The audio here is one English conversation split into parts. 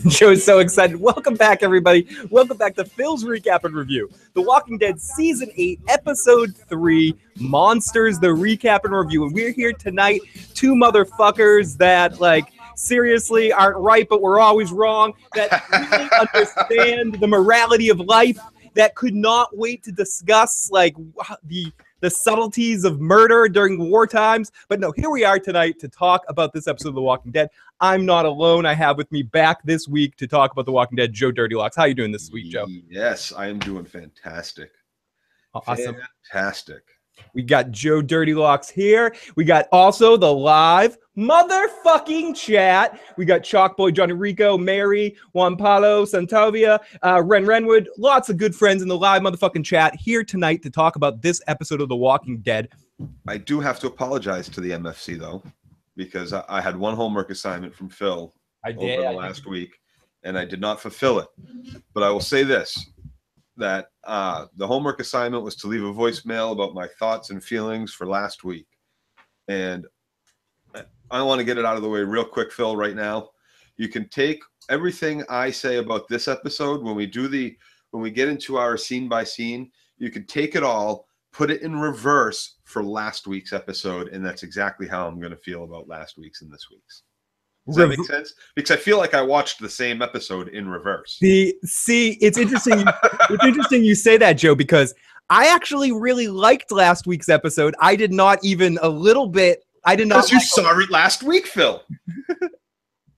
Joe's so excited. Welcome back, everybody. Welcome back to Phil's Recap and Review. The Walking Dead Season 8, Episode 3, Monsters, the Recap and Review. And we're here tonight, two motherfuckers that, like, seriously aren't right, but we're always wrong, that really understand the morality of life, that could not wait to discuss, like, the subtleties of murder during war times. But no, here we are tonight to talk about this episode of The Walking Dead. I'm not alone. I have with me back this week to talk about The Walking Dead, Joe Dirty Locks. How are you doing this week, Joe? Yes, I am doing fantastic. Awesome. Fantastic. We got Joe Dirty Locks here. We got also the live motherfucking chat. We got Chalkboy, Johnny Rico, Mary, Juan Paulo, Santovia, Ren Renwood. Lots of good friends in the live motherfucking chat here tonight to talk about this episode of The Walking Dead. I do have to apologize to the MFC, though, because I had one homework assignment from Phil over the last week, and I did not fulfill it. But I will say this, that the homework assignment was to leave a voicemail about my thoughts and feelings for last week. And I want to get it out of the way real quick, Phil, right now. You can take everything I say about this episode when we get into our scene by scene, you can take it all, put it in reverse for last week's episode, and that's exactly how I'm going to feel about last week's and this week's. Does that make sense? Because I feel like I watched the same episode in reverse. It's interesting. It's interesting you say that, Joe, because I actually really liked last week's episode. I did not even a little bit. I did not. Because you saw it last week, Phil.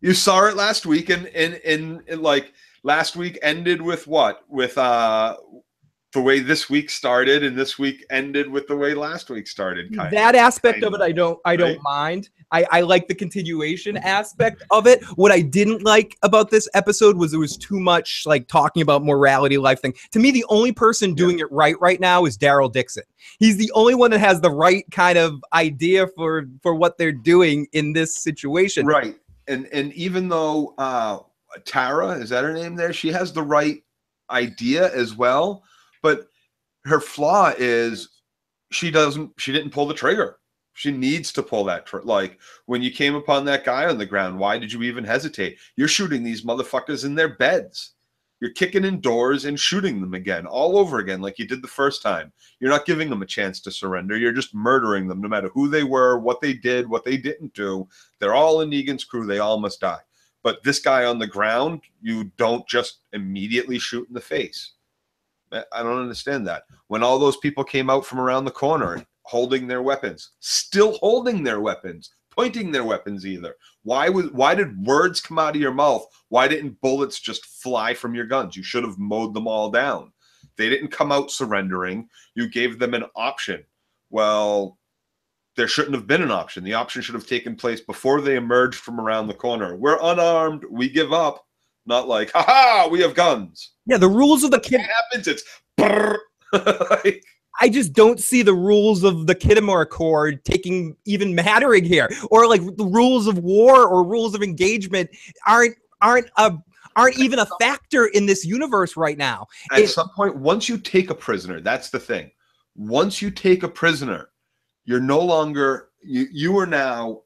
You saw it last week, and like last week ended with what? With the way this week started, and this week ended with the way last week started. That aspect of it, I don't mind. I like the continuation aspect of it. What I didn't like about this episode was there was too much like talking about morality, life thing. To me, the only person doing it right now is Daryl Dixon. He's the only one that has the right kind of idea for what they're doing in this situation. Right. And even though Tara, is that her name there? She has the right idea as well. But her flaw is she didn't pull the trigger. She needs to pull that trigger. Like when you came upon that guy on the ground, why did you even hesitate? You're shooting these motherfuckers in their beds. You're kicking in doors and shooting them again, all over again, like you did the first time. You're not giving them a chance to surrender. You're just murdering them, no matter who they were, what they did, what they didn't do. They're all in Negan's crew. They all must die. But this guy on the ground, you don't just immediately shoot in the face. I don't understand that. When all those people came out from around the corner holding their weapons, still holding their weapons, pointing their weapons either. Why did words come out of your mouth? Why didn't bullets just fly from your guns? You should have mowed them all down. They didn't come out surrendering. You gave them an option. Well, there shouldn't have been an option. The option should have taken place before they emerged from around the corner. We're unarmed. We give up. Not like, haha, we have guns. Yeah, the rules of the kid happens. It's like, I just don't see the rules of the Khitomer Accord even mattering here, or like the rules of war or rules of engagement aren't even a factor in this universe right now. At some point, once you take a prisoner, that's the thing. Once you take a prisoner, you're no longer you are now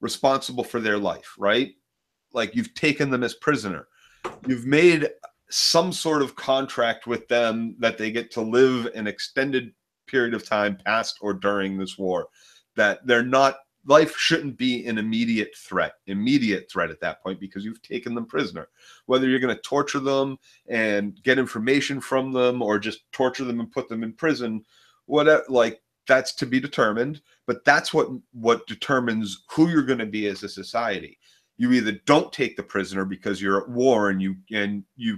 responsible for their life, right? Like you've taken them as prisoner. You've made some sort of contract with them that they get to live an extended period of time past or during this war, that life shouldn't be an immediate threat at that point, because you've taken them prisoner. Whether you're going to torture them and get information from them or just torture them and put them in prison, whatever, like that's to be determined, but that's what determines who you're going to be as a society. You either don't take the prisoner because you're at war and you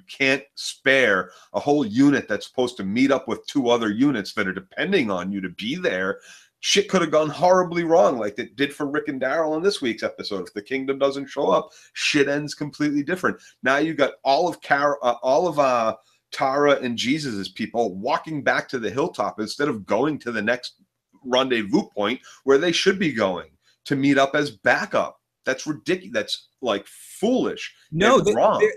can't spare a whole unit that's supposed to meet up with two other units that are depending on you to be there. Shit could have gone horribly wrong, like it did for Rick and Daryl in this week's episode. If the kingdom doesn't show up, shit ends completely different. Now you got all of Tara and Jesus's people walking back to the hilltop instead of going to the next rendezvous point where they should be going to meet up as backup. That's ridiculous. That's like foolish. No,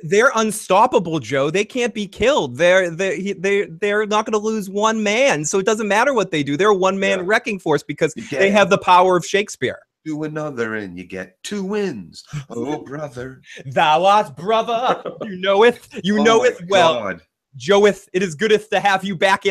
they're unstoppable, Joe. They can't be killed. They're not going to lose one man. So it doesn't matter what they do. They're a one-man wrecking force because they have the power of Shakespeare. Do another and you get 2 wins. Oh, brother. Thou art brother. You knoweth well. God. Joeth, it is goodeth to have you back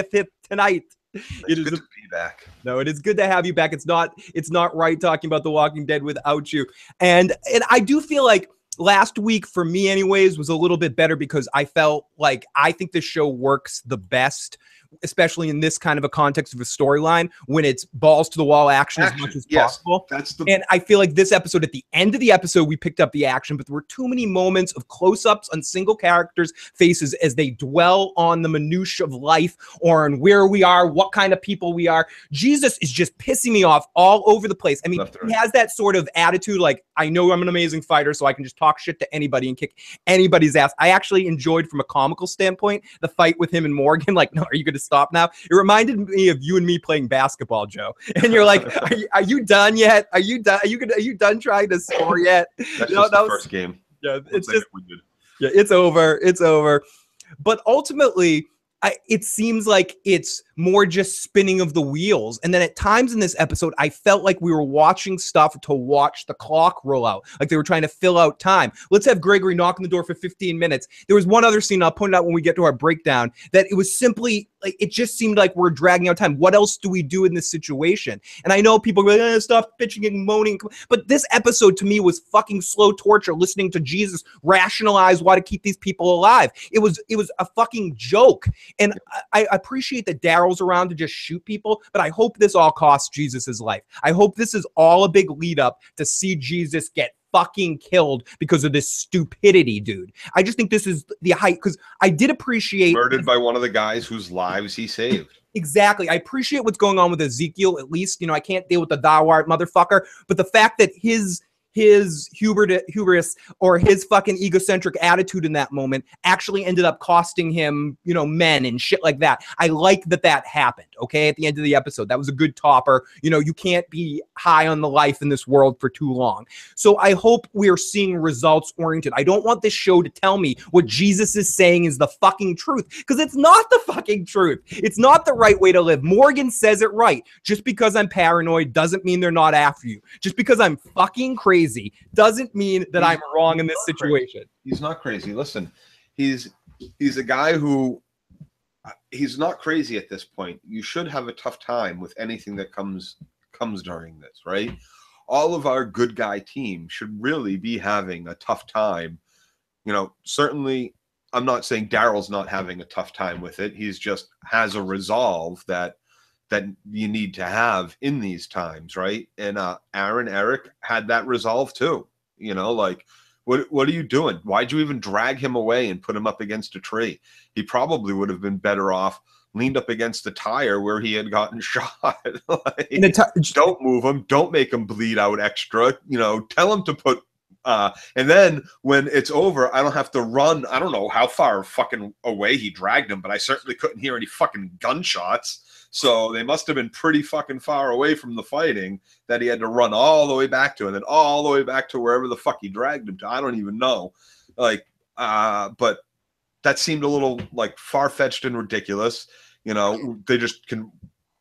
tonight. It's good to be back. No, it is good to have you back. It's not right talking about The Walking Dead without you. And I do feel like last week, for me anyways, was a little bit better because I felt like I think the show works the best, especially in this kind of a context of a storyline, when it's balls to the wall action as much as possible. And I feel like this episode, at the end of the episode, we picked up the action, but there were too many moments of close-ups on single characters' faces as they dwell on the minutiae of life or on where we are, what kind of people we are. Jesus is just pissing me off all over the place. I mean, he has that sort of attitude, like, I know I'm an amazing fighter, so I can just talk shit to anybody and kick anybody's ass. I actually enjoyed, from a comical standpoint, the fight with him and Morgan. Like, no, are you going to stop now? It reminded me of you and me playing basketball, Joe. And you're like, are you done yet? Are you done? Are you done trying to score yet? That's just the first game. Yeah, it's just it's over. It's over. But ultimately, it seems like it's more just spinning of the wheels. And then at times in this episode, I felt like we were watching stuff to watch the clock roll out. Like they were trying to fill out time. Let's have Gregory knock on the door for 15 minutes. There was one other scene I'll point out when we get to our breakdown that it was simply like, it just seemed like we're dragging out time. What else do we do in this situation? And I know people go, stop bitching and moaning. But this episode to me was fucking slow torture, listening to Jesus rationalize why to keep these people alive. It was a fucking joke. And I appreciate that Daryl's around to just shoot people, but I hope this all costs Jesus' life. I hope this is all a big lead up to see Jesus get fucking killed because of this stupidity, dude. I just think this is the height, because I did appreciate... Murdered by one of the guys whose lives he saved. Exactly. I appreciate what's going on with Ezekiel, at least. You know, I can't deal with the thou art motherfucker, but the fact that his hubris or his fucking egocentric attitude in that moment actually ended up costing him, you know, men and shit like that. I like that happened, okay, at the end of the episode. That was a good topper. You know, you can't be high on the life in this world for too long. So I hope we're seeing results oriented. I don't want this show to tell me what Jesus is saying is the fucking truth, because it's not the fucking truth. It's not the right way to live. Morgan says it right. Just because I'm paranoid doesn't mean they're not after you. Just because I'm fucking crazy doesn't mean that I'm wrong in this situation. He's not crazy. Listen, he's a guy who, he's not crazy at this point. You should have a tough time with anything that comes during this, right? All of our good guy team should really be having a tough time. You know, certainly I'm not saying Daryl's not having a tough time with it. He's just has a resolve that you need to have in these times, right? And Eric had that resolve too. You know, like, what are you doing? Why'd you even drag him away and put him up against a tree? He probably would have been better off leaned up against the tire where he had gotten shot. Like, don't move him. Don't make him bleed out extra. You know, tell him to put and then when it's over, I don't have to run. I don't know how far fucking away he dragged him, but I certainly couldn't hear any fucking gunshots. So they must have been pretty fucking far away from the fighting that he had to run all the way back to, and then all the way back to wherever the fuck he dragged him to. I don't even know. Like, but that seemed a little like far-fetched and ridiculous. You know, they just can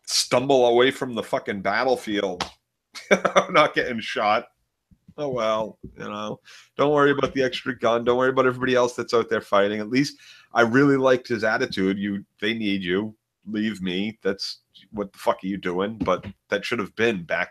stumble away from the fucking battlefield, not getting shot. Oh, well, you know, don't worry about the extra gun. Don't worry about everybody else that's out there fighting. At least I really liked his attitude. They need you. Leave me. That's what the fuck are you doing? But that should have been back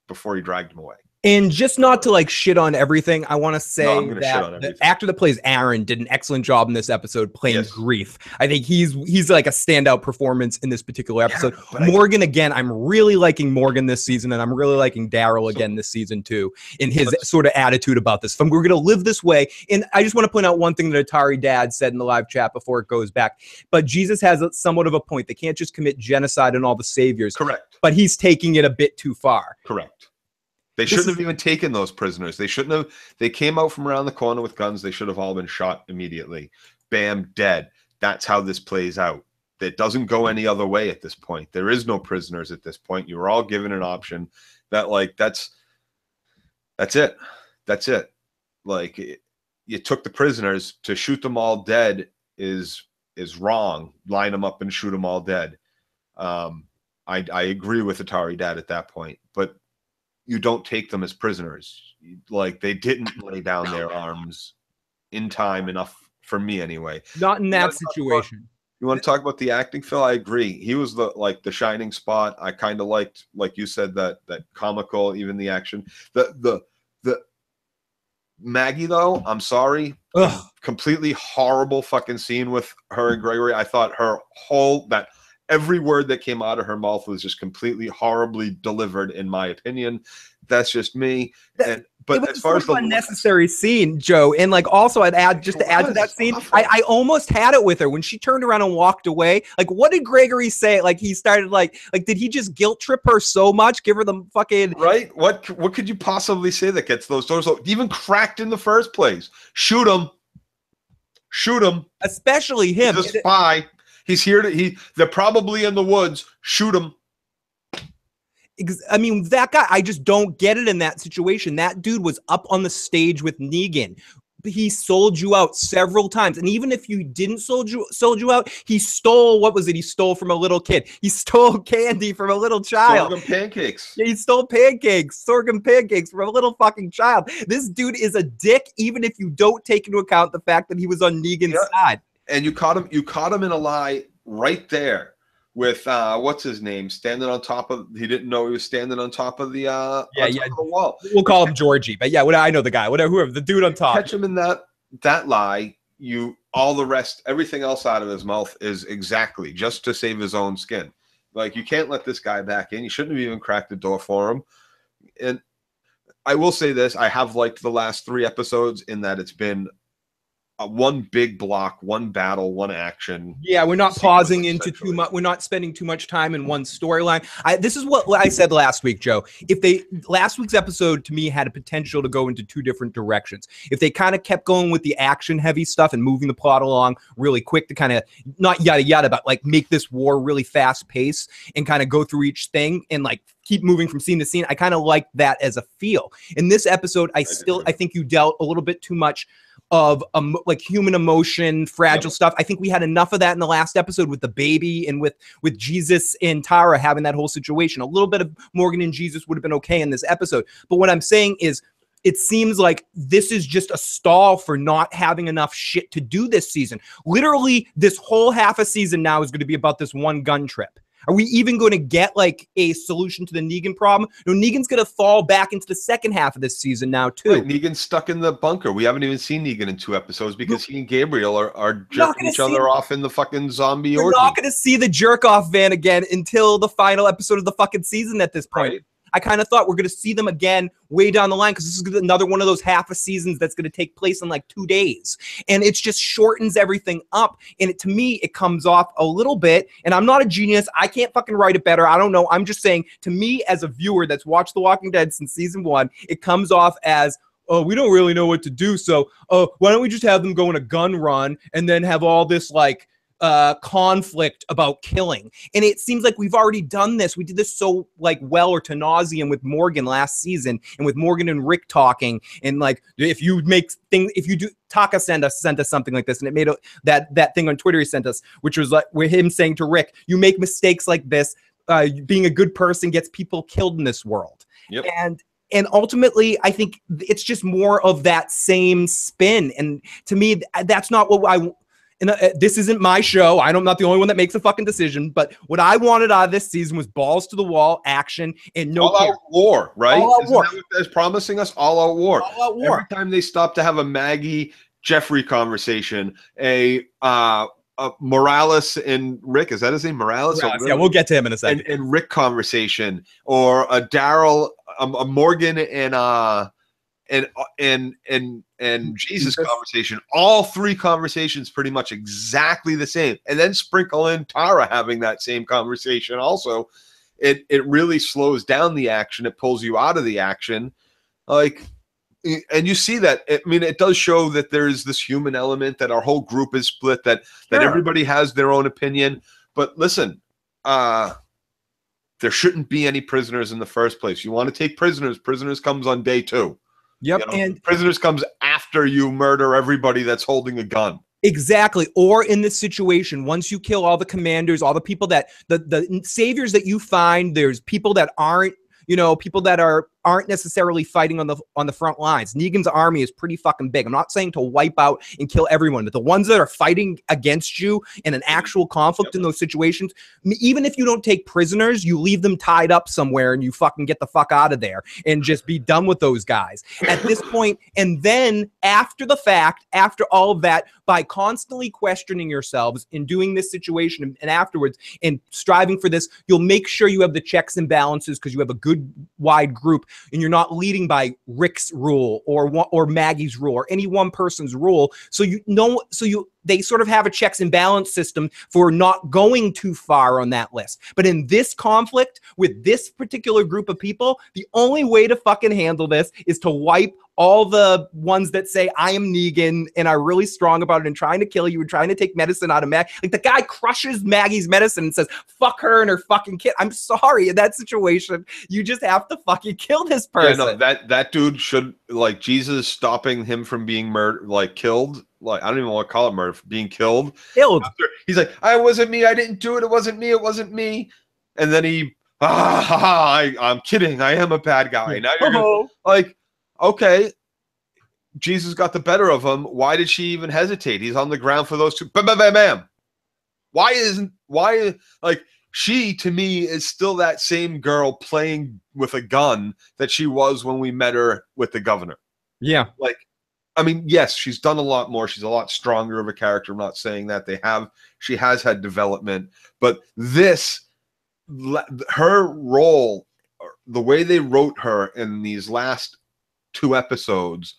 before he dragged him away. And just not to like shit on everything, I want to say that the actor that plays Aaron did an excellent job in this episode playing Grief. I think he's like a standout performance in this particular episode. Yeah, Morgan, again, I'm really liking Morgan this season, and I'm really liking Daryl again this season too, in his sort of attitude about this. We're going to live this way. And I just want to point out one thing that Atari Dad said in the live chat before it goes back. But Jesus has somewhat of a point. They can't just commit genocide on all the saviors. Correct. But he's taking it a bit too far. Correct. They shouldn't have even taken those prisoners. They shouldn't have. They came out from around the corner with guns. They should have all been shot immediately. Bam, dead. That's how this plays out. It doesn't go any other way at this point. There is no prisoners at this point. You were all given an option. That, like, that's it. That's it. Like, you took the prisoners. To shoot them all dead is wrong. Line them up and shoot them all dead. I agree with Atari Dad at that point, but you don't take them as prisoners. Like, they didn't lay down their arms in time enough for me anyway. Not in that situation. You want to talk about the acting, Phil? I agree. He was the shining spot. I kind of liked, like you said, that comical, even the action. The Maggie, though, I'm sorry. Completely horrible fucking scene with her and Gregory. I thought that every word that came out of her mouth was just completely horribly delivered, in my opinion. That's just me. But as far as the unnecessary scene, Joe, and like also I'd add to that scene, I almost had it with her when she turned around and walked away. Like, what did Gregory say? Like, he started like did he just guilt trip her so much? Give her the fucking right? What could you possibly say that gets those doors even cracked in the first place? Shoot him. Especially him. He's a spy. He's here they're probably in the woods. Shoot him. I mean, that guy, I just don't get it in that situation. That dude was up on the stage with Negan. He sold you out several times. And even if you didn't sold you out, he stole, what was it? He stole from a little kid. He stole candy from a little child. Sorghum pancakes. Yeah, he stole sorghum pancakes from a little fucking child. This dude is a dick, even if you don't take into account the fact that he was on Negan's side. And you caught him in a lie right there. With what's his name standing on top of? He didn't know he was standing on top of the of the wall. We'll call him Georgie, but yeah, I know the guy. Whoever the dude on top. Catch him in that lie. All the rest, everything else out of his mouth is exactly just to save his own skin. Like, you can't let this guy back in. You shouldn't have even cracked the door for him. And I will say this: I have liked the last 3 episodes in that it's been one big block, one battle, one action. Yeah, we're not pausing into too much. We're not spending too much time in one storyline. This is what I said last week, Joe. Last week's episode to me had a potential to go into 2 different directions. If they kind of kept going with the action heavy stuff and moving the plot along really quick to kind of not yada yada, but like make this war really fast paced and kind of go through each thing and like keep moving from scene to scene. I kind of like that as a feel. In this episode, I think you dealt a little bit too much of like human emotion, fragile stuff. I think we had enough of that in the last episode with the baby and with Jesus and Tara having that whole situation. A little bit of Morgan and Jesus would have been okay in this episode. But what I'm saying is, it seems like this is just a stall for not having enough shit to do this season. Literally, this whole half a season now is going to be about this one gun trip. Are we even going to get like a solution to the Negan problem? No, Negan's going to fall back into the second half of this season now too. Right, Negan's stuck in the bunker. We haven't even seen Negan in 2 episodes because he and Gabriel are jerking each other off in the fucking zombie orgy. We're not going to see the jerk off van again until the final episode of the fucking season at this point. Right. I kind of thought we're going to see them again way down the line because this is another one of those half a seasons that's going to take place in like 2 days. And it just shortens everything up. And to me, it comes off a little bit. And I'm not a genius. I can't fucking write it better. I don't know. I'm just saying, to me as a viewer that's watched The Walking Dead since season 1, it comes off as, oh, we don't really know what to do. So why don't we just have them go on a gun run and then have all this like conflict about killing. And it seems like we've already done this. We did this so like well or to nauseam with Morgan last season and with Morgan and Rick talking. And like, Taka sent us something like this, and it made that thing on Twitter he sent us, which was like with him saying to Rick, you make mistakes like this, being a good person gets people killed in this world. Yep. And ultimately, I think it's just more of that same spin. And to me, that's not what this isn't my show. I'm not the only one that makes a fucking decision. But what I wanted out of this season was balls to the wall, action, and no all-out war, right? All out war. Isn't that what they're promising us? All-out war. All-out war. Every time they stop to have a Maggie Jeffrey conversation, a Morales and Rick, is that his name? Morales? Yeah, we'll get to him in a second. And Rick conversation, or a Daryl, a Morgan and Jesus conversation. All 3 conversations pretty much exactly the same, and then sprinkle in Tara having that same conversation also. It really slows down the action. It pulls you out of the action, like. And you see that, I mean, it does show that there's this human element, that our whole group is split, that everybody has their own opinion. But listen, there shouldn't be any prisoners in the first place. You want to take prisoners. Prisoners comes on day 2. Yep. You know, and prisoners comes after you murder everybody that's holding a gun. Exactly. Or in this situation, once you kill all the commanders, all the people that the saviors that you find, there's people that aren't, people that are aren't necessarily fighting on the front lines. Negan's army is pretty fucking big. I'm not saying to wipe out and kill everyone, but the ones that are fighting against you in an actual conflict in those situations, even if you don't take prisoners, you leave them tied up somewhere and you fucking get the fuck out of there and just be done with those guys at this point. And then after the fact, after all of that, by constantly questioning yourselves and doing this situation and afterwards and striving for this, you'll make sure you have the checks and balances because you have a good wide group and you're not leading by Rick's rule or Maggie's rule or any one person's rule. So they sort of have a checks and balance system for not going too far on that list. But in this conflict with this particular group of people, the only way to fucking handle this is to wipe all the ones that say, I am Negan and are really strong about it and trying to kill you and trying to take medicine out of Maggie. Like, the guy crushes Maggie's medicine and says, fuck her and her fucking kid. I'm sorry, in that situation, you just have to fucking kill this person. Yeah, no, that dude should, like, Jesus stopping him from being murdered, like, killed. Like, I don't even want to call it murder, being killed. He's like, I wasn't me. I didn't do it. It wasn't me. It wasn't me. And then I'm kidding. I am a bad guy. Now you're gonna, like, okay, Jesus got the better of him. Why did she even hesitate? He's on the ground for those two. Bam, bam, bam, bam. Like, she, to me, is still that same girl playing with a gun that she was when we met her with the governor. Yeah. Like, I mean, yes, she's done a lot more. She's a lot stronger of a character. I'm not saying that she has had development, but her role, the way they wrote her in these last 2 episodes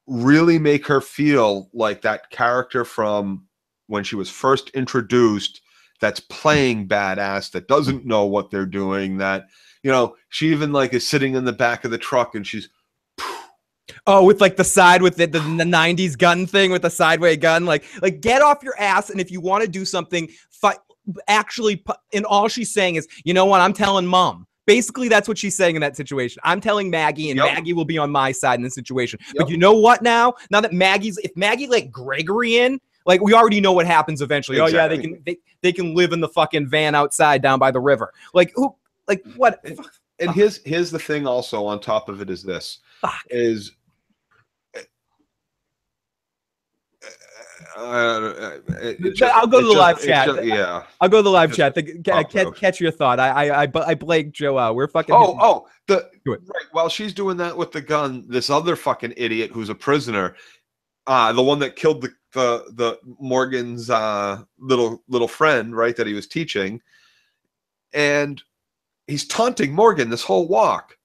really make her feel like that character from when she was first introduced, that's playing badass, that doesn't know what they're doing, that, you know, she even like is sitting in the back of the truck and she's with like the side with the 90s gun thing with the sideway gun, like get off your ass, and if you want to do something, actually, and all she's saying is, you know what, I'm telling Mom. Basically, that's what she's saying in that situation. I'm telling Maggie, and Maggie will be on my side in this situation. But you know what now? Now that if Maggie let Gregory in, like, we already know what happens eventually. Exactly. Oh yeah, they can live in the fucking van outside down by the river. Like, who? Like, what? And here's the thing also on top of it is this. Is I'll go to the live chat. I'll go to the live chat. Catch your thought. I blanked Joe out. We're fucking. Right. While she's doing that with the gun, this other fucking idiot who's a prisoner, the one that killed the Morgan's little friend, right, that he was teaching, and he's taunting Morgan this whole walk.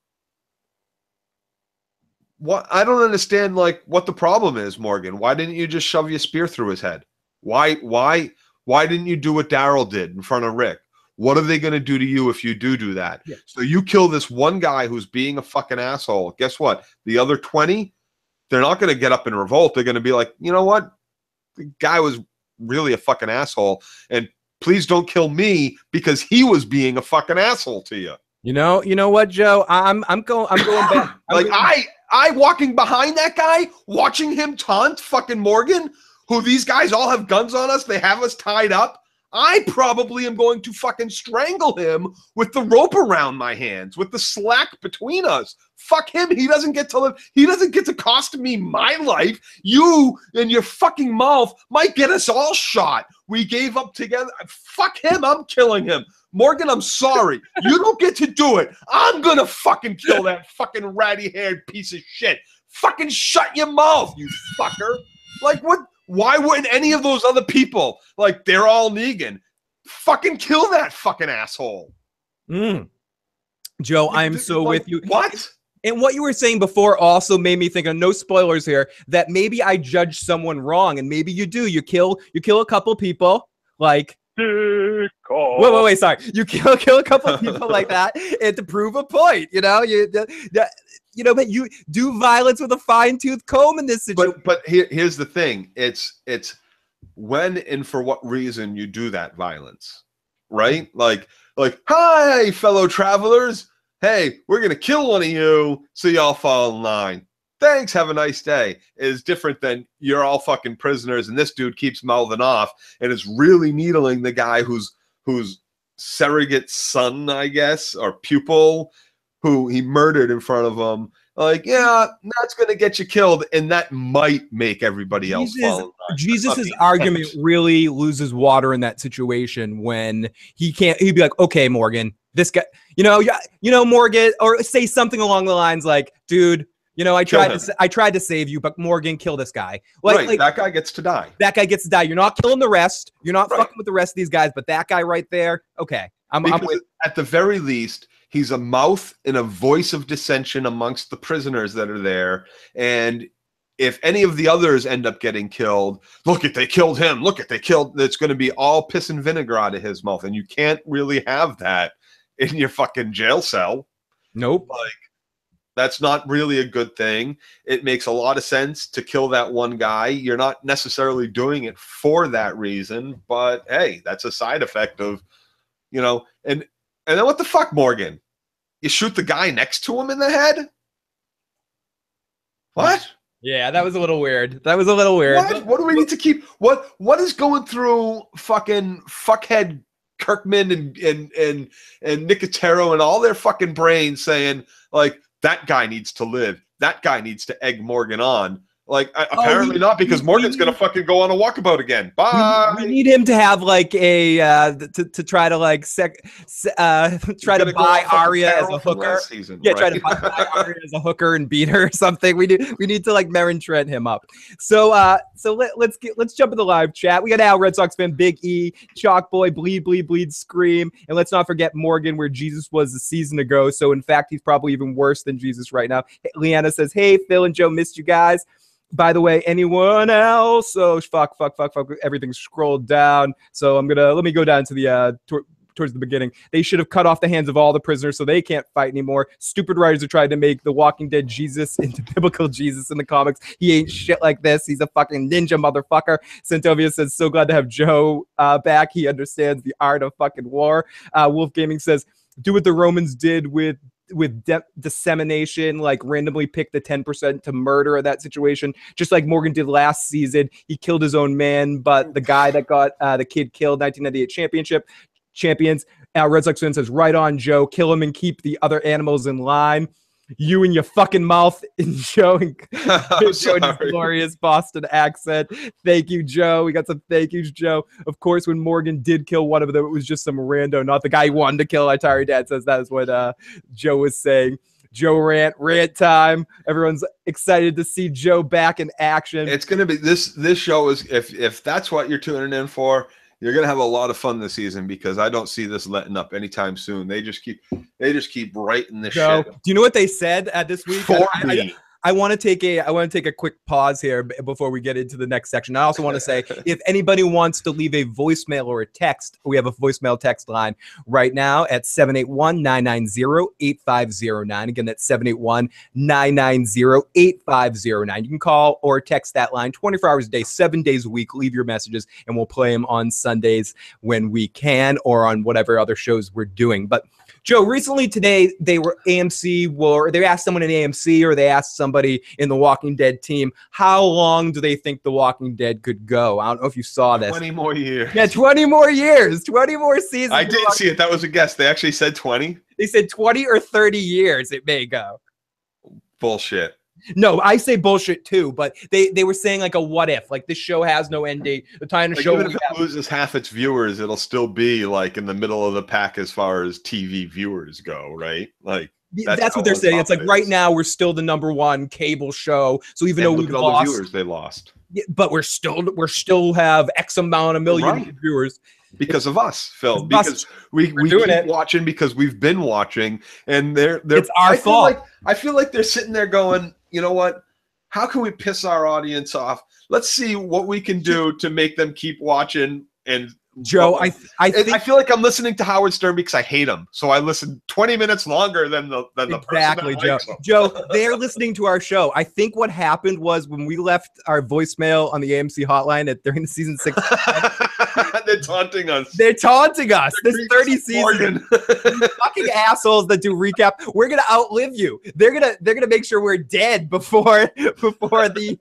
What, I don't understand, like, what the problem is, Morgan. Why didn't you just shove your spear through his head? Why didn't you do what Daryl did in front of Rick? What are they going to do to you if you do that? Yeah. So you kill this one guy who's being a fucking asshole. Guess what? The other 20, they're not going to get up and revolt. They're going to be like, you know what? The guy was really a fucking asshole, and please don't kill me because he was being a fucking asshole to you. You know what, Joe? I'm going back. I walking behind that guy, watching him taunt fucking Morgan, who these guys all have guns on us. They have us tied up. I probably am going to fucking strangle him with the rope around my hands, with the slack between us. Fuck him. He doesn't get to live. He doesn't get to cost me my life. You and your fucking mouth might get us all shot. We gave up together. Fuck him. I'm killing him. Morgan, I'm sorry. You don't get to do it. I'm going to fucking kill that fucking ratty-haired piece of shit. Fucking shut your mouth, you fucker. Like, what? Why wouldn't any of those other people, like, they're all Negan, fucking kill that fucking asshole? Joe, I'm so like, with you. What? And what you were saying before also made me think, of no spoilers here, that maybe I judged someone wrong, and maybe you do. You kill a couple people, like, wait, sorry. You kill a couple of people like that, and to prove a point, but you do violence with a fine-tooth comb in this situation. But here's the thing: it's when and for what reason you do that violence, right? Like, hi, fellow travelers. Hey, we're gonna kill one of you, so y'all fall in line. Thanks, have a nice day, is different than you're all fucking prisoners and this dude keeps mouthing off and is really needling the guy whose surrogate son, I guess, or pupil, who he murdered in front of him. Like, yeah, that's going to get you killed, and that might make everybody else fall in line. Jesus' argument really loses water in that situation when he'd be like, okay, Morgan, this guy, Morgan, or say something along the lines like, dude, I tried to save you, but Morgan, kill this guy. Like that guy gets to die. That guy gets to die. You're not killing the rest. You're not fucking with the rest of these guys, but that guy right there, okay. I'm with. At the very least, he's a mouth and a voice of dissension amongst the prisoners that are there. And if any of the others end up getting killed, they killed him. It's going to be all piss and vinegar out of his mouth. And you can't really have that in your fucking jail cell. Nope. Like, that's not really a good thing. It makes a lot of sense to kill that one guy. You're not necessarily doing it for that reason, but hey, that's a side effect of, and then what the fuck, Morgan? You shoot the guy next to him in the head? What? Yeah, that was a little weird. What do we need to keep? What is going through fucking fuckhead Kirkman and Nicotero and all their fucking brains saying, like, that guy needs to live. That guy needs to egg Morgan on. Like, apparently not, because Morgan's going to fucking go on a walkabout again. Bye. We need him to have like a to try to like try to buy Arya as a hooker. Season, yeah, try to buy Arya as a hooker and beat her or something. We need to like Meryn Trent him up. So let's jump in the live chat. We got Al, Red Sox fan, Big E, Chalk Boy, bleed, scream, and let's not forget Morgan, where Jesus was a season ago. So in fact, he's probably even worse than Jesus right now. Leanna says, "Hey, Phil and Joe, missed you guys. By the way, anyone else?" So fuck. Everything's scrolled down. So let me go down to the towards the beginning. They should have cut off the hands of all the prisoners so they can't fight anymore. Stupid writers are trying to make the Walking Dead Jesus into biblical Jesus in the comics. He ain't shit like this. He's a fucking ninja motherfucker. Santovia says, so glad to have Joe back. He understands the art of fucking war. Wolf Gaming says, do what the Romans did with dissemination, like randomly pick the 10% to murder in that situation, just like Morgan did last season. He killed his own man, but the guy that got the kid killed 1998 champions. Red Sox fan says, right on, Joe. Kill him and keep the other animals in line. You and your fucking mouth, and Joe and Joe and his glorious Boston accent. Thank you, Joe. We got some thank yous, Joe. Of course, when Morgan did kill one of them, it was just some rando, not the guy he wanted to kill. Atari Dad says that is what Joe was saying. Joe rant time. Everyone's excited to see Joe back in action. It's gonna be this show is if that's what you're tuning in for. You're gonna have a lot of fun this season, because I don't see this letting up anytime soon. They just keep writing this shit. Do you know what they said this week? For me. I want to take a quick pause here before we get into the next section. I also want to say, if anybody wants to leave a voicemail or a text, we have a voicemail text line right now at 781-990-8509. Again, that's 781-990-8509. You can call or text that line 24 hours a day, 7 days a week. Leave your messages, and we'll play them on Sundays when we can, or on whatever other shows we're doing. But Joe, recently today, they asked someone in AMC, or they asked somebody in the Walking Dead team, how long do they think the Walking Dead could go? I don't know if you saw this. 20 more years. Yeah, 20 more years, 20 more seasons. I didn't see it. That was a guess. They actually said 20. They said 20 or 30 years it may go. Bullshit. No, I say bullshit too, but they were saying like a what if, like this show has no end date. The time to show, even if it loses half its viewers, it'll still be like in the middle of the pack as far as TV viewers go, right? Like that's what they're saying. It's like right now we're still the #1 cable show. So even though we've lost all the viewers they lost, but we're still have X amount of million viewers. Because of us, Phil. Because we keep watching, because we've been watching, and it's our fault. I feel like they're sitting there going, you know what? How can we piss our audience off? Let's see what we can do to make them keep watching. And Joe, I feel like I'm listening to Howard Stern because I hate him. So I listen 20 minutes longer than the exactly, person Joe. Joe, they're listening to our show. I think what happened was when we left our voicemail on the AMC hotline during the season 6, They're taunting us. They're taunting us. This 30 season, Morgan. fucking assholes that do recap. We're gonna outlive you. They're gonna make sure we're dead before the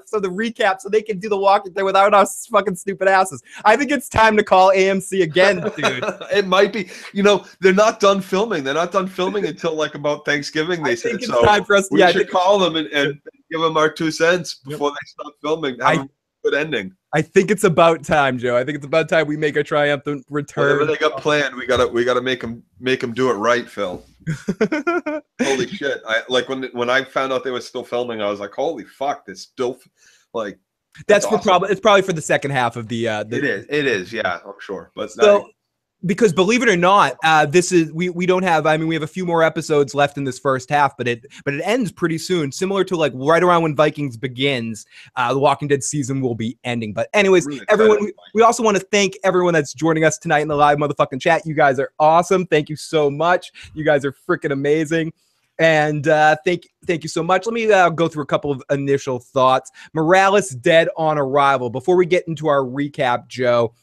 recap, so they can do the Walking Dead without us fucking stupid asses. I think it's time to call AMC again, dude. It might be. You know, they're not done filming. They're not done filming until like about Thanksgiving. They said it's time for us. We should call them and give them our 2 cents before they stop filming. Have a good ending. I think it's about time, Joe. I think it's about time we make a triumphant return. Whatever they got planned, we gotta make them do it right, Phil. Holy shit! When I found out they were still filming, I was like, holy fuck, this still like. That's awesome. It's probably for the second half of the. It is. Yeah, I'm sure. But so. Because believe it or not, this is we don't have. I mean, we have a few more episodes left in this first half, but it ends pretty soon. Similar to like right around when Vikings begins, the Walking Dead season will be ending. But anyways, really everyone, we also want to thank everyone that's joining us tonight in the live motherfucking chat. You guys are awesome. Thank you so much. You guys are freaking amazing. And thank you so much. Let me go through a couple of initial thoughts. Morales dead on arrival. Before we get into our recap, Joe.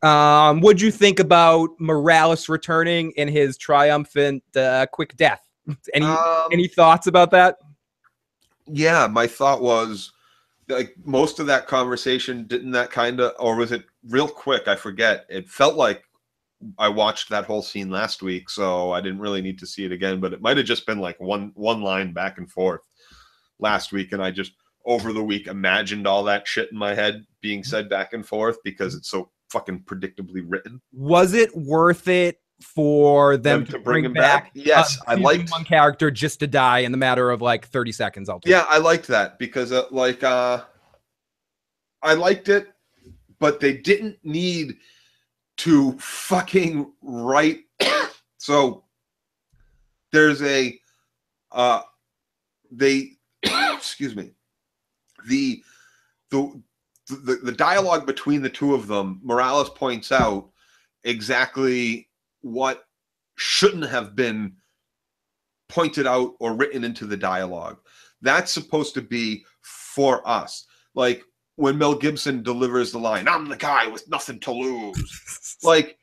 What'd you think about Morales returning in his triumphant quick death? Any thoughts about that? Yeah, my thought was like most of that conversation or was it real quick? I forget. It felt like I watched that whole scene last week, so I didn't really need to see it again, but it might have just been like one line back and forth last week, and I just over the week imagined all that shit in my head being said back and forth because it's so fucking predictably written. Was it worth it for them to bring him back? Yes, I liked one character just to die in the matter of like 30 seconds. Yeah, I liked that because I liked it, but they didn't need to fucking write. So there's excuse me, the dialogue between the two of them, Morales points out exactly what shouldn't have been pointed out or written into the dialogue. That's supposed to be for us. Like when Mel Gibson delivers the line, "I'm the guy with nothing to lose." Like,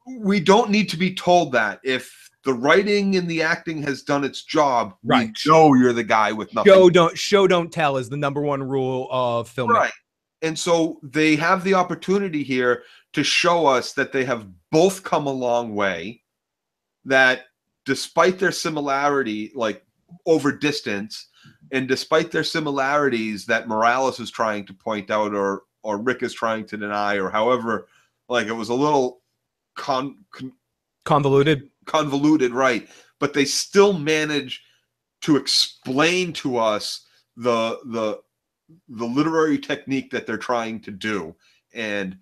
we don't need to be told that. If the writing and the acting has done its job, right? We know you're the guy with nothing. Show don't tell is the #1 rule of filmmaking. Right. And so they have the opportunity here to show us that they have both come a long way, that despite their similarity, like over distance, and despite their similarities that Morales is trying to point out or Rick is trying to deny, or however, like it was a little convoluted, right? But they still manage to explain to us the literary technique that they're trying to do, and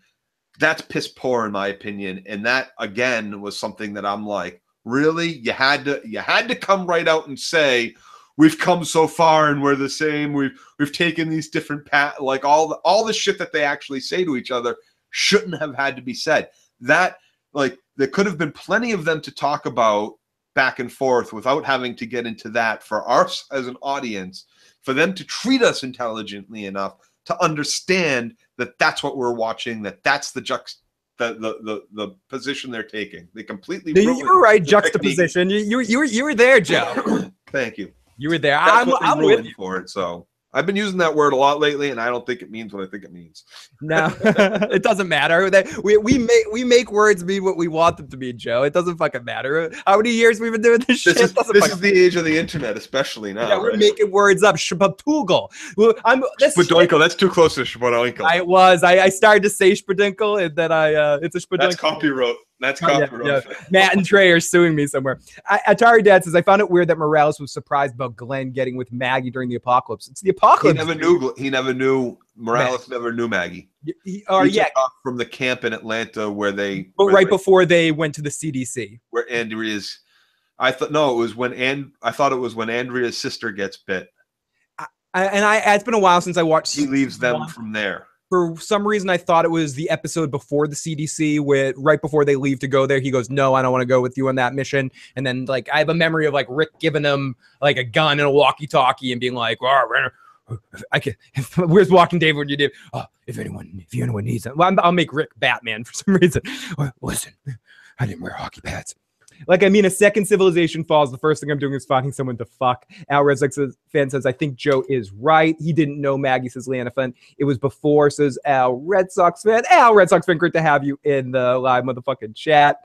that's piss poor in my opinion. And that again was something that I'm like, really, you had to come right out and say, we've come so far and we're the same, we've taken these different like all the shit that they actually say to each other shouldn't have had to be said. That, like, there could have been plenty of them to talk about back and forth without having to get into that for us as an audience, for them to treat us intelligently enough to understand that that's what we're watching, that's the position they're taking. They completely. You were right, juxtaposition. You were there, Joe. Thank you. You were there. That's I'm with you for it. So I've been using that word a lot lately, and I don't think it means what I think it means. No, it doesn't matter. We make words mean what we want them to mean, Joe. It doesn't fucking matter. How many years we've been doing this shit? This is the age of the internet, especially now. Yeah, we're making words up. Shpatugal. Shpadoinkle. That's too close to Shpadoinkle. I started to say Shpadoinkle, and then it's a Shpadoinkle. That's copyright. That's copyright. Yeah. Matt and Trey are suing me somewhere. Atari Dad says, I found it weird that Morales was surprised about Glenn getting with Maggie during the apocalypse. It's the apocalypse. He never knew. Morales never knew Maggie. He from the camp in Atlanta where they. But right before they went to the CDC, where Andrea's. I thought it was when Andrea's sister gets bit. It's been a while since I watched. He leaves them from there. For some reason, I thought it was the episode before the CDC, right before they leave to go there. He goes, "No, I don't want to go with you on that mission." And then, like, I have a memory of like Rick giving him like a gun and a walkie-talkie and being like, "Oh, Where's Walking Dave when you do? Oh, if anyone needs it, well, I'll make Rick Batman for some reason. Listen, I didn't wear hockey pads. Like, I mean, a second civilization falls. The first thing I'm doing is finding someone to fuck. Al Red Sox fan says, I think Joe is right. He didn't know Maggie, says Leanna Fun. It was before, says Al Red Sox fan. Al Red Sox fan, great to have you in the live motherfucking chat.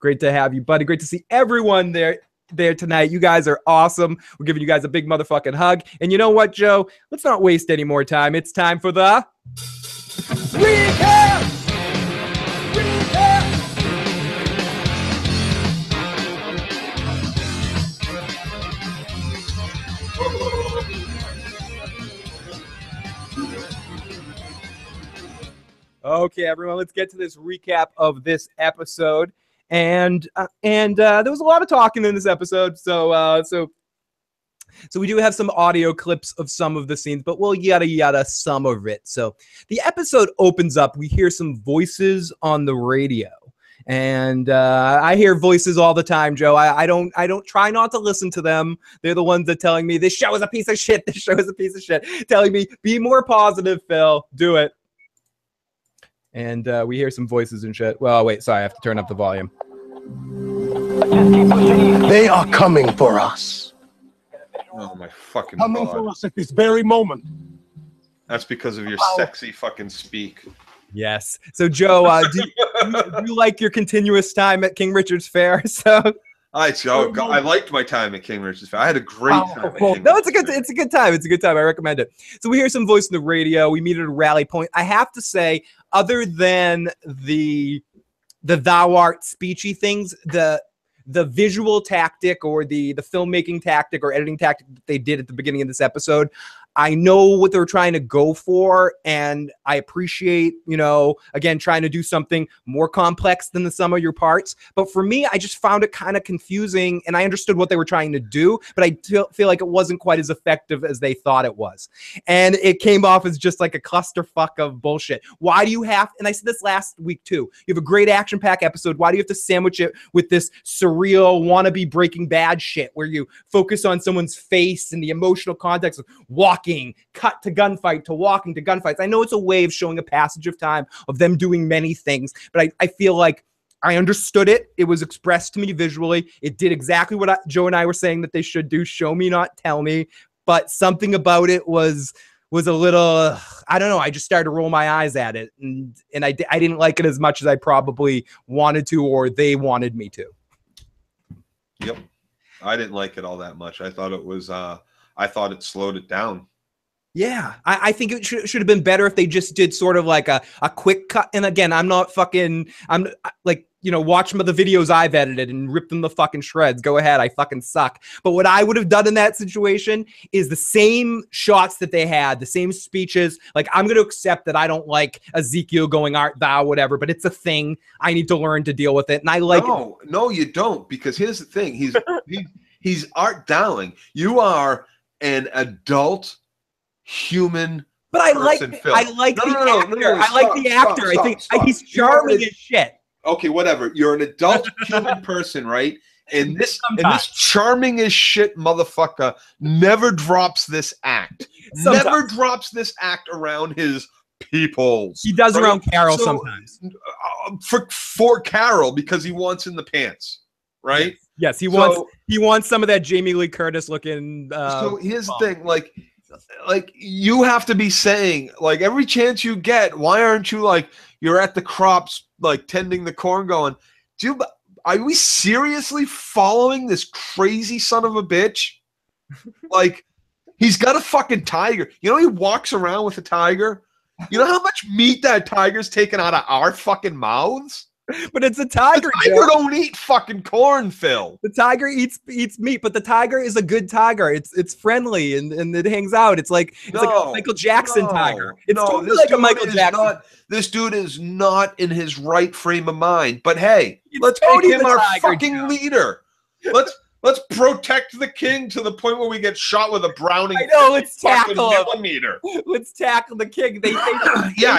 Great to have you, buddy. Great to see everyone there tonight. You guys are awesome. We're giving you guys a big motherfucking hug. And you know what, Joe? Let's not waste any more time. It's time for the recap! Okay, everyone, let's get to this recap of this episode. And there was a lot of talking in this episode, so we do have some audio clips of some of the scenes, but we'll yada some of it. So the episode opens up. We hear some voices on the radio, and I hear voices all the time, Joe. I don't try not to listen to them. They're the ones that telling me this show is a piece of shit. This show is a piece of shit. Telling me be more positive, Phil. Do it. And we hear some voices and shit. Well, wait, sorry, I have to turn up the volume. They are coming for us. Oh my fucking Coming God. for us at this very moment. That's because of your sexy fucking speak. Yes. So, Joe, do you like your continuous time at King Richard's Fair? So, I liked my time at King Richard's Fair. I had a great time at King no, it's a good time. It's a good time. I recommend it. So we hear some voice on the radio. We meet at a rally point. I have to say, other than the thou art speechy things, the visual tactic or the filmmaking tactic or editing tactic that they did at the beginning of this episode, I know what they're trying to go for, and I appreciate, again, trying to do something more complex than the sum of your parts. But for me, I just found it kind of confusing, and I understood what they were trying to do, but I feel like it wasn't quite as effective as they thought it was. And it came off as just like a clusterfuck of bullshit. Why do you have, and I said this last week too, you have a great action-packed episode. Why do you have to sandwich it with this surreal wannabe Breaking Bad shit where you focus on someone's face and the emotional context of walking, cut to gunfight, to walking to gunfights? I know it's a way of showing a passage of time of them doing many things, but I feel like I understood it. It was expressed to me visually. It did exactly what Joe and I were saying that they should do. Show me, not tell me. But something about it was a little, I don't know. I just started to roll my eyes at it, and I didn't like it as much as I probably wanted to, or they wanted me to. Yep. I didn't like it all that much. I thought it was, I thought it slowed it down. Yeah, I think it should have been better if they just did sort of like a quick cut. And again, I'm like, watch some of the videos I've edited and rip them the fucking shreds. Go ahead, I fucking suck. But what I would have done in that situation is the same shots that they had, the same speeches. Like, I'm going to accept that I don't like Ezekiel going art thou, whatever, but it's a thing. I need to learn to deal with it. And I like it. No, you don't. Because here's the thing. He's art thowing. You are an adult human. But I like the actor. I like the actor. I think he's charming as shit. Okay, whatever. You're an adult human person, right? And this charming as shit motherfucker never drops this act. Sometimes. Never drops this act around his people. He does around Carol sometimes. For Carol, because he wants in the pants, right? Yes, he wants some of that Jamie Lee Curtis looking. So here's the thing, like you have to be saying, like, every chance you get, why aren't you like, you're at the crops, like tending the corn, going, are we seriously following this crazy son of a bitch? Like, he's got a fucking tiger. He walks around with a tiger. You know how much meat that tiger's taken out of our fucking mouths? But it's a tiger. The tiger don't eat fucking corn, Phil. The tiger eats meat, but the tiger is a good tiger. It's friendly and it hangs out. It's like a Michael Jackson tiger. It's totally like a Michael Jackson. This dude is not in his right frame of mind. But hey, let's make him our fucking leader. Let's protect the king to the point where we get shot with a Browning. I know. Let's tackle him. Millimeter. Let's tackle the king. Yeah,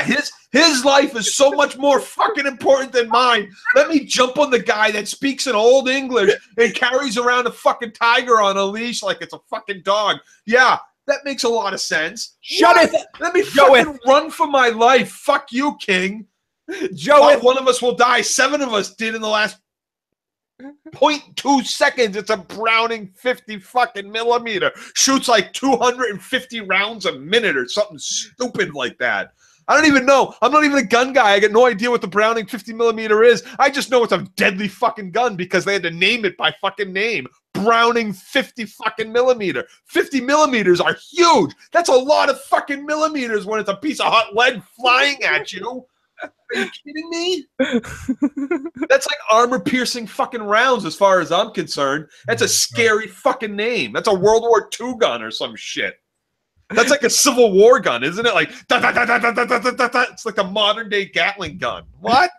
his life is so much more fucking important than mine. Let me jump on the guy that speaks in old English and carries around a fucking tiger on a leash like it's a fucking dog. Yeah, That makes a lot of sense. Shut it! Let me Joe fucking run for my life. Fuck you, King. Joe, One of us will die. 7 of us did in the last 0.2 seconds. It's a Browning 50 fucking millimeter. Shoots like 250 rounds a minute or something stupid like that. I don't even know. I'm not even a gun guy. I got no idea what the Browning 50 millimeter is. I just know it's a deadly fucking gun because they had to name it by fucking name. Browning 50 fucking millimeter. 50 millimeters are huge. That's a lot of fucking millimeters when it's a piece of hot lead flying at you. Are you kidding me? That's like armor-piercing fucking rounds as far as I'm concerned. That's a scary fucking name. That's a World War II gun or some shit. That's like a Civil War gun, isn't it? Like, da, da, da, da, da, da, da, da, da. It's like a modern-day Gatling gun. What?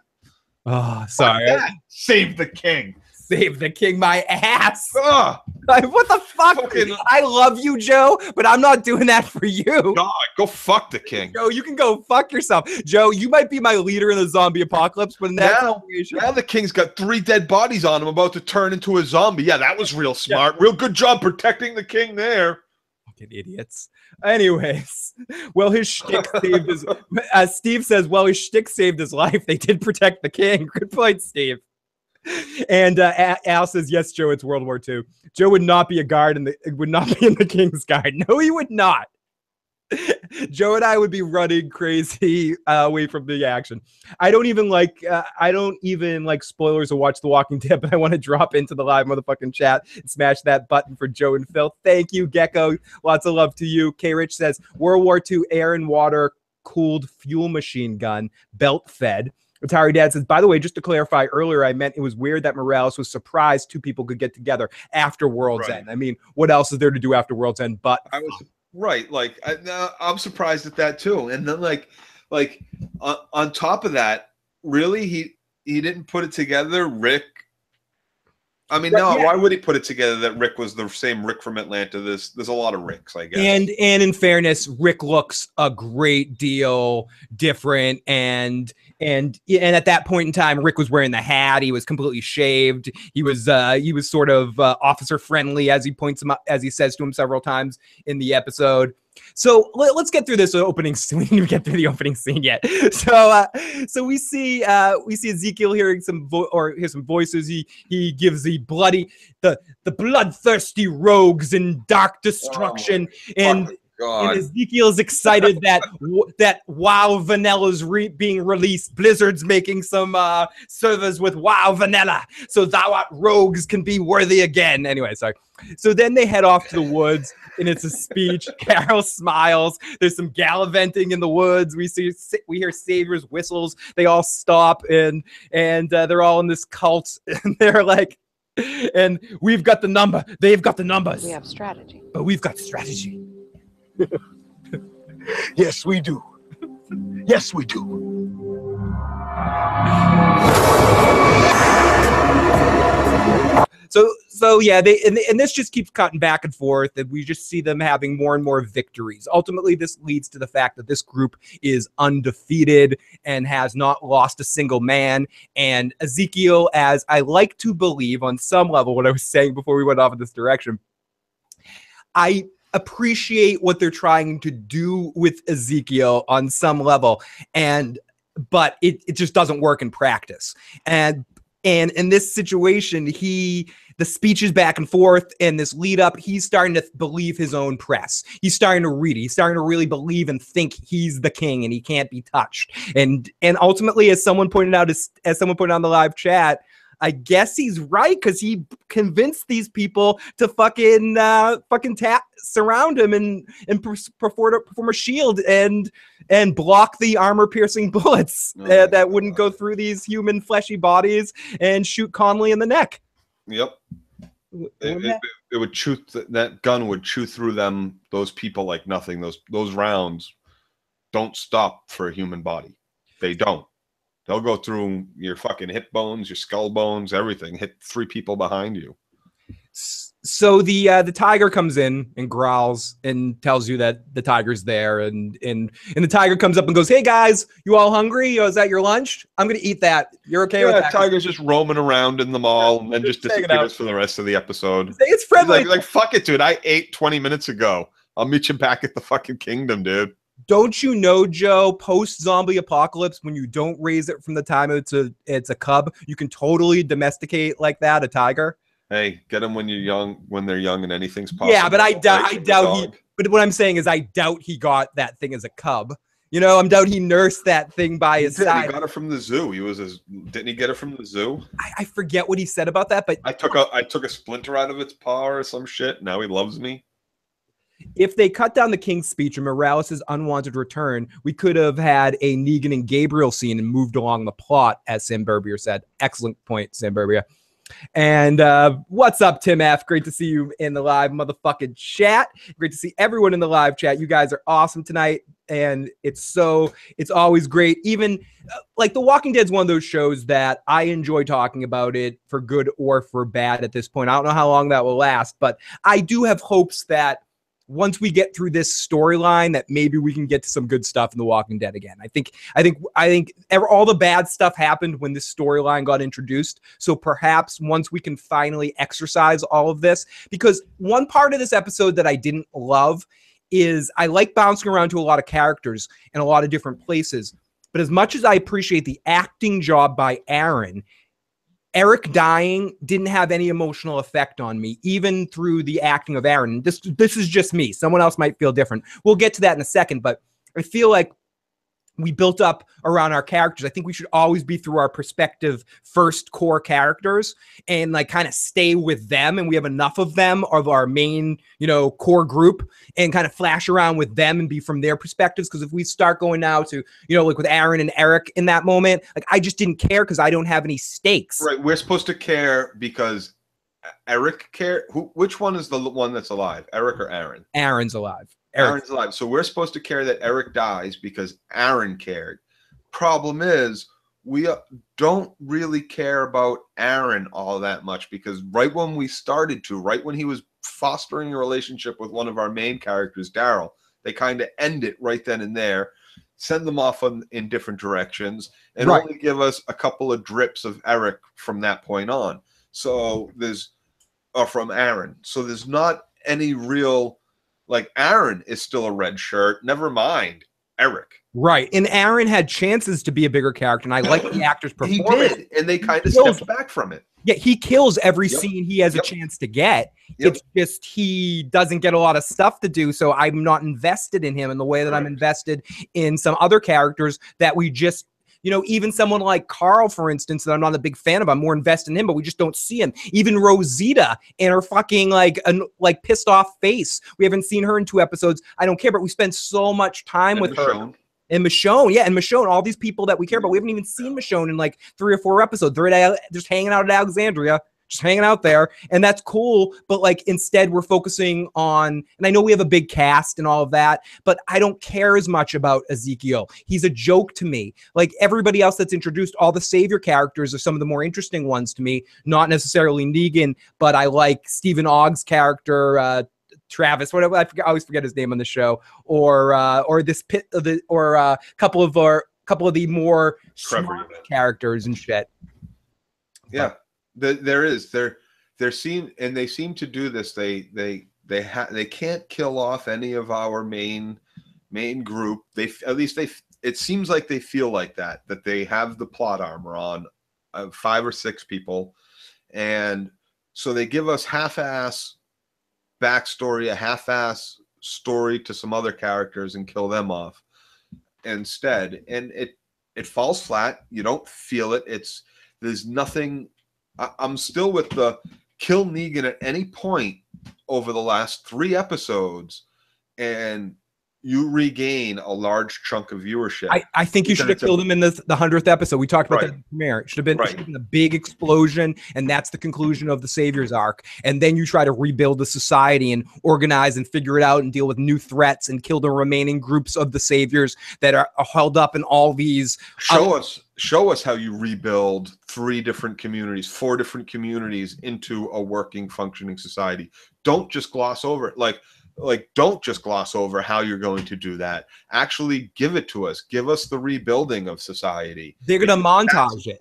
Oh, sorry. Save the king. Save the king, my ass. Ugh. What the fuck? Fucking, I love you, Joe, but I'm not doing that for you. God, go fuck the king. Joe, you can go fuck yourself. Joe, you might be my leader in the zombie apocalypse, but in that situation, now the king's got 3 dead bodies on him about to turn into a zombie. Yeah, that was real smart. Yeah. Real good job protecting the king there. Fucking idiots. Anyways, well, his shtick saved his... As Steve says, well, his shtick saved his life. They did protect the king. Good point, Steve. And Al says, yes, Joe, it's World War II. Joe would not be a guard and would not be in the King's Guard. No, he would not. Joe and I would be running crazy away from the action. I don't even like spoilers to watch The Walking Dead, but I want to drop into the live motherfucking chat and smash that button for Joe and Phil. Thank you, Gecko. Lots of love to you. K. Rich says, World War II air and water cooled fuel machine gun, belt fed. Atari Dad says, by the way, just to clarify earlier, I meant it was weird that Morales was surprised 2 people could get together after World's End. I mean, what else is there to do after World's End? But I was right. Like, I'm surprised at that too. And then like on top of that, really, he didn't put it together. Rick. I mean, no. Yeah. Why would he put it together that Rick was the same Rick from Atlanta? There's a lot of Ricks, I guess. And in fairness, Rick looks a great deal different and at that point in time, Rick was wearing the hat. He was completely shaved. He was sort of officer friendly, as he points him up, as he says to him several times in the episode. So let's get through this opening scene. We didn't even get through the opening scene yet. So we see Ezekiel hearing some voices. He gives the bloodthirsty rogues in dark destruction and Ezekiel is excited that WoW Vanilla's being released. Blizzard's making some servers with WoW Vanilla, so thou rogues can be worthy again. Anyway, sorry. So then they head off to the woods, and it's a speech. Carol smiles. There's some gallivanting in the woods. We hear saviors' whistles. They all stop, and they're all in this cult, and they're like, and we've got the number. They've got the numbers. We have strategy, but we've got strategy. Yes, we do. Yes, we do. So yeah, and this just keeps cutting back and forth, and we just see them having more and more victories. Ultimately, this leads to the fact that this group is undefeated and has not lost a single man. And Ezekiel, as I like to believe on some level, what I was saying before we went off in this direction, I appreciate what they're trying to do with Ezekiel on some level, but it just doesn't work in practice. And in this situation, the speech is back and forth, and this lead up, he's starting to believe his own press. He's starting to read it. He's starting to really believe and think he's the king and he can't be touched. And ultimately, as someone pointed out in the live chat, I guess he's right, because he convinced these people to fucking surround him and perform a shield and block the armor-piercing bullets that wouldn't go through these human fleshy bodies and shoot Conley in the neck. Yep. It would chew. That gun would chew through those people like nothing. Those rounds don't stop for a human body. They don't. They'll go through your fucking hip bones, your skull bones, everything. Hit 3 people behind you. So the tiger comes in and growls and tells you that the tiger's there, and the tiger comes up and goes, "Hey guys, you all hungry? Is that your lunch? I'm gonna eat that. You're okay with that?" Yeah, tiger's just roaming around in the mall and then just disappears for the rest of the episode. It's friendly. Like fuck it, dude. I ate 20 minutes ago. I'll meet you back at the fucking kingdom, dude. Don't you know, Joe, post-zombie apocalypse, when you don't raise it from the time it's a cub, you can totally domesticate like that a tiger. Hey, get them when you're young, when they're young, and anything's possible. Yeah, but I doubt he. But what I'm saying is, I doubt he got that thing as a cub. You know, I doubt he nursed that thing by his side. He got it from the zoo. Didn't he get it from the zoo? I forget what he said about that, but I took a splinter out of its paw or some shit. Now he loves me. If they cut down the King's speech and Morales' unwanted return, we could have had a Negan and Gabriel scene and moved along the plot, as Sam Berbier said. Excellent point, Sam Berbier. And what's up, Tim F? Great to see you in the live motherfucking chat. Great to see everyone in the live chat. You guys are awesome tonight, and it's always great. Even like The Walking Dead is one of those shows that I enjoy talking about it for good or for bad at this point. I don't know how long that will last, but I do have hopes that once we get through this storyline, that maybe we can get to some good stuff in The Walking Dead again. I think all the bad stuff happened when this storyline got introduced. So perhaps once we can finally exercise all of this, because one part of this episode that I didn't love is I like bouncing around to a lot of characters in a lot of different places. But as much as I appreciate the acting job by Aaron, Eric dying didn't have any emotional effect on me, even through the acting of Aaron. This is just me. Someone else might feel different. We'll get to that in a second, but I feel like we built up around our characters. I think we should always be through our perspective first core characters and like kind of stay with them. And we have enough of them of our main, core group and kind of flash around with them and be from their perspectives. Because if we start going now to, like with Aaron and Eric in that moment, like I just didn't care because I don't have any stakes. Right. We're supposed to care because Eric care. Which one is the one that's alive? Eric or Aaron? Aaron's alive. Aaron's alive. So we're supposed to care that Eric dies because Aaron cared. Problem is, we don't really care about Aaron all that much because right when he was fostering a relationship with one of our main characters, Daryl, they kind of end it right then and there, send them off in different directions, and only give us a couple of drips of Eric from that point on. So from Aaron. So there's not any real... Like, Aaron is still a red shirt. Never mind Eric. Right. And Aaron had chances to be a bigger character, and I like the actor's performance. He did, and they kind of stepped back from it. Yeah, he kills every scene he has a chance to get. It's just he doesn't get a lot of stuff to do, so I'm not invested in him in the way that I'm invested in some other characters that we just... even someone like Carl, for instance, that I'm not a big fan of, I'm more invested in him, but we just don't see him. Even Rosita and her fucking like pissed off face. We haven't seen her in 2 episodes. I don't care, but we spend so much time with her. And Michonne, and Michonne, all these people that we care about. We haven't even seen Michonne in like 3 or 4 episodes. They're just hanging out at Alexandria. Just hanging out there, and that's cool, but like instead we're focusing on, and I know we have a big cast and all of that, but I don't care as much about Ezekiel. He's a joke to me. Like everybody else that's introduced, all the savior characters are some of the more interesting ones to me, not necessarily Negan, but I like Stephen Ogg's character, Travis, whatever, I always forget his name on the show, or a couple of the more smart characters and shit. Yeah. They seem to do this. They can't kill off any of our main group. It seems like they feel like that they have the plot armor on 5 or 6 people, and so they give us half-ass backstory, a half-ass story to some other characters, and kill them off instead. And it falls flat. You don't feel it. There's nothing. I'm still with the kill Negan at any point over the last 3 episodes, and you regain a large chunk of viewership. I think you should have killed him in the 100th episode. We talked about that in the premiere. It should have been a big explosion, and that's the conclusion of the Savior's arc. And then you try to rebuild the society and organize and figure it out and deal with new threats and kill the remaining groups of the Saviors that are held up in all these. Show us how you rebuild 3 different communities, 4 different communities into a working, functioning society. Don't just gloss over it. Like don't just gloss over how you're going to do that. Actually give it to us. Give us the rebuilding of society. They're going to montage it.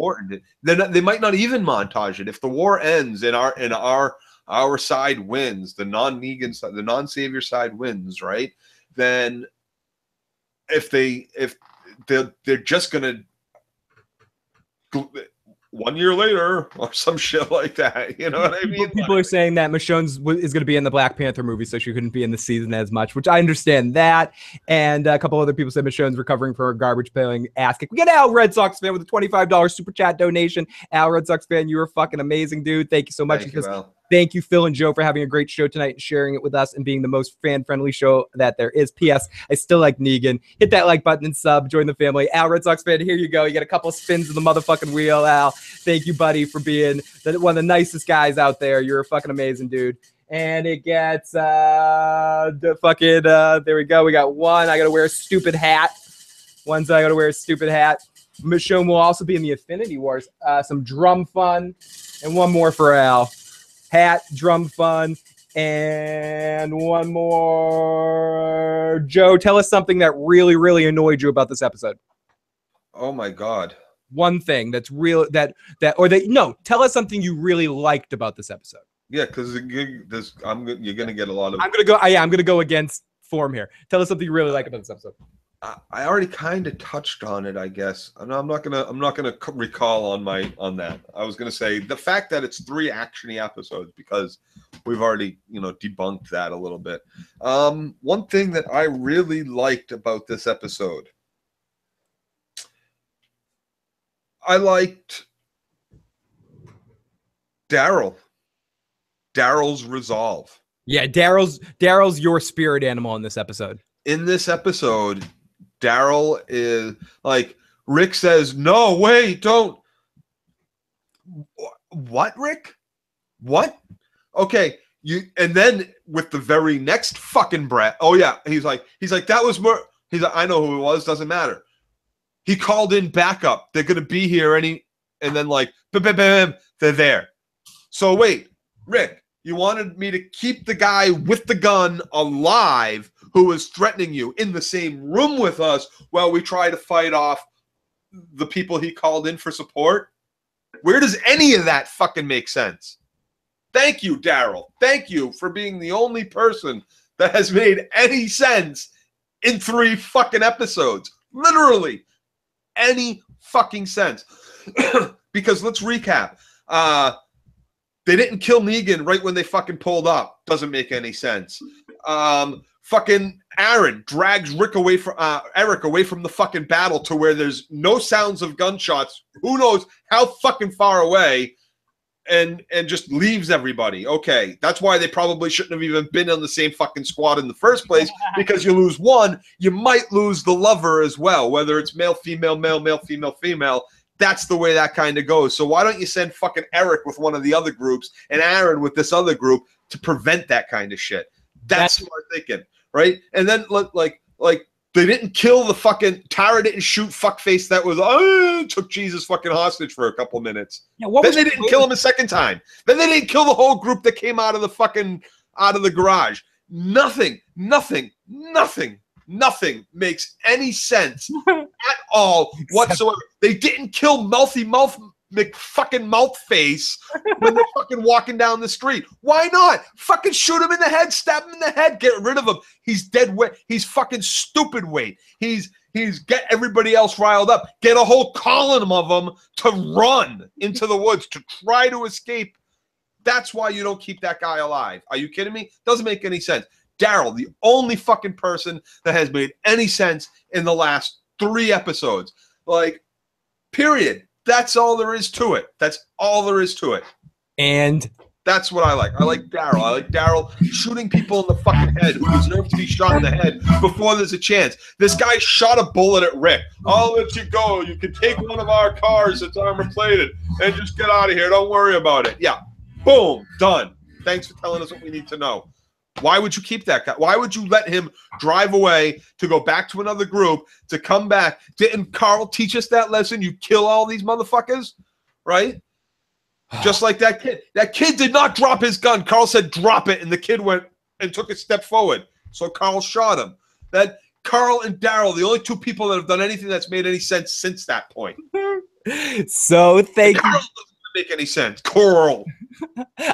They might not even montage it. If the war ends and our our side wins, the non-Negan side, the non-savior side wins, right? Then if they're just gonna 1 year later or some shit like that, you know what I mean? People are saying that Michonne's is going to be in the Black Panther movie, so she couldn't be in the season as much, which I understand that. And a couple other people said Michonne's recovering from her garbage paying ass kick. We get Al, Red Sox fan, with a $25 super chat donation. Al, Red Sox fan, you were fucking amazing, dude. Thank you so much. Thank you, Phil and Joe, for having a great show tonight and sharing it with us and being the most fan-friendly show that there is. P.S. I still like Negan. Hit that like button and sub. Join the family. Al, Red Sox fan, here you go. You get a couple spins of the motherfucking wheel, Al. Thank you, buddy, for being one of the nicest guys out there. You're a fucking amazing dude. And it gets the fucking there we go. We got one. I got to wear a stupid hat. One's I got to wear a stupid hat. Michonne will also be in the Infinity Wars. Some drum fun. And one more for Al. Hat, drum fun, and one more. Joe, tell us something that really, really annoyed you about this episode. Oh my God. One thing that's real tell us something you really liked about this episode. Yeah, because you're gonna get a lot of. I'm gonna go against form here. Tell us something you really like about this episode. I already kind of touched on it, I guess. I'm not gonna recall on that. I was gonna say the fact that it's 3 actiony episodes, because we've already debunked that a little bit. One thing that I really liked about this episode, I liked Daryl's resolve. Yeah, Daryl's your spirit animal in this episode. In this episode, Daryl is like, Rick says, no, wait, don't. What, Rick? What? Okay, and then with the very next fucking breath, oh yeah, he's like, that was more. He's like, I know who it was, doesn't matter. He called in backup. They're gonna be here and then like, they're there. So wait, Rick, you wanted me to keep the guy with the gun alive who was threatening you in the same room with us while we try to fight off the people he called in for support? Where does any of that fucking make sense? Thank you, Daryl. Thank you for being the only person that has made any sense in 3 fucking episodes. Literally any fucking sense. Because let's recap. They didn't kill Negan right when they fucking pulled up. Doesn't make any sense. Fucking Aaron drags Eric away from the fucking battle to where there's no sounds of gunshots. Who knows how fucking far away, and just leaves everybody. Okay, that's why they probably shouldn't have even been on the same fucking squad in the first place, because you lose one, you might lose the lover as well, whether it's male, female, male, male, female, female. That's the way that kind of goes. So why don't you send fucking Eric with one of the other groups and Aaron with this other group to prevent that kind of shit? That's smart thinking, right? And then like they didn't kill the fucking Tara didn't shoot fuckface that was took Jesus fucking hostage for a couple minutes. Yeah, then they didn't kill him a second time. Then they didn't kill the whole group that came out of the garage. Nothing makes any sense at all whatsoever. They didn't kill Mouthy McFucking Mouth Face when they're fucking walking down the street. Why not? Fucking shoot him in the head, stab him in the head, get rid of him. He's dead weight. He's fucking stupid weight. He's get everybody else riled up. Get a whole column of them to run into the woods to try to escape. That's why you don't keep that guy alive. Are you kidding me? Doesn't make any sense. Daryl, the only fucking person that has made any sense in the last 3 episodes. Like, period. That's all there is to it. That's all there is to it. And that's what I like. I like Daryl. I like Daryl shooting people in the fucking head who deserve to be shot in the head before there's a chance. This guy shot a bullet at Rick. I'll let you go. You can take one of our cars that's armor plated and just get out of here. Don't worry about it. Yeah. Boom. Done. Thanks for telling us what we need to know. Why would you keep that guy? Why would you let him drive away to go back to another group to come back? Didn't Carl teach us that lesson? You kill all these motherfuckers, right? Just like that kid. That kid did not drop his gun. Carl said, drop it. And the kid went and took a step forward. So Carl shot him. That Carl and Daryl, the only 2 people that have done anything that's made any sense since that point. So thank you. make any sense. Coral.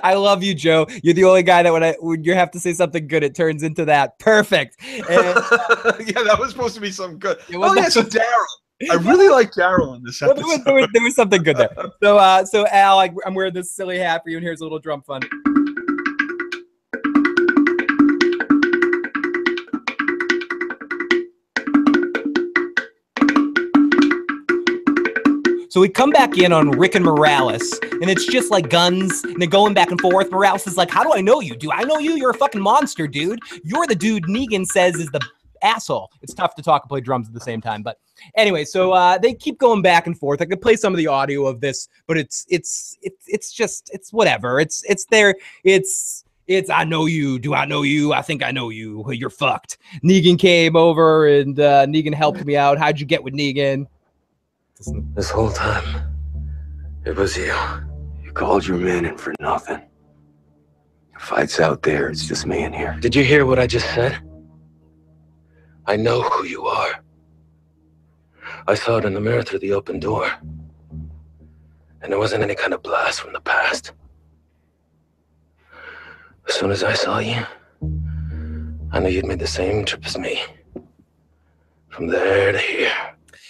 I love you, Joe. You're the only guy that when you have to say something good, it turns into that. Perfect. And, yeah, that was supposed to be something good. Oh, yeah, so Daryl. I really like Daryl in this episode. There was something good there. So Al, I'm wearing this silly hat for you, and here's a little drum fun. So we come back in on Rick and Morales, and it's just like guns, and they're going back and forth. Morales is like, how do I know you? Do I know you? You're a fucking monster, dude. You're the dude Negan says is the asshole. It's tough to talk and play drums at the same time. But anyway, so they keep going back and forth. I could play some of the audio of this, but it's whatever. It's I know you. Do I know you? I think I know you. You're fucked. Negan came over, and Negan helped me out. How'd you get with Negan? This whole time, it was you. You called your men in for nothing. The fight's out there, it's just me in here. Did you hear what I just said? I know who you are. I saw it in the mirror through the open door. And there wasn't any kind of blast from the past. As soon as I saw you, I knew you'd made the same trip as me. From there to here.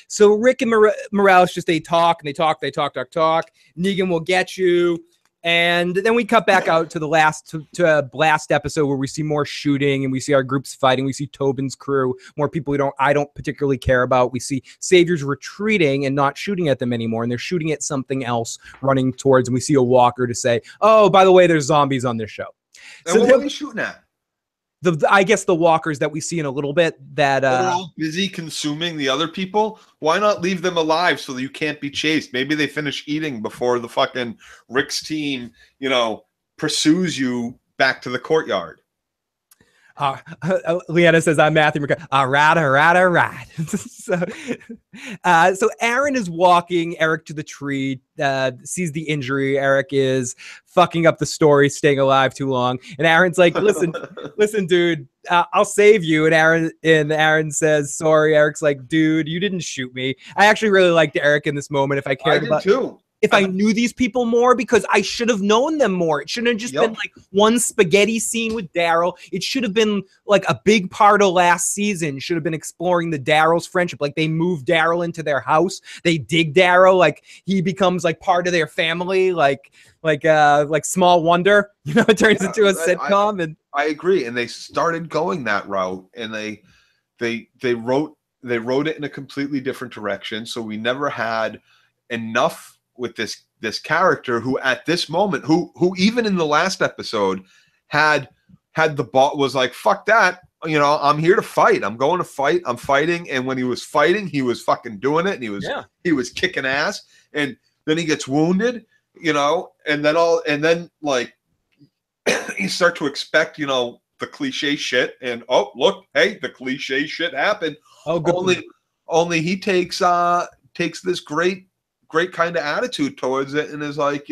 So Rick and Morales they talk. Negan will get you. And then we cut back out to the last episode where we see more shooting and we see our groups fighting. We see Tobin's crew, more people I don't particularly care about. We see Saviors retreating and not shooting at them anymore. And they're shooting at something else running towards. And we see a walker to say, oh, by the way, there's zombies on this show. And so what are they shooting at? I guess the walkers that we see in a little bit that they're all busy consuming the other people. Why not leave them alive so that you can't be chased? Maybe they finish eating before the fucking Rick's team, pursues you back to the courtyard. Leanna says, I'm Matthew McConaughey. All right. So Aaron is walking Eric to the tree, sees the injury. Eric is fucking up the story, staying alive too long. And Aaron's like, listen, dude, I'll save you. And Aaron says, sorry. Eric's like, dude, you didn't shoot me. I actually really liked Eric in this moment. If I cared about too. If I knew these people more, because I should have known them more. It shouldn't have just been like one spaghetti scene with Daryl. It should have been like a big part of last season. Should have been exploring the Daryl's friendship. Like they moved Daryl into their house. They dig Daryl. Like he becomes like part of their family. Like Small Wonder. It turns into a sitcom. And I agree. And they started going that route, and they wrote it in a completely different direction. So we never had enough with this character who at this moment, who even in the last episode had the ball, was like, fuck that, I'm here to fight, I'm going to fight, I'm fighting. And when he was fighting, he was fucking doing it, and he was kicking ass. And then he gets wounded, and then like you start to expect the cliche shit, and oh look, hey, the cliche shit happened. Oh, good. Only he takes this great kind of attitude towards it, and is like,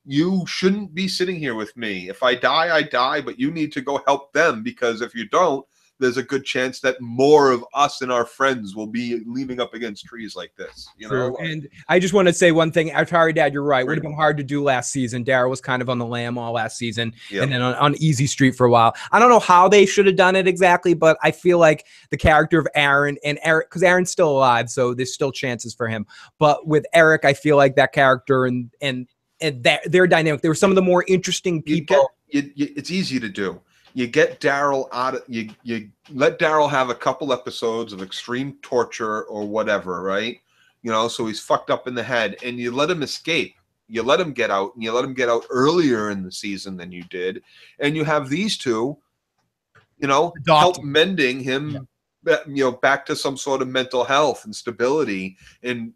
you shouldn't be sitting here with me. If I die, I die, but you need to go help them, because if you don't, there's a good chance that more of us and our friends will be leaning up against trees like this. True. And I just want to say one thing. Atari Dad, you're right. Would have been hard to do last season. Daryl was kind of on the lam all last season, and then on Easy Street for a while. I don't know how they should have done it exactly, but I feel like the character of Aaron and Eric, because Aaron's still alive, so there's still chances for him. But with Eric, I feel like that character and their dynamic, they were some of the more interesting people. It's easy to do. You get Daryl out of you let Daryl have a couple episodes of extreme torture or whatever, right? So he's fucked up in the head, and you let him escape. You let him get out, and you let him get out earlier in the season than you did. And you have these two, help mending him, back to some sort of mental health and stability, and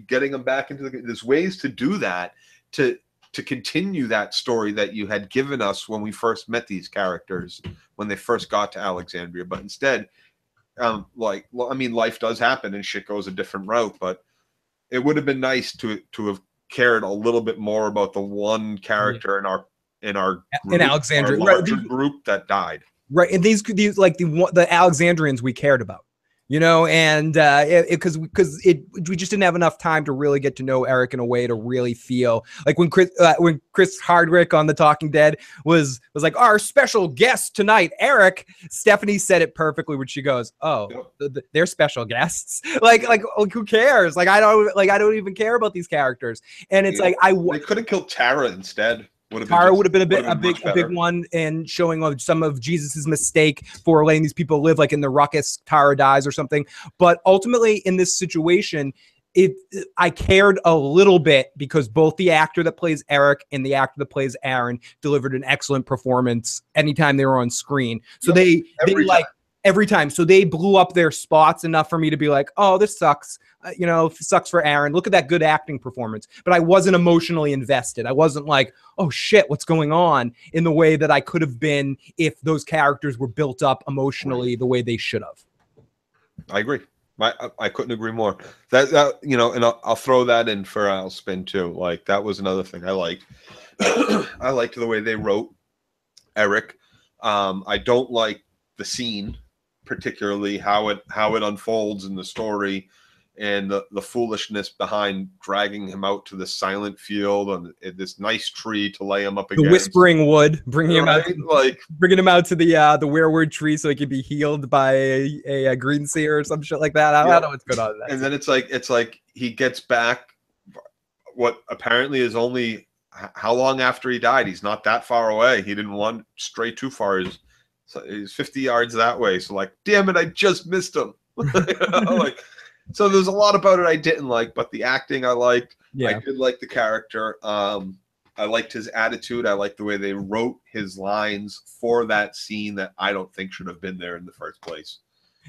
getting him back into there's ways to do that, to continue that story that you had given us when we first met these characters, when they first got to Alexandria. But instead, life does happen and shit goes a different route, but it would have been nice to have cared a little bit more about the one character in our group, in Alexandria, group that died. Right. And these like the Alexandrians we cared about. You know, and because we just didn't have enough time to really get to know Eric in a way to really feel like when Chris Hardwick on The Talking Dead was like, our special guest tonight, Eric. Stephanie said it perfectly when she goes, "Oh, they're special guests." like who cares? Like I don't even care about these characters. And it's like they could have killed Tara instead. Tara would have been a big one, and showing some of Jesus's mistake for letting these people live, like in the ruckus, Tara dies or something. But ultimately, in this situation, I cared a little bit because both the actor that plays Eric and the actor that plays Aaron delivered an excellent performance anytime they were on screen. So every time. So they blew up their spots enough for me to be like, oh, this sucks. Sucks for Aaron. Look at that good acting performance. But I wasn't emotionally invested. I wasn't like, oh shit, what's going on, in the way that I could have been if those characters were built up emotionally the way they should have. I agree. I couldn't agree more. That and I'll throw that in for I'll spin too. Like that was another thing I liked. I liked the way they wrote Eric. I don't like the scene, particularly how it unfolds in the story, and the foolishness behind dragging him out to the silent field on this nice tree to lay him up against. The whispering wood, bringing him out to the weirwood tree so he could be healed by a green seer or some shit like that. I don't know what's going on in that. And then it's like he gets back what apparently is only how long after he died. He's not that far away. He didn't want to stray too far. He's 50 yards that way. So like, damn it, I just missed him. So there's a lot about it I didn't like, but the acting I liked. Yeah. I did like the character. I liked his attitude. I liked the way they wrote his lines for that scene that I don't think should have been there in the first place.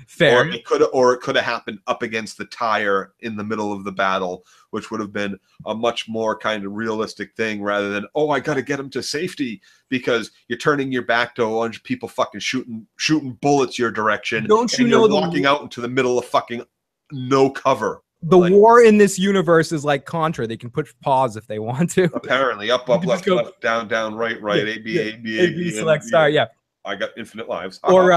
Fair. Or it could have happened up against the tire in the middle of the battle, which would have been a much more kind of realistic thing rather than, oh, I got to get him to safety because you're turning your back to a bunch of people fucking shooting bullets your direction. Don't you know you're walking out into the middle of fucking no cover. The war in this universe is like Contra. They can push pause if they want to. Apparently, up, left, left, down, right, A, B, select star. Yeah. I got infinite lives. Or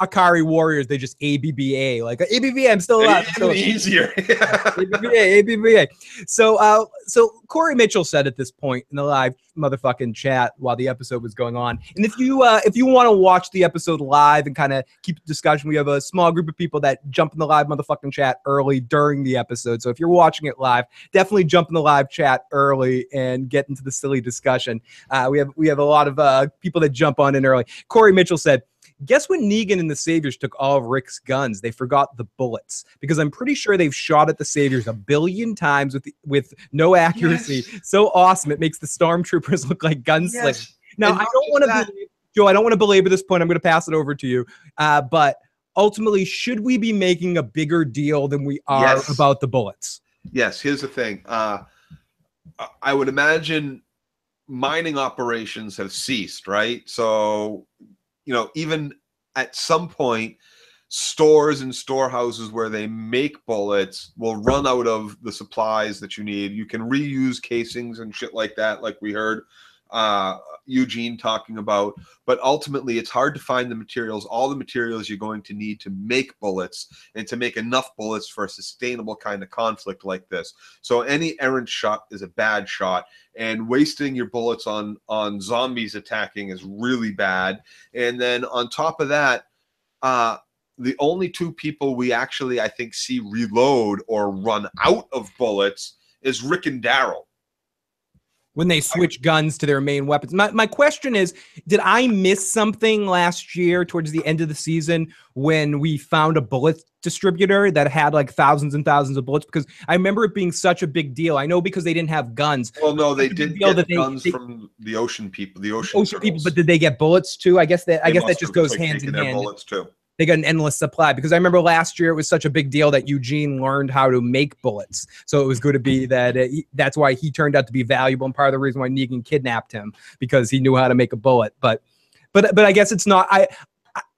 Akari Warriors, they just ABBA. Like ABBA, I'm still alive. Easier. ABBA. So Corey Mitchell said at this point in the live motherfucking chat while the episode was going on, and if you want to watch the episode live and kind of keep the discussion, we have a small group of people that jump in the live motherfucking chat early during the episode. So if you're watching it live, definitely jump in the live chat early and get into the silly discussion. We have a lot of people that jump on in early. Corey Mitchell said, guess what? Negan and the Saviors took all of Rick's guns. They forgot the bullets because I'm pretty sure they've shot at the Saviors 1 billion times with no accuracy. Yes. So awesome. It makes the stormtroopers look like gunslingers. Yes. Now, I don't want to, Joe, I don't want to belabor this point. I'm going to pass it over to you. But ultimately, should we be making a bigger deal than we are about the bullets? Yes. Here's the thing. I would imagine mining operations have ceased, right? So, even at some point, stores and storehouses where they make bullets will run out of the supplies that you need. You can reuse casings and shit like that, like we heard Eugene talking about. But ultimately, it's hard to find the materials, all the materials you're going to need to make bullets and to make enough bullets for a sustainable kind of conflict like this. So any errant shot is a bad shot, and wasting your bullets on zombies attacking is really bad. And then on top of that, the only two people we actually, I think, see reload or run out of bullets is Rick and Daryl. When they switch guns to their main weapons. My question is, did I miss something last year towards the end of the season when we found a bullet distributor that had like thousands and thousands of bullets? Because I remember it being such a big deal. I know because they didn't have guns. Well, no, they did get guns from the ocean people, the ocean people. But did they get bullets too? I guess that just goes hand in hand. Bullets too. They got an endless supply, because I remember last year it was such a big deal that Eugene learned how to make bullets. So it was going to be that that's why he turned out to be valuable, and part of the reason why Negan kidnapped him, because he knew how to make a bullet. But I guess it's not.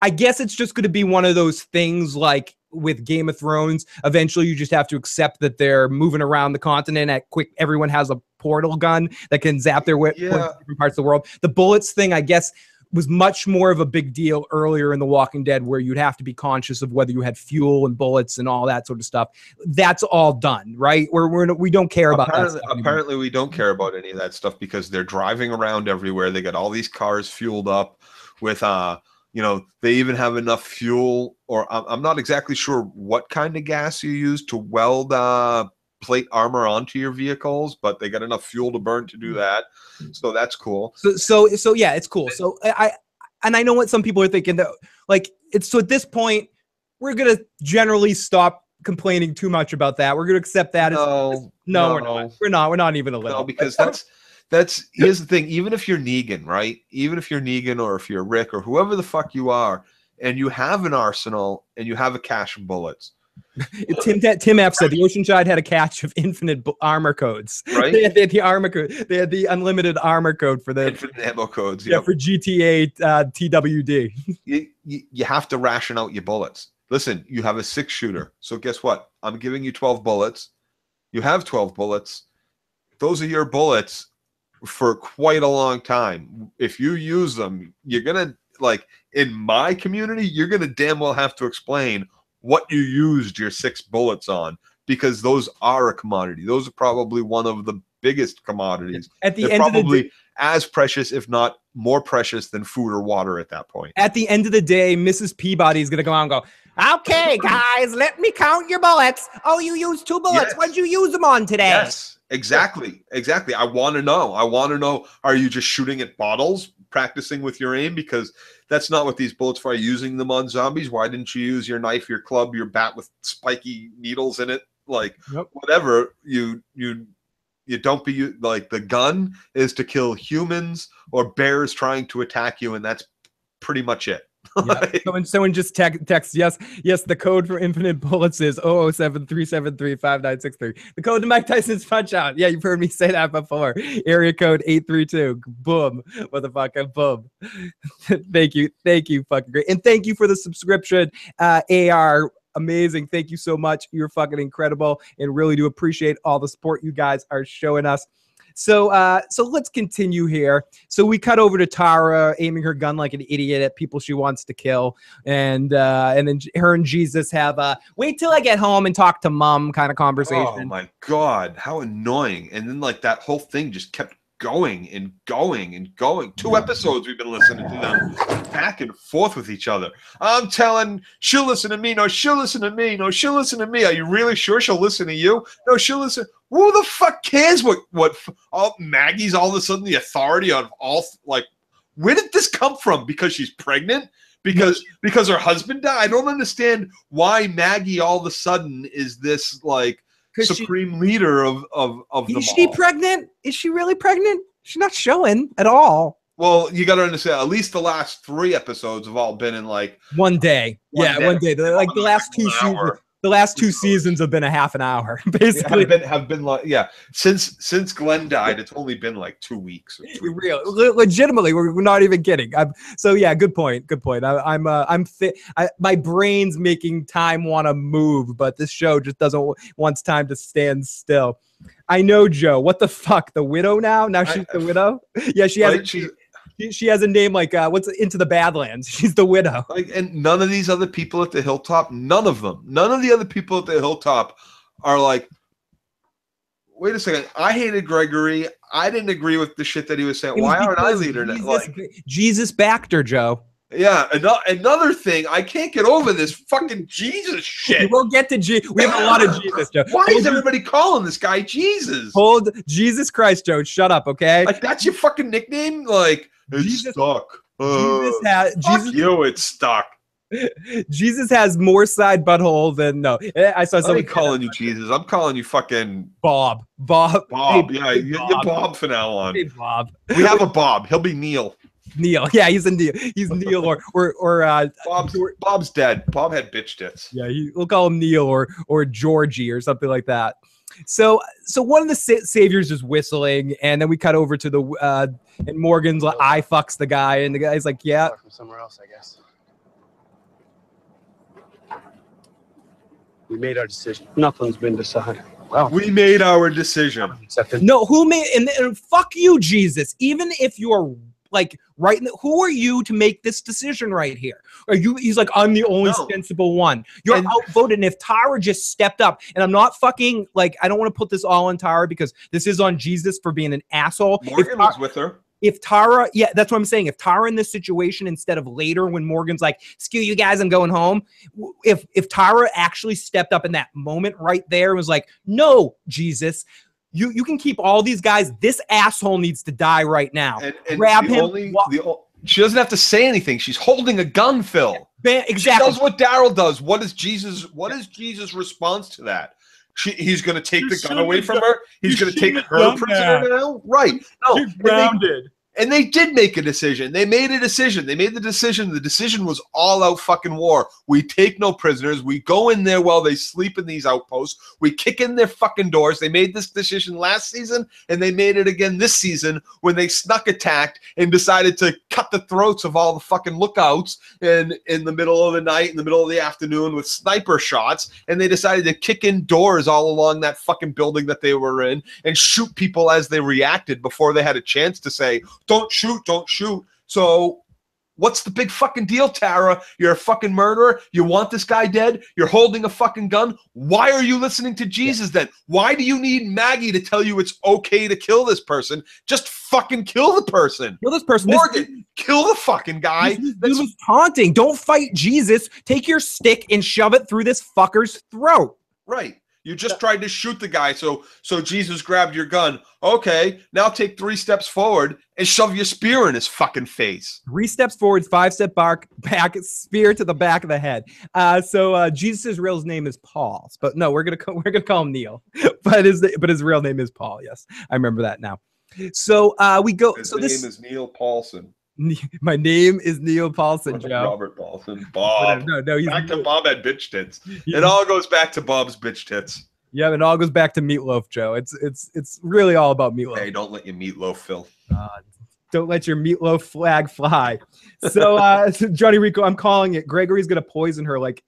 I guess it's just going to be one of those things like with Game of Thrones. Eventually, you just have to accept that they're moving around the continent at quick. Everyone has a portal gun that can zap their different parts of the world. The bullets thing, I guess. was much more of a big deal earlier in The Walking Dead, where you'd have to be conscious of whether you had fuel and bullets and all that sort of stuff. That's all done, right? We don't care about that stuff anymore. Apparently, we don't care about any of that stuff because they're driving around everywhere. They got all these cars fueled up with, you know, they even have enough fuel, or I'm not exactly sure what kind of gas you use to weld plate armor onto your vehicles, but they got enough fuel to burn to do that. So that's cool. So yeah, it's cool. So I know what some people are thinking, that like, it's, so at this point we're gonna generally stop complaining too much about that. We're gonna accept that. No, we're not even a little. No, because that's here's the thing. Even if you're Negan, right? Even if you're Negan, or if you're Rick, or whoever the fuck you are, and you have an arsenal and you have a cache of bullets. Tim F said the Oceanside had a cache of infinite armor codes. Right? They had the armor code. They had the unlimited armor code for the infinite ammo codes. Yeah, for GTA TWD. You have to ration out your bullets. Listen, you have a 6-shooter. So guess what? I'm giving you 12 bullets. You have 12 bullets. Those are your bullets for quite a long time. If you use them, you're gonna, like, in my community, you're gonna damn well have to explain what you used your 6 bullets on, because those are a commodity. Those are probably one of the biggest commodities. At the They're end probably of the day, as precious, if not more precious, than food or water at that point. at the end of the day, Mrs. Peabody is gonna go out and go, okay, guys, let me count your bullets. Oh, you used 2 bullets. Yes. What'd you use them on today? Yes, exactly. I want to know. Are you just shooting at bottles, practicing with your aim? Because that's not what these bullets for. Are you using them on zombies? Why didn't you use your knife, your club, your bat with spiky needles in it? Like, whatever. You don't be, like, the gun is to kill humans or bears trying to attack you, and that's pretty much it. Yeah. Someone just text yes, the code for infinite bullets is 007-373-5963. The code to Mike Tyson's Punch Out. Yeah, you've heard me say that before. Area code 832. Boom, motherfucker, boom. Thank you, fucking great, and thank you for the subscription, AR. Amazing. Thank you so much. You're fucking incredible, and really do appreciate all the support you guys are showing us. So let's continue here. So we cut over to Tara aiming her gun like an idiot at people she wants to kill, and then her and Jesus have a wait till I get home and talk to mom kind of conversation. Oh my God, how annoying! And then, like, that whole thing just kept going and going and going. 2 episodes we've been listening to them back and forth with each other. I'm telling, she'll listen to me. No, she'll listen to me. No, she'll listen to me. Are you really sure she'll listen to you? No, she'll listen. Who the fuck cares what all Maggie's all of a sudden the authority on all, like, where did this come from? Because she's pregnant? Because her husband died? I don't understand why Maggie all of a sudden is this, like, supreme leader of them all. Is she pregnant? Is she really pregnant? She's not showing at all. Well, you got to understand, at least the last 3 episodes have all been in, like, one day. One day. Like the last 2 seasons. The last 2 seasons have been a half an hour, basically. Have been like, yeah. Since Glenn died, it's only been like 2 weeks. Or 3 weeks. Legitimately, we're not even kidding. So yeah, good point. I'm fit. My brain's making time want to move, but this show just doesn't wants time to stand still. I know, Joe. What the fuck? The widow now? Now she's the widow? Yeah, she has. She has a name like what's Into the Badlands. She's the widow. Like, and none of these other people at the Hilltop, none of the other people at the Hilltop are like, wait a second, I hated Gregory. I didn't agree with the shit that he was saying. Why aren't I leader now? Like, Jesus backed her, Joe. Yeah, another thing, I can't get over this fucking Jesus shit. We'll get to Jesus. We have a lot of Jesus, Joe. Why is everybody calling this guy Jesus? Hold Jesus Christ, Joe. Shut up, okay? Like, that's your fucking nickname? Like, it's stuck. Jesus, it's stuck. Jesus has more side butthole than no. I saw somebody calling you Jesus. I'm calling you fucking Bob. Bob. Hey, Yeah, you're Bob from now on. Hey, Bob. We have a Bob. He'll be Neil. Yeah, he's a Neil. He's Neil or Bob's dead. Bob had bitch tits. Yeah, we'll call him Neil or Georgie or something like that. So one of the saviors is whistling, and then we cut over to the and Morgan's like, I fucks the guy, and the guy's like, yeah. From somewhere else, I guess. We made our decision. Nothing's been decided. Well, we made our decision. No, who made and fuck you, Jesus. Even if you're like right in the, who are you to make this decision right here? Are you? He's like, I'm the only sensible one. You're outvoted. And if Tara just stepped up, and I'm not fucking like, I don't want to put this all on Tara because this is on Jesus for being an asshole. Morgan was with her. If Tara, yeah, that's what I'm saying. If Tara in this situation, instead of later when Morgan's like, "Screw you guys, I'm going home," if Tara actually stepped up in that moment right there and was like, "No, Jesus, you can keep all these guys. This asshole needs to die right now. And grab him." She doesn't have to say anything. She's holding a gun, Phil. Exactly. She does what Daryl does. What is Jesus' response to that? He's going to take the gun away from her. He's going to take her prisoner now. Right? No, you're grounded. And they did make a decision. They made a decision. They made the decision. The decision was all out fucking war. We take no prisoners. We go in there while they sleep in these outposts. We kick in their fucking doors. They made this decision last season, and they made it again this season when they snuck attacked and decided to cut the throats of all the fucking lookouts in the middle of the night, in the middle of the afternoon with sniper shots. And they decided to kick in doors all along that fucking building that they were in and shoot people as they reacted before they had a chance to say, don't shoot, don't shoot. So what's the big fucking deal, Tara? You're a fucking murderer. You want this guy dead. You're holding a fucking gun. Why are you listening to Jesus then? Why do you need Maggie to tell you it's okay to kill this person? Just fucking kill the person. Kill this person. Morgan, kill the fucking guy. This was taunting. Don't fight Jesus. Take your stick and shove it through this fucker's throat. Right. You just tried to shoot the guy, so Jesus grabbed your gun. Okay, now take 3 steps forward and shove your spear in his fucking face. 3 steps forward, 5 steps back, spear to the back of the head. So Jesus' real name is Paul, but no, we're gonna call him Neil. but his real name is Paul. Yes, I remember that now. So we go. His name is Neil Paulson. My name is Neil Paulson, Joe. Robert Paulson. Bob. No, he's back to Bob had bitch tits. It all goes back to Bob's bitch tits. Yeah, it all goes back to Meatloaf, Joe. It's really all about Meatloaf. Hey, don't let your meatloaf, Phil. Don't let your meatloaf flag fly. So, Johnny Rico, I'm calling it. Gregory's gonna poison her, like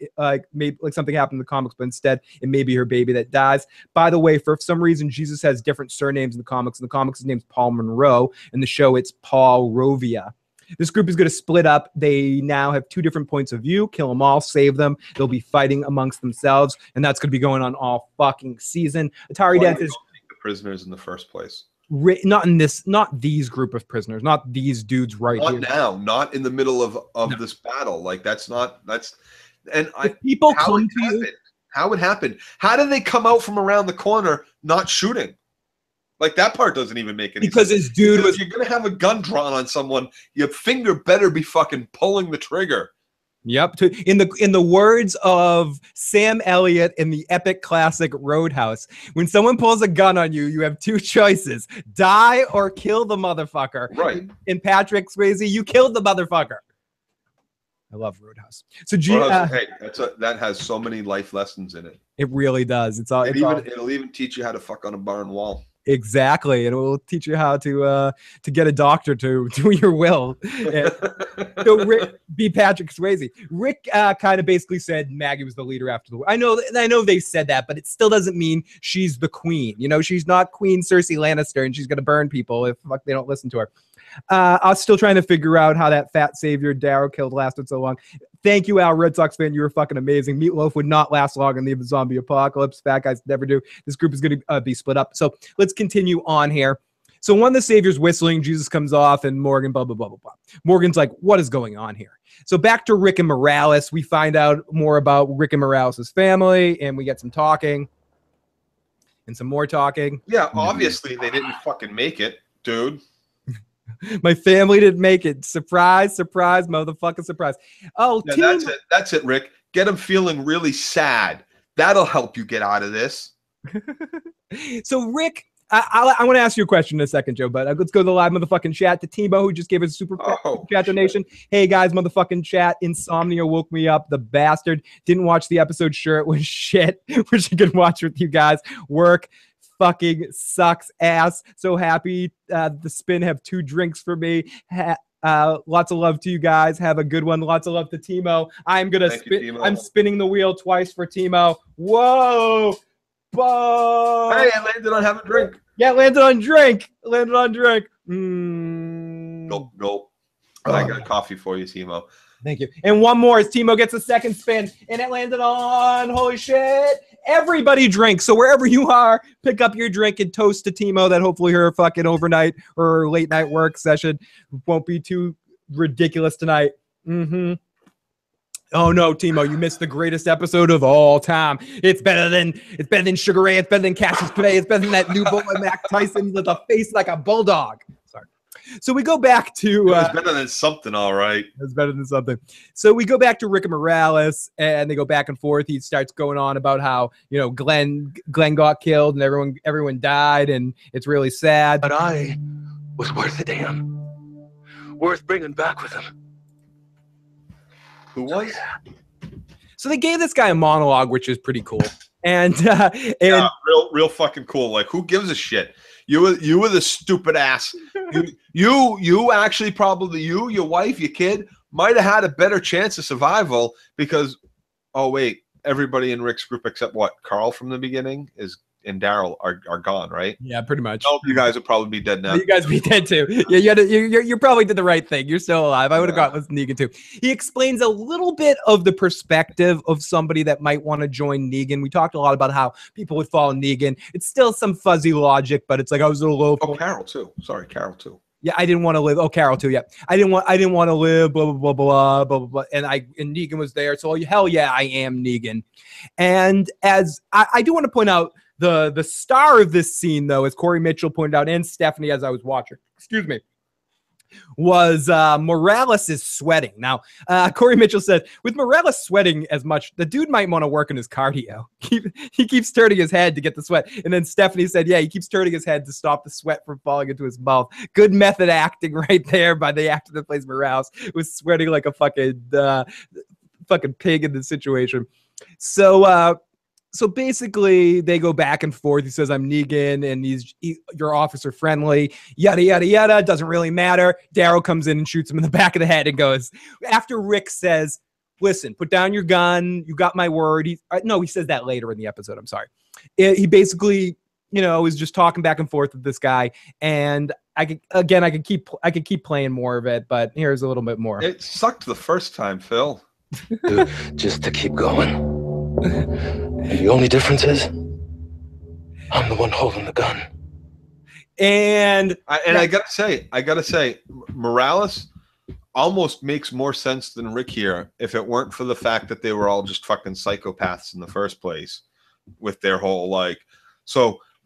maybe like something happened in the comics, but instead it may be her baby that dies. By the way, for some reason, Jesus has different surnames in the comics. In the comics, his name's Paul Monroe. In the show, it's Paul Rovia. This group is going to split up. They now have 2 different points of view. Kill them all, save them. They'll be fighting amongst themselves, and that's going to be going on all fucking season. Atari Dance is the prisoners in the first place. Not these group of prisoners, not these dudes right here. Not in the middle of this battle. Like people come to you. How it happened? How did they come out from around the corner not shooting? Like, that part doesn't even make any sense. Because his dude was... If you're going to have a gun drawn on someone, your finger better be fucking pulling the trigger. Yep. In the words of Sam Elliott in the epic classic Roadhouse, when someone pulls a gun on you, you have 2 choices: die or kill the motherfucker. Right. In Patrick Swayze, you killed the motherfucker. I love Roadhouse. So hey, that has so many life lessons in it. It really does. It'll even teach you how to fuck on a barn wall. Exactly, and it will teach you how to get a doctor to do your will. So Rick, be Patrick Swayze. Rick kind of basically said Maggie was the leader after the war. I know they said that, but it still doesn't mean she's the queen. You know, she's not Queen Cersei Lannister, and she's gonna burn people if they don't listen to her. I was still trying to figure out how that fat savior Daryl killed lasted so long. Thank you, Al, Red Sox fan. You were fucking amazing. Meatloaf would not last long in the zombie apocalypse. Fat guys never do. This group is going to be split up. So let's continue on here. So when the savior's whistling, Jesus comes off, and Morgan, blah, blah, blah, blah, blah. Morgan's like, what is going on here? So back to Rick and Morales. We find out more about Rick and Morales' family, and we get some talking and some more talking. Yeah, obviously they didn't fucking make it, dude. My family didn't make it. Surprise, surprise, motherfucking surprise. Oh, yeah, that's it, Rick. Get him feeling really sad. That'll help you get out of this. So, Rick, I want to ask you a question in a second, Joe, but let's go to the live motherfucking chat. To Timo, who just gave us a super chat donation. Hey, guys, motherfucking chat. Insomnia woke me up. The bastard. Didn't watch the episode. Sure, it was shit. Wish I could watch with you guys. Work fucking sucks ass. So happy the Spin have 2 drinks for me. Lots of love to you guys. Have a good one. Lots of love to Timo. I'm spinning the wheel twice for Timo. Whoa. Hey, I landed on have a drink. Yeah, landed on drink. Gulp, gulp. I got coffee for you, Timo. Thank you. And one more as Timo gets a second spin, and it landed on, holy shit, everybody drink. So wherever you are, pick up your drink and toast to Timo that hopefully her fucking overnight or late night work session won't be too ridiculous tonight. Oh no, Timo, you missed the greatest episode of all time. It's better than Sugar Ray, it's better than Cassius Clay, it's better than that new boy Mac Tyson with a face like a bulldog. Sorry. So we go back to it was better than something, all right. It's better than something. So we go back to Rick and Morales, and they go back and forth. He starts going on about how, you know, Glenn got killed and everyone died, and it's really sad. But I was worth a damn. Worth bringing back with him. Who was? So they gave this guy a monologue, which is pretty cool. And yeah, real fucking cool. Like, who gives a shit? You were the stupid ass. You actually probably your wife, your kid might have had a better chance of survival because, oh wait, everybody in Rick's group except what? Carl from the beginning and Daryl are gone, right? Yeah, pretty much. Oh, you guys would probably be dead now. You guys be dead too. Yeah, you probably did the right thing. You're still alive. I would have got with Negan too. He explains a little bit of the perspective of somebody that might want to join Negan. We talked a lot about how people would follow Negan. It's still some fuzzy logic, but it's like I was a little low. Oh, Carol too. Sorry, Carol too. Yeah, I didn't want to live. Oh, Carol too. Yeah, I didn't want to live. Blah blah blah blah blah blah. And Negan was there. So hell yeah, I am Negan. And as I do want to point out. The star of this scene, though, as Corey Mitchell pointed out, and Stephanie as I was watching, was Morales is sweating. Now, Corey Mitchell said, with Morales sweating as much, the dude might want to work on his cardio. He keeps turning his head to get the sweat. And then Stephanie said, yeah, he keeps turning his head to stop the sweat from falling into his mouth. Good method acting right there by the actor that plays Morales, who was sweating like a fucking pig in this situation. So basically, they go back and forth. He says, I'm Negan, and you're officer friendly, yada, yada, yada. Doesn't really matter. Daryl comes in and shoots him in the back of the head and goes, after Rick says, listen, put down your gun. You got my word. He says that later in the episode. I'm sorry. He basically, is just talking back and forth with this guy. And I could keep playing more of it, but here's a little bit more. It sucked the first time, Phil. Just to keep going. And the only difference is I'm the one holding the gun. And I gotta say, Morales almost makes more sense than Rick here if it weren't for the fact that they were all just fucking psychopaths in the first place with their whole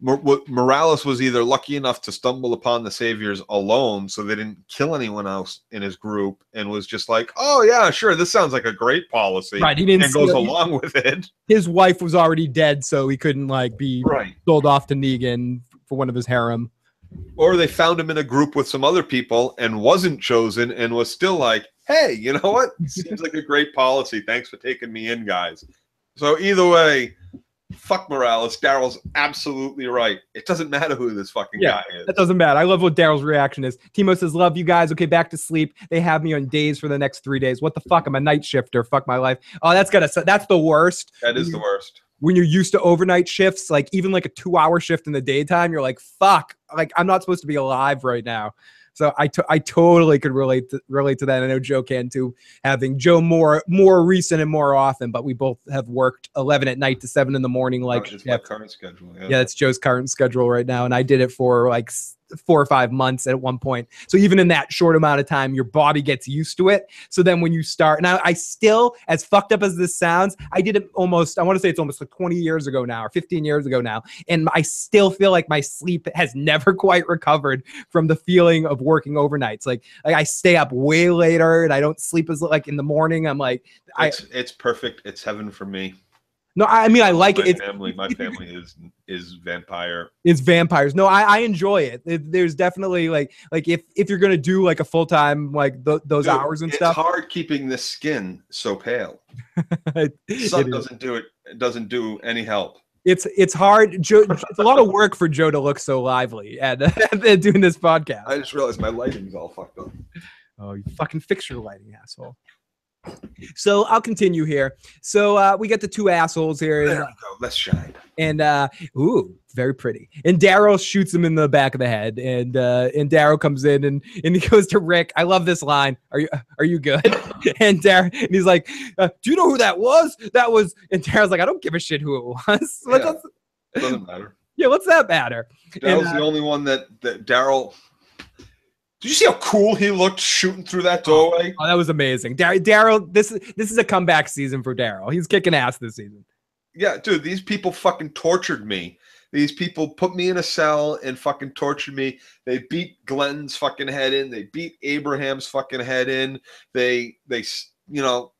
Morales was either lucky enough to stumble upon the Saviors alone, so they didn't kill anyone else in his group, and was just like, oh yeah, sure, this sounds like a great policy. Right, he didn't and goes along with it. His wife was already dead, so he couldn't be right. Sold off to Negan for one of his harem. Or they found him in a group with some other people and wasn't chosen and was still like, hey, you know what? Seems like a great policy. Thanks for taking me in, guys. So either way, fuck Morales. Daryl's absolutely right. It doesn't matter who this fucking guy is. That doesn't matter. I love what Daryl's reaction is. Timo says, love you guys. Okay, back to sleep. They have me on days for the next 3 days. What the fuck? I'm a night shifter. Fuck my life. Oh, that's the worst. That is the worst. When you're used to overnight shifts, even a 2-hour shift in the daytime, you're like, fuck, I'm not supposed to be alive right now. So I totally could relate to that. I know Joe can too, having Joe more recent and more often, but we both have worked 11 at night to 7 in the morning. It's my current schedule. Yeah, that's Joe's current schedule right now. And I did it for 4 or 5 months at one point. So even in that short amount of time, your body gets used to it. So then when you start, now I still, as fucked up as this sounds, I did it almost, I want to say it's almost 20 years ago now or 15 years ago now. And I still feel like my sleep has never quite recovered from the feeling of working overnights. Like I stay up way later and I don't sleep as in the morning. I'm like, it's perfect. It's heaven for me. No, I mean, I like it. My family is vampire. It's vampires. No, I enjoy it. There's definitely if you're gonna do a full time those hours and stuff. It's hard keeping the skin so pale. Sun doesn't do it. It doesn't do any help. It's hard. Joe, it's a lot of work for Joe to look so lively and doing this podcast. I just realized my lighting's all fucked up. Oh, you fucking fix your lighting, asshole. So I'll continue here. So we got the two assholes here. There we go. Let's shine. And ooh, very pretty. And Daryl shoots him in the back of the head. And Daryl comes in and he goes to Rick. I love this line. Are you good? And he's like, do you know who that was? That was. And Daryl's like, I don't give a shit who it was. Yeah, doesn't matter. Yeah, what's that matter? Daryl's the only one that Daryl. Did you see how cool he looked shooting through that doorway? Oh, that was amazing. Daryl, this is a comeback season for Daryl. He's kicking ass this season. Yeah, dude, these people fucking tortured me. These people put me in a cell and fucking tortured me. They beat Glenn's fucking head in. They beat Abraham's fucking head in. They no,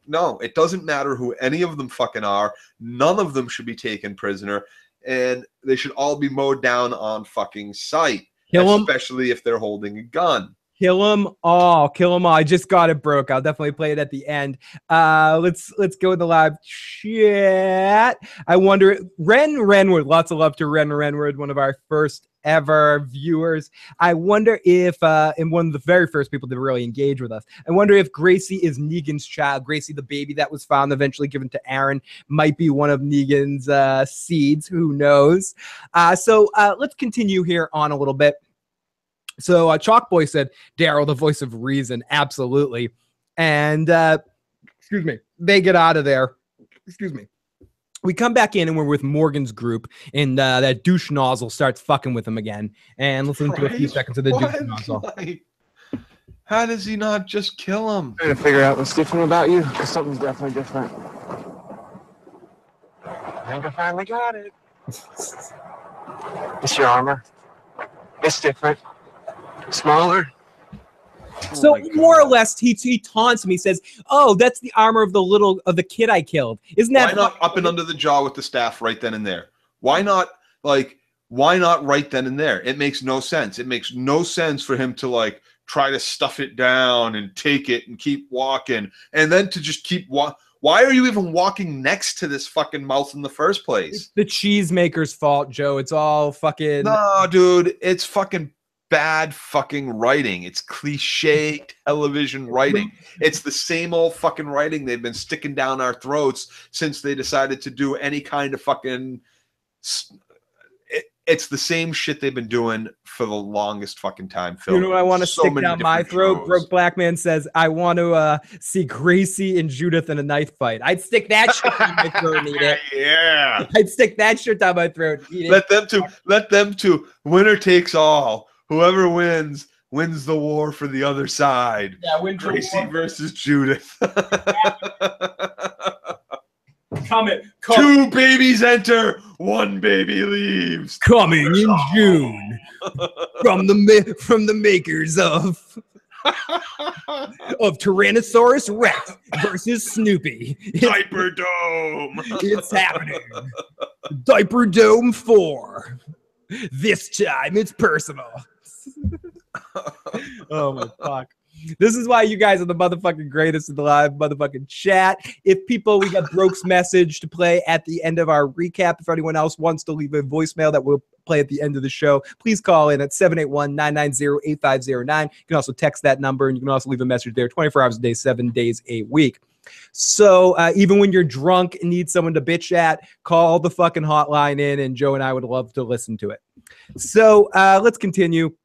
it doesn't matter who any of them fucking are. None of them should be taken prisoner, and they should all be mowed down on fucking sight. Especially if they're holding a gun. Kill them all. Kill them all. I just got it broke. I'll definitely play it at the end. Let's go in the live chat. I wonder, Ren Renwood, lots of love to Ren Renwood, one of our first ever viewers. I wonder if, and one of the very first people to really engage with us, I wonder if Gracie is Negan's child. Gracie, the baby that was found, eventually given to Aaron, might be one of Negan's seeds. Who knows? So let's continue here on a little bit. So Chalkboy said, Daryl, the voice of reason. Absolutely. And, excuse me, they get out of there. Excuse me. We come back in and we're with Morgan's group, and that douche nozzle starts fucking with him again. And listen to a few seconds of the douche nozzle. How does he not just kill him? Trying to figure out what's different about you, because something's definitely different. I think I finally got it. It's your armor. It's different. Smaller. So more or less, he taunts me. He says, "Oh, that's the armor of the kid I killed." Isn't that? Why not up and under the jaw with the staff right then and there? Why not right then and there? It makes no sense. It makes no sense for him to try to stuff it down and take it and keep walking, and then to just keep walking. Why are you even walking next to this fucking mouth in the first place? It's the cheesemaker's fault, Joe. It's all fucking. No, dude. It's fucking bad fucking writing. It's cliche television writing. It's the same old fucking writing they've been sticking down our throats since they decided to do any kind of fucking. It's the same shit they've been doing for the longest fucking time. Phil. You know what I want to stick down my throat? Broke Black Man says, I want to see Gracie and Judith in a knife fight. I'd stick that shit down my throat and eat it. Yeah. I'd stick that shit down my throat and eat it. Let them two. Winner takes all. Whoever wins the war for the other side. Yeah, Gracie versus Judith. Two babies enter, one baby leaves. Coming in June from the makers of Tyrannosaurus Rex versus Snoopy. Diaper Dome. It's happening. Diaper Dome 4. This time it's personal. Oh my fuck. This is why you guys are the motherfucking greatest in the live motherfucking chat. We got Broke's message to play at the end of our recap. If anyone else wants to leave a voicemail that we'll play at the end of the show, please call in at 781-990-8509. You can also text that number, and you can also leave a message there 24 hours a day, 7 days a week. So even when you're drunk and need someone to bitch at, call the fucking hotline in, and Joe and I would love to listen to it. So let's continue.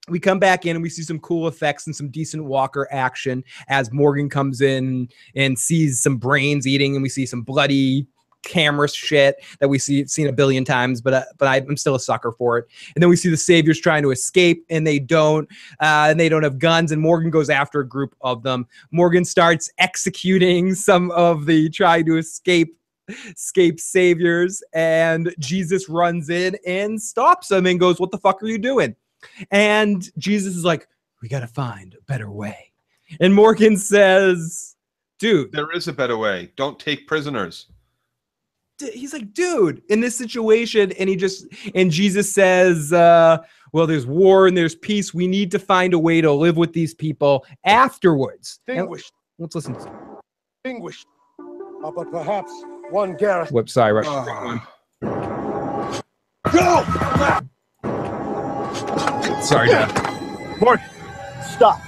We come back in and we see some cool effects and some decent Walker action as Morgan comes in and sees some brains eating, and we see some bloody camera shit that we've seen a billion times, but I'm still a sucker for it. And then we see the Saviors trying to escape, and they don't have guns, and Morgan goes after a group of them. Morgan starts executing some of the trying to escape Saviors, and Jesus runs in and stops them and goes, "What the fuck are you doing?" And Jesus is like, "We got to find a better way." And Morgan says, "Dude, there is a better way. Don't take prisoners." He's like, "Dude, in this situation," and Jesus says, "Well, there's war and there's peace. We need to find a way to live with these people afterwards." Distinguished. Let's listen. Distinguished. But perhaps one garrison. Whoops, sorry, Go! Sorry, Dad. Morgan, stop.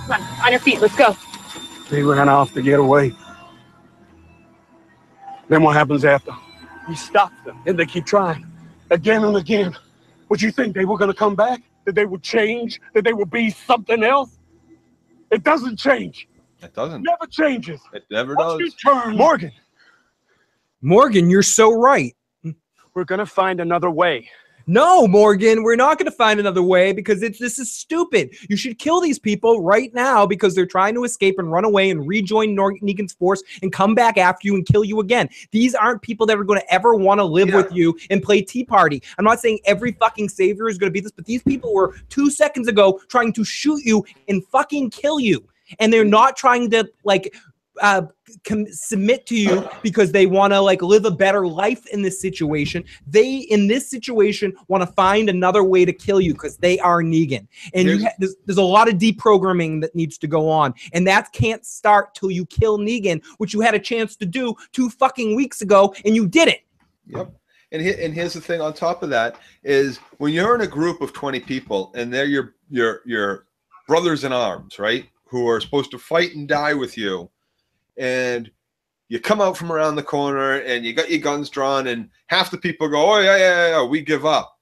Come on your feet. Let's go. They ran off to get away. Then what happens after? You stop them, and they keep trying again and again. Would you think they were going to come back? That they would change? That they would be something else? It doesn't change. It doesn't. Never changes. It never Once does. you turn, Morgan, you're so right. we're going to find another way. No, Morgan, we're not going to find another way because this is stupid. You should kill these people right now because they're trying to escape and run away and rejoin Negan's force and come back after you and kill you again. These aren't people that are going to ever want to live with you and play Tea Party. I'm not saying every fucking savior is going to be this, but these people were 2 seconds ago trying to shoot you and fucking kill you. And they're not trying to, like, submit to you because they want to like live a better life in this situation. They in this situation want to find another way to kill you because they are Negan, and there's a lot of deprogramming that needs to go on, and that can't start till you kill Negan, which you had a chance to do 2 fucking weeks ago and you didn't. Yep. And here's the thing on top of that is when you're in a group of 20 people and they're your brothers in arms, right, who are supposed to fight and die with you, and you come out from around the corner and you got your guns drawn and half the people go, oh, yeah, we give up.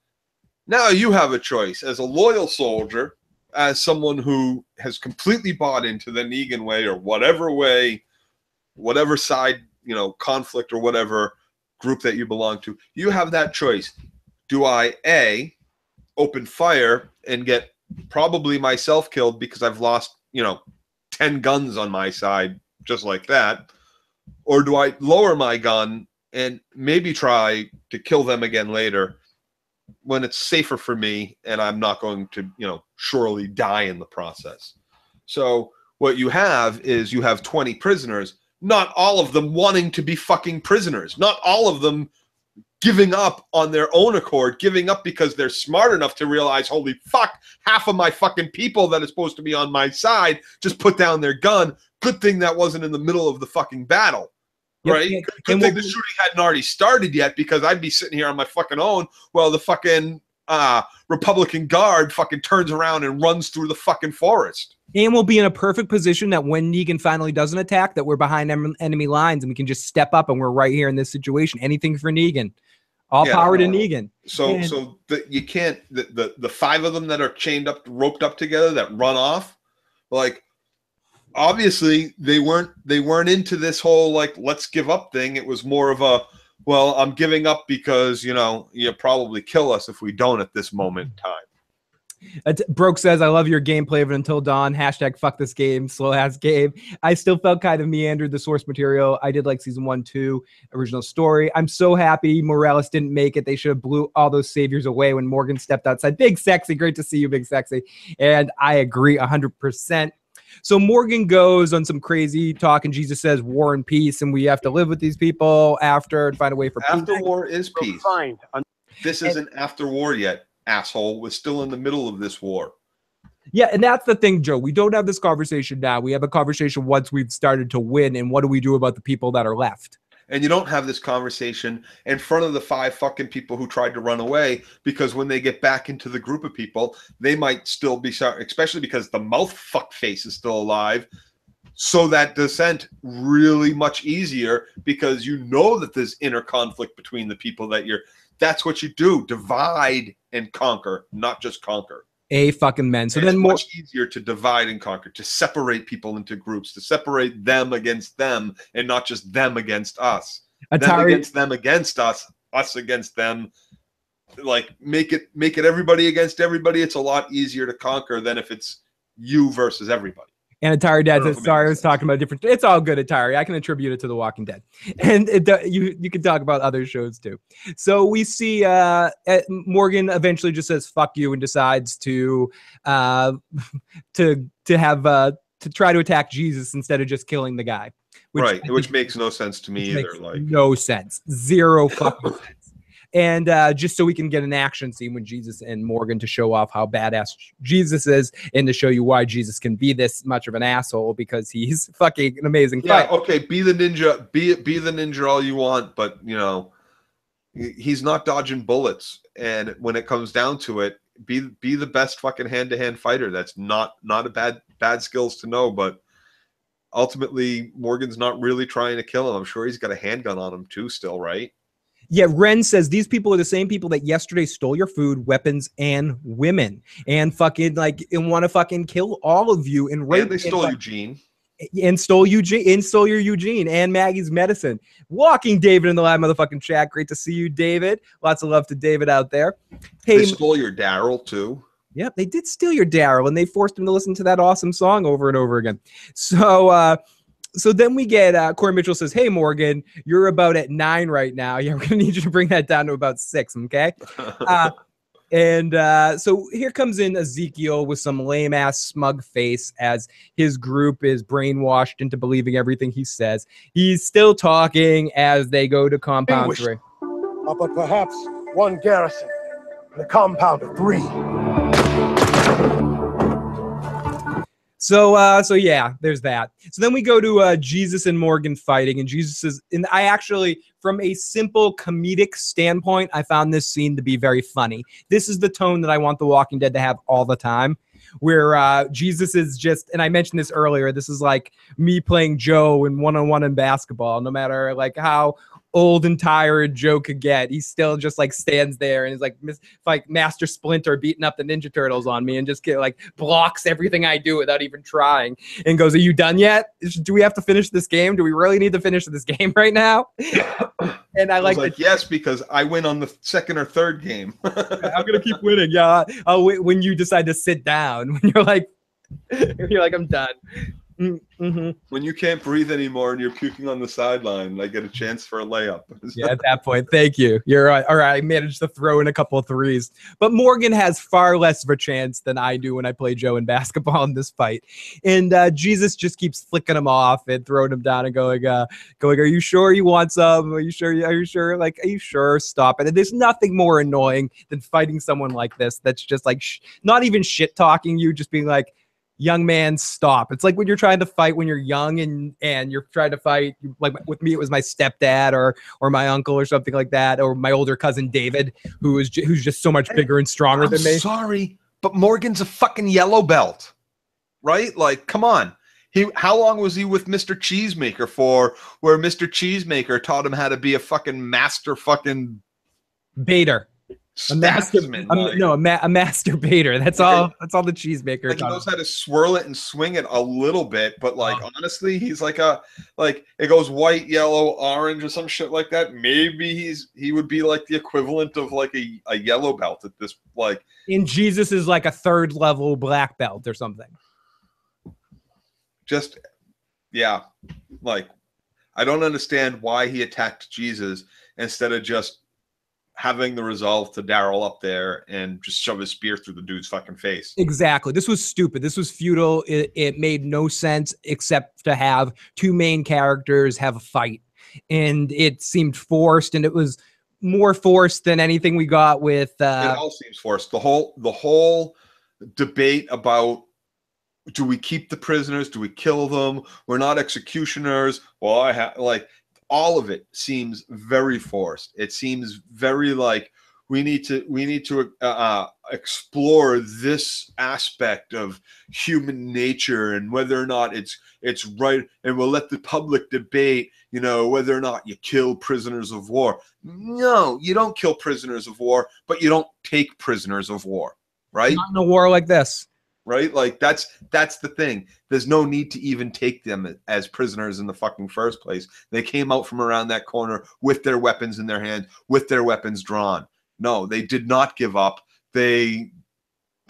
Now you have a choice as a loyal soldier, as someone who has completely bought into the Negan way or whatever side, conflict or whatever group that you belong to. You have that choice. Do I, A, open fire and get probably myself killed because I've lost, 10 guns on my side, just like that, or do I lower my gun and maybe try to kill them again later when it's safer for me and I'm not going to, surely die in the process? So what you have is you have 20 prisoners, not all of them wanting to be fucking prisoners, not all of them giving up on their own accord, giving up because they're smart enough to realize, holy fuck, half of my fucking people that are supposed to be on my side just put down their gun. Good thing that wasn't in the middle of the fucking battle, right? Good thing the shooting hadn't already started yet because I'd be sitting here on my fucking own while the fucking Republican guard fucking turns around and runs through the fucking forest. And we'll be in a perfect position that when Negan finally doesn't attack, that we're behind enemy lines and we can just step up and we're right here in this situation. Anything for Negan. All power to Negan. So you can't, the 5 of them that are chained up, roped up together that run off, like, obviously they weren't into this whole like let's give up thing. It was more of a, well, I'm giving up because you'll probably kill us if we don't at this moment in time. Broke says, I love your gameplay of it until dawn. # fuck this game, slow ass game. I still felt kind of meandered the source material. I did like season 1, 2, original story. I'm so happy Morales didn't make it. They should have blew all those saviors away when Morgan stepped outside. Big Sexy, great to see you, Big Sexy. And I agree 100%. So Morgan goes on some crazy talk and Jesus says war and peace and we have to live with these people after and find a way for peace. After war is peace. This isn't after war yet, asshole. We're still in the middle of this war. Yeah, and that's the thing, Joe. We don't have this conversation now. We have a conversation once we've started to win, and what do we do about the people that are left? And you don't have this conversation in front of the 5 fucking people who tried to run away, because when they get back into the group of people, they might still be sorry, especially because the mouth fuck face is still alive. So that descent really much easier because you know that there's inner conflict between the people that that's what you do. Divide and conquer, not just conquer. Fucking men. So and then it's more much easier to divide and conquer, to separate people into groups, to separate them against them, and not just them against us. Them against us, us against them. Like make it everybody against everybody. It's a lot easier to conquer than if it's you versus everybody. And Atari Dad says, sorry, I was talking about different. It's all good, Atari. I can attribute it to The Walking Dead. And you can talk about other shows too. So we see Morgan eventually just says, fuck you, and decides to try to attack Jesus instead of just killing the guy. Which makes no sense to me either. Like no sense. Zero fucking sense. And just so we can get an action scene with Jesus and Morgan to show off how badass Jesus is and to show you why Jesus can be this much of an asshole, because he's fucking an amazing fighter. Okay, be the ninja, be the ninja all you want, but he's not dodging bullets. And when it comes down to it, be the best fucking hand-to-hand fighter. That's not a bad skills to know, but ultimately Morgan's not really trying to kill him. I'm sure he's got a handgun on him too still, right? Yeah, Ren says these people are the same people that yesterday stole your food, weapons, and women, and fucking like and want to fucking kill all of you and rape. And they stole Eugene. And stole your Eugene and Maggie's medicine. Walking David in the live motherfucking chat. Great to see you, David. Lots of love to David out there. Hey, they stole your Daryl too. Yep, they did steal your Daryl, and they forced him to listen to that awesome song over and over again. So, so then we get Corey Mitchell says, "Hey Morgan, you're about at 9 right now. Yeah, we're gonna need you to bring that down to about 6, okay?" And so here comes in Ezekiel with some lame ass smug face as his group is brainwashed into believing everything he says. He's still talking as they go to compound 3. But perhaps one garrison in a compound of 3. So yeah, there's that. So then we go to Jesus and Morgan fighting, and Jesus is, and I actually, from a simple comedic standpoint, I found this scene to be very funny. This is the tone that I want The Walking Dead to have all the time, where Jesus is just, and I mentioned this earlier, this is like me playing Joe in one-on-one in basketball. No matter like how old and tired Joe could get, he still just like stands there and is like Master Splinter beating up the Ninja Turtles on me and just like blocks everything I do without even trying and goes, "Are you done yet? Do we have to finish this game? Do we really need to finish this game right now?" And I like yes, because I win on the second or third game. I'm gonna keep winning. Yeah, I'll wait when you decide to sit down. When you're like, I'm done. Mm-hmm. When you can't breathe anymore and you're puking on the sideline, I get a chance for a layup. Yeah, at that point, thank you. You're right. All right, I managed to throw in a couple of threes, but Morgan has far less of a chance than I do when I play Joe in basketball in this fight. And Jesus just keeps flicking him off and throwing him down and going, "Are you sure you want some? Are you sure? Are you sure? Like, are you sure? Stop it." And there's nothing more annoying than fighting someone like this. That's just like not even shit talking you, just being like, "Young man, stop." It's like when you're trying to fight when you're young and you're trying to fight, like with me, it was my stepdad or my uncle or something like that, or my older cousin David, who's just so much bigger and stronger than me. Sorry, but Morgan's a fucking yellow belt, right? Like, come on. How long was he with Mr. Cheesemaker for, where Mr. Cheesemaker taught him how to be a fucking master fucking baiter? A masturbator. That's all. That's all the cheesemaker. Like, he knows how to swirl it and swing it a little bit, but like honestly, he's like it goes white, yellow, orange, or some shit like that. Maybe he would be like the equivalent of like a yellow belt at this, like. In Jesus is like a 3rd level black belt or something. Just yeah, like I don't understand why he attacked Jesus instead of just having the resolve to Daryl up there and just shove his spear through the dude's fucking face. Exactly. This was stupid. This was futile. It made no sense except to have 2 main characters have a fight. And it seemed forced, and it was more forced than anything we got with... it all seems forced. The whole debate about, do we keep the prisoners? Do we kill them? We're not executioners. Well, all of it seems very forced. It seems very like we need to explore this aspect of human nature and whether or not it's right, and we'll let the public debate, whether or not you kill prisoners of war. No, you don't kill prisoners of war, but you don't take prisoners of war, right? Not in a war like this. Right? Like that's the thing. There's no need to even take them as prisoners in the fucking first place. They came out from around that corner with their weapons in their hand, with their weapons drawn. No, they did not give up. They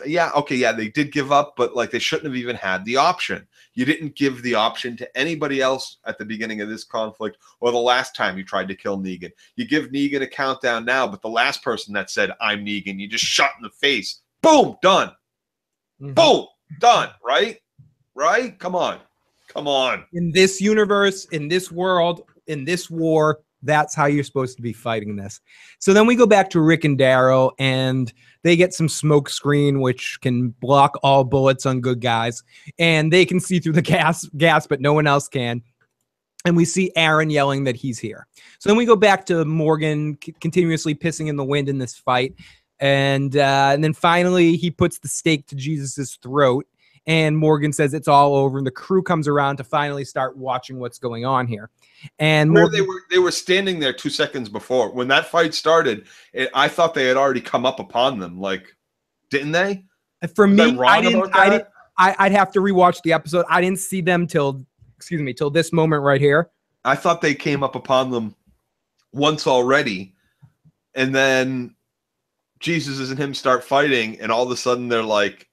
did give up, but like they shouldn't have even had the option. You didn't give the option to anybody else at the beginning of this conflict or the last time you tried to kill Negan. You give Negan a countdown now, but the last person that said, "I'm Negan," you just shot in the face. Boom, done. Mm-hmm. Boom, done. Right? Come on. In this universe, in this world, in this war, that's how you're supposed to be fighting this. So then we go back to Rick and Daryl, and they get some smoke screen, which can block all bullets on good guys, and they can see through the gas, but no one else can. And we see Aaron yelling that he's here. So then we go back to Morgan continuously pissing in the wind in this fight. And then finally he puts the stake to Jesus's throat, And Morgan says it's all over, and the crew comes around to finally start watching what's going on here. And they were standing there 2 seconds before when that fight started. I thought they had already come up upon them. Like, didn't they? For me, I'd have to rewatch the episode. I didn't see them till this moment right here. I thought they came up upon them once already, and then Jesus and him start fighting, and all of a sudden they're like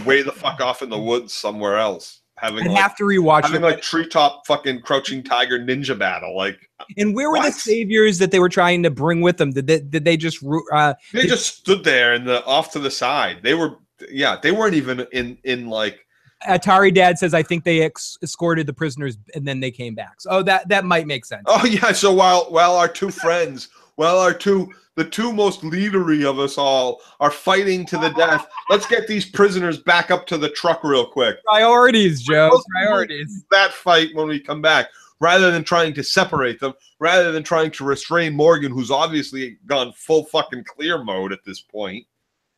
way the fuck off in the woods somewhere else. I'd have to rewatch having like treetop fucking crouching tiger ninja battle. Like, and where were the saviors that they were trying to bring with them? Did they just they just stood there in the off to the side? They weren't even in like. Atari Dad says, I think they escorted the prisoners and then they came back. So that might make sense. Oh yeah. So while our two friends, the two most leadery of us all are fighting to the death, let's get these prisoners back up to the truck real quick. Priorities, Joe. Priorities. That fight when we come back, rather than trying to separate them, rather than trying to restrain Morgan, who's obviously gone full fucking clear mode at this point.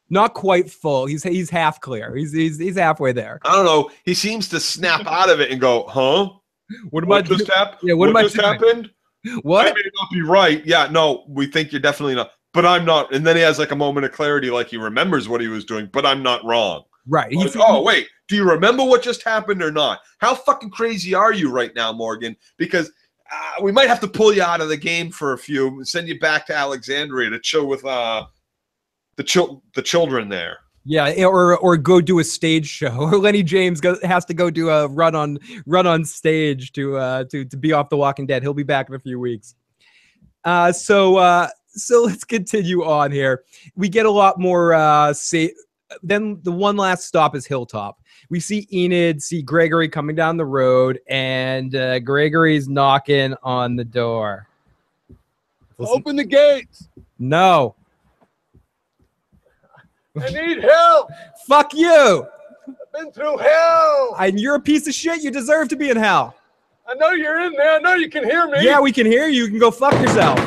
Not quite full. He's half clear. He's halfway there. I don't know. He seems to snap out of it and go, "Huh? What just happened? Yeah, what just happened? What? I may not be right. Yeah, no, we think you're definitely not. But I'm not." And then he has like a moment of clarity, like he remembers what he was doing. But I'm not wrong. Right. Like, oh wait, do you remember what just happened or not? How fucking crazy are you right now, Morgan? Because we might have to pull you out of the game for a few and send you back to Alexandria to chill with the children there. Yeah, or go do a stage show. Or Lenny James has to go do a run on stage to be off The Walking Dead. He'll be back in a few weeks. So let's continue on here. We get a lot more. Then the one last stop is Hilltop. We see Enid, see Gregory coming down the road, and Gregory's knocking on the door. Open the gates. No. I need help. Fuck you. I've been through hell. And you're a piece of shit. You deserve to be in hell. I know you're in there. I know you can hear me. Yeah, we can hear you. You can go fuck yourself.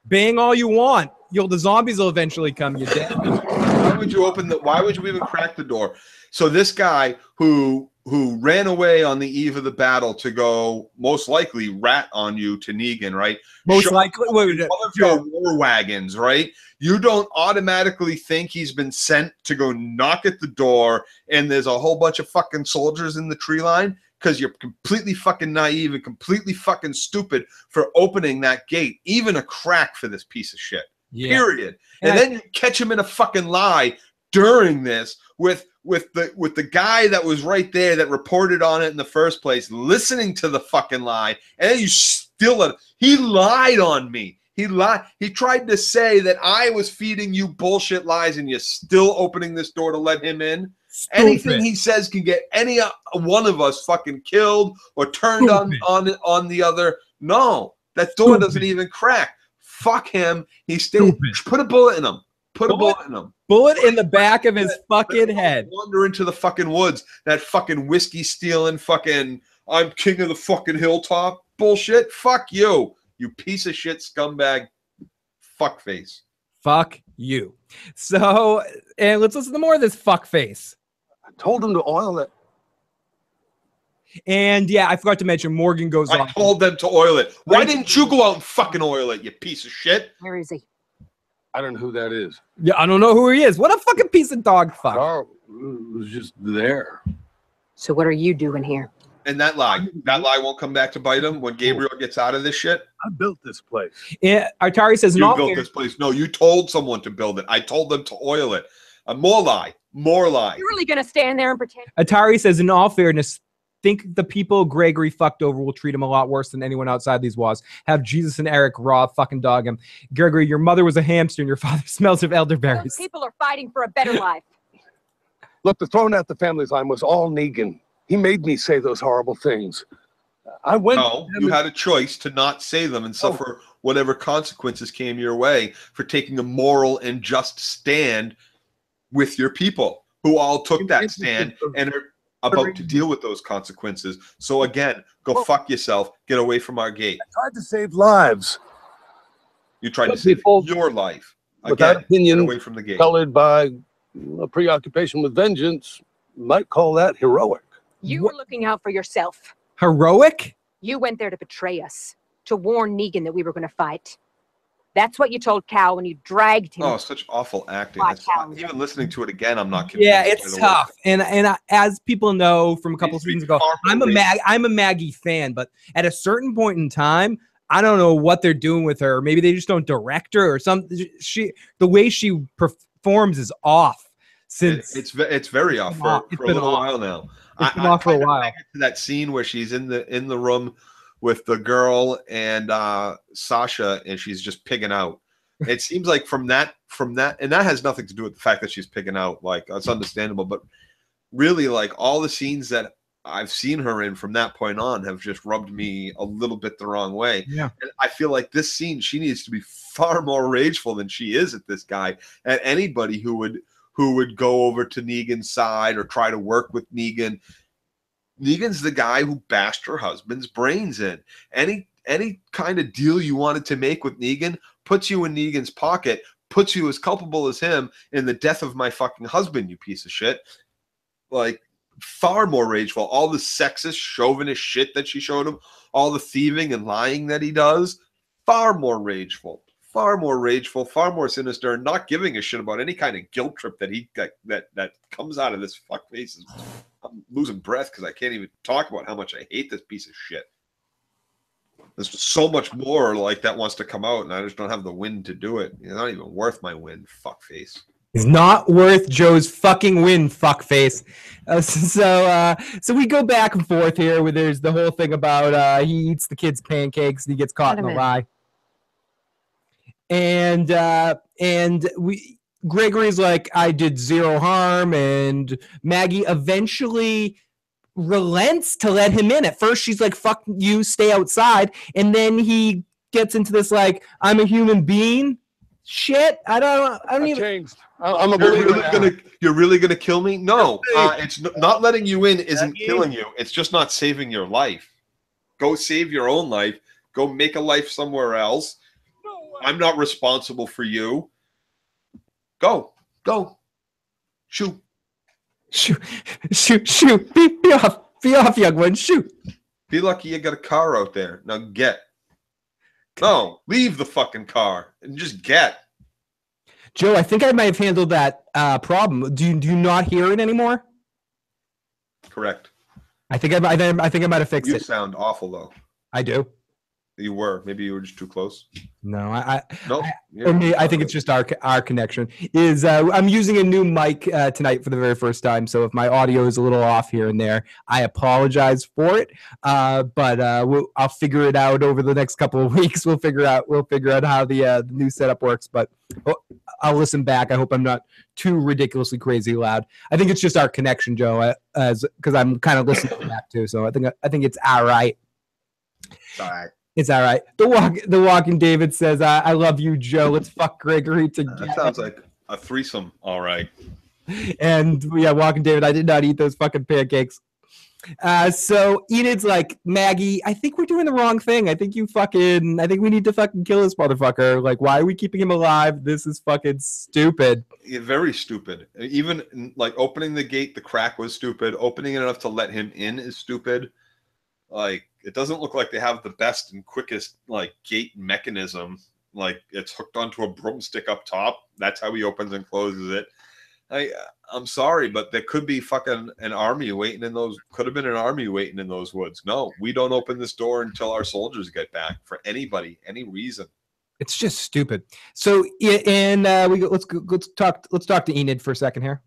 Bang all you want. The zombies will eventually come. You dead. Why would you even crack the door? So this guy who ran away on the eve of the battle to go most likely rat on you to Negan, right? Most likely. One of your war wagons, right? You don't automatically think he's been sent to go knock at the door and there's a whole bunch of fucking soldiers in the tree line because you're completely fucking naive and completely fucking stupid for opening that gate, even a crack for this piece of shit. Yeah. Period. And then you catch him in a fucking lie during this with the guy that was right there that reported on it in the first place, listening to the fucking lie, and then you still he lied on me. He lied. He tried to say that I was feeding you bullshit lies, and you're still opening this door to let him in. Stupid. Anything he says can get any one of us fucking killed or turned on the other. No, that door doesn't even crack. Fuck him. He's still put a bullet in him. Put a bullet in him. Bullet in the back of his fucking head. Wander into the fucking woods. That fucking whiskey stealing fucking I'm king of the fucking hilltop bullshit. Fuck you. You piece of shit scumbag fuckface. Fuck you. So, and let's listen to more of this fuckface. I told him to oil it. And yeah, I forgot to mention Morgan goes on. I told them to oil it. Why didn't you go out and fucking oil it, you piece of shit? Where is he? I don't know who that is. Yeah, I don't know who he is. What a fucking piece of dog fuck. Oh, it was just there. So what are you doing here? And that lie won't come back to bite him when Gabriel gets out of this shit. I built this place. Yeah, Atari says you built this place. No, you told someone to build it. I told them to oil it. More lie. More lie. You're really gonna stand there and pretend? Atari says, in all fairness, think the people Gregory fucked over will treat him a lot worse than anyone outside these walls. Have Jesus and Eric raw fucking dog him. Gregory, your mother was a hamster and your father smells of elderberries. Those people are fighting for a better life. Look, the throwing out the family line was all Negan. He made me say those horrible things. I went. No, you had a choice to not say them and suffer whatever consequences came your way for taking a moral and just stand with your people who all took that stand and are about to deal with those consequences. So again, go fuck yourself. Get away from our gate. I tried to save lives. You tried to save your life. Without again, opinion, get away from the gate. Colored by a preoccupation with vengeance. might call that heroic. You were looking out for yourself. Heroic? You went there to betray us, to warn Negan that we were going to fight. That's what you told Cal when you dragged him. Oh, such awful acting. Why, It's Cal? not, even listening to it again, I'm not convinced. Yeah, by it's the tough. work. And as people know from a couple Needs to be seasons ago, far more I'm a Maggie fan, but at a certain point in time, I don't know what they're doing with her. Maybe they just don't direct her or something. The way she performs is off. Since It's very off for a little while now. It's been off for a while. To that scene where she's in the room with the girl and Sasha, and she's just pigging out. It seems like from that, and that has nothing to do with the fact that she's pigging out. Like, that's understandable, but really, like, all the scenes that I've seen her in from that point on have just rubbed me a little bit the wrong way. Yeah. And I feel like this scene, she needs to be far more rageful than she is at this guy, at anybody who would go over to Negan's side or try to work with Negan. Negan's the guy who bashed her husband's brains in. Any kind of deal you wanted to make with Negan puts you in Negan's pocket, puts you as culpable as him in the death of my fucking husband, you piece of shit. Like, far more rageful. All the sexist, chauvinist shit that she showed him, all the thieving and lying that he does, far more rageful, far more sinister, and not giving a shit about any kind of guilt trip that comes out of this fuckface. I'm losing breath because I can't even talk about how much I hate this piece of shit. There's so much more like that wants to come out, and I just don't have the wind to do it. It's not even worth my win, fuckface. It's not worth Joe's fucking win, fuckface. So we go back and forth here where there's the whole thing about he eats the kids' pancakes and he gets caught in a lie. And Gregory's like, I did zero harm, and Maggie eventually relents to let him in. At first she's like, fuck you, stay outside, and then he gets into this like, I'm a human being shit. I don't even changed. I'm a believer. You're really gonna kill me? No, it's not letting you in isn't killing you. It's just not saving your life. Go save your own life. Go make a life somewhere else. I'm not responsible for you. Go. Shoot. Be off, young one. Shoot. Be lucky you got a car out there. Now get. No, leave the fucking car and just get. Joe, I think I might have handled that problem. Do you not hear it anymore? Correct. I think I might have fixed it. You sound awful though. I do. You were. Maybe you were just too close. No, Or me, I think it's just our connection. I'm using a new mic tonight for the very first time, so if my audio is a little off here and there, I apologize for it. But I'll figure it out over the next couple of weeks. We'll figure out how the new setup works. But I'll listen back. I hope I'm not too ridiculously crazy loud. I think it's just our connection, Joe, because I'm kind of listening back too. So I think it's all right. It's all right. It's all right. The Walking David says, I love you, Joe. Let's fuck Gregory together. That sounds like a threesome. All right. And yeah, Walking David, I did not eat those fucking pancakes. So Enid's like, Maggie, I think we're doing the wrong thing. I think we need to fucking kill this motherfucker. Like, why are we keeping him alive? This is fucking stupid. Yeah, very stupid. Even like opening the gate, the crack was stupid. Opening it enough to let him in is stupid. Like, it doesn't look like they have the best and quickest like gate mechanism. Like, it's hooked onto a broomstick up top. That's how he opens and closes it. I'm sorry, but there could be fucking an army waiting in those. Could have been an army waiting in those woods. No, we don't open this door until our soldiers get back. For anybody, any reason. It's just stupid. So and let's talk to Enid for a second here.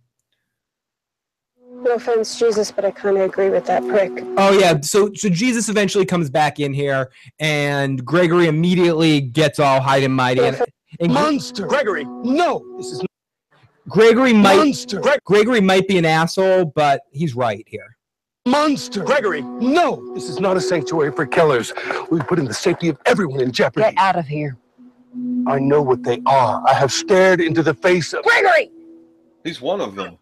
No offense, Jesus, but I kind of agree with that prick. Oh, yeah. So Jesus eventually comes back in here, and Gregory immediately gets all high and mighty. And Monster! Gregory, no! This is Gregory Monster! Gregory might be an asshole, but he's right here. Monster! Gregory, no! This is not a sanctuary for killers. We put in the safety of everyone in jeopardy. Get out of here. I know what they are. I have stared into the face of... Gregory! He's one of them.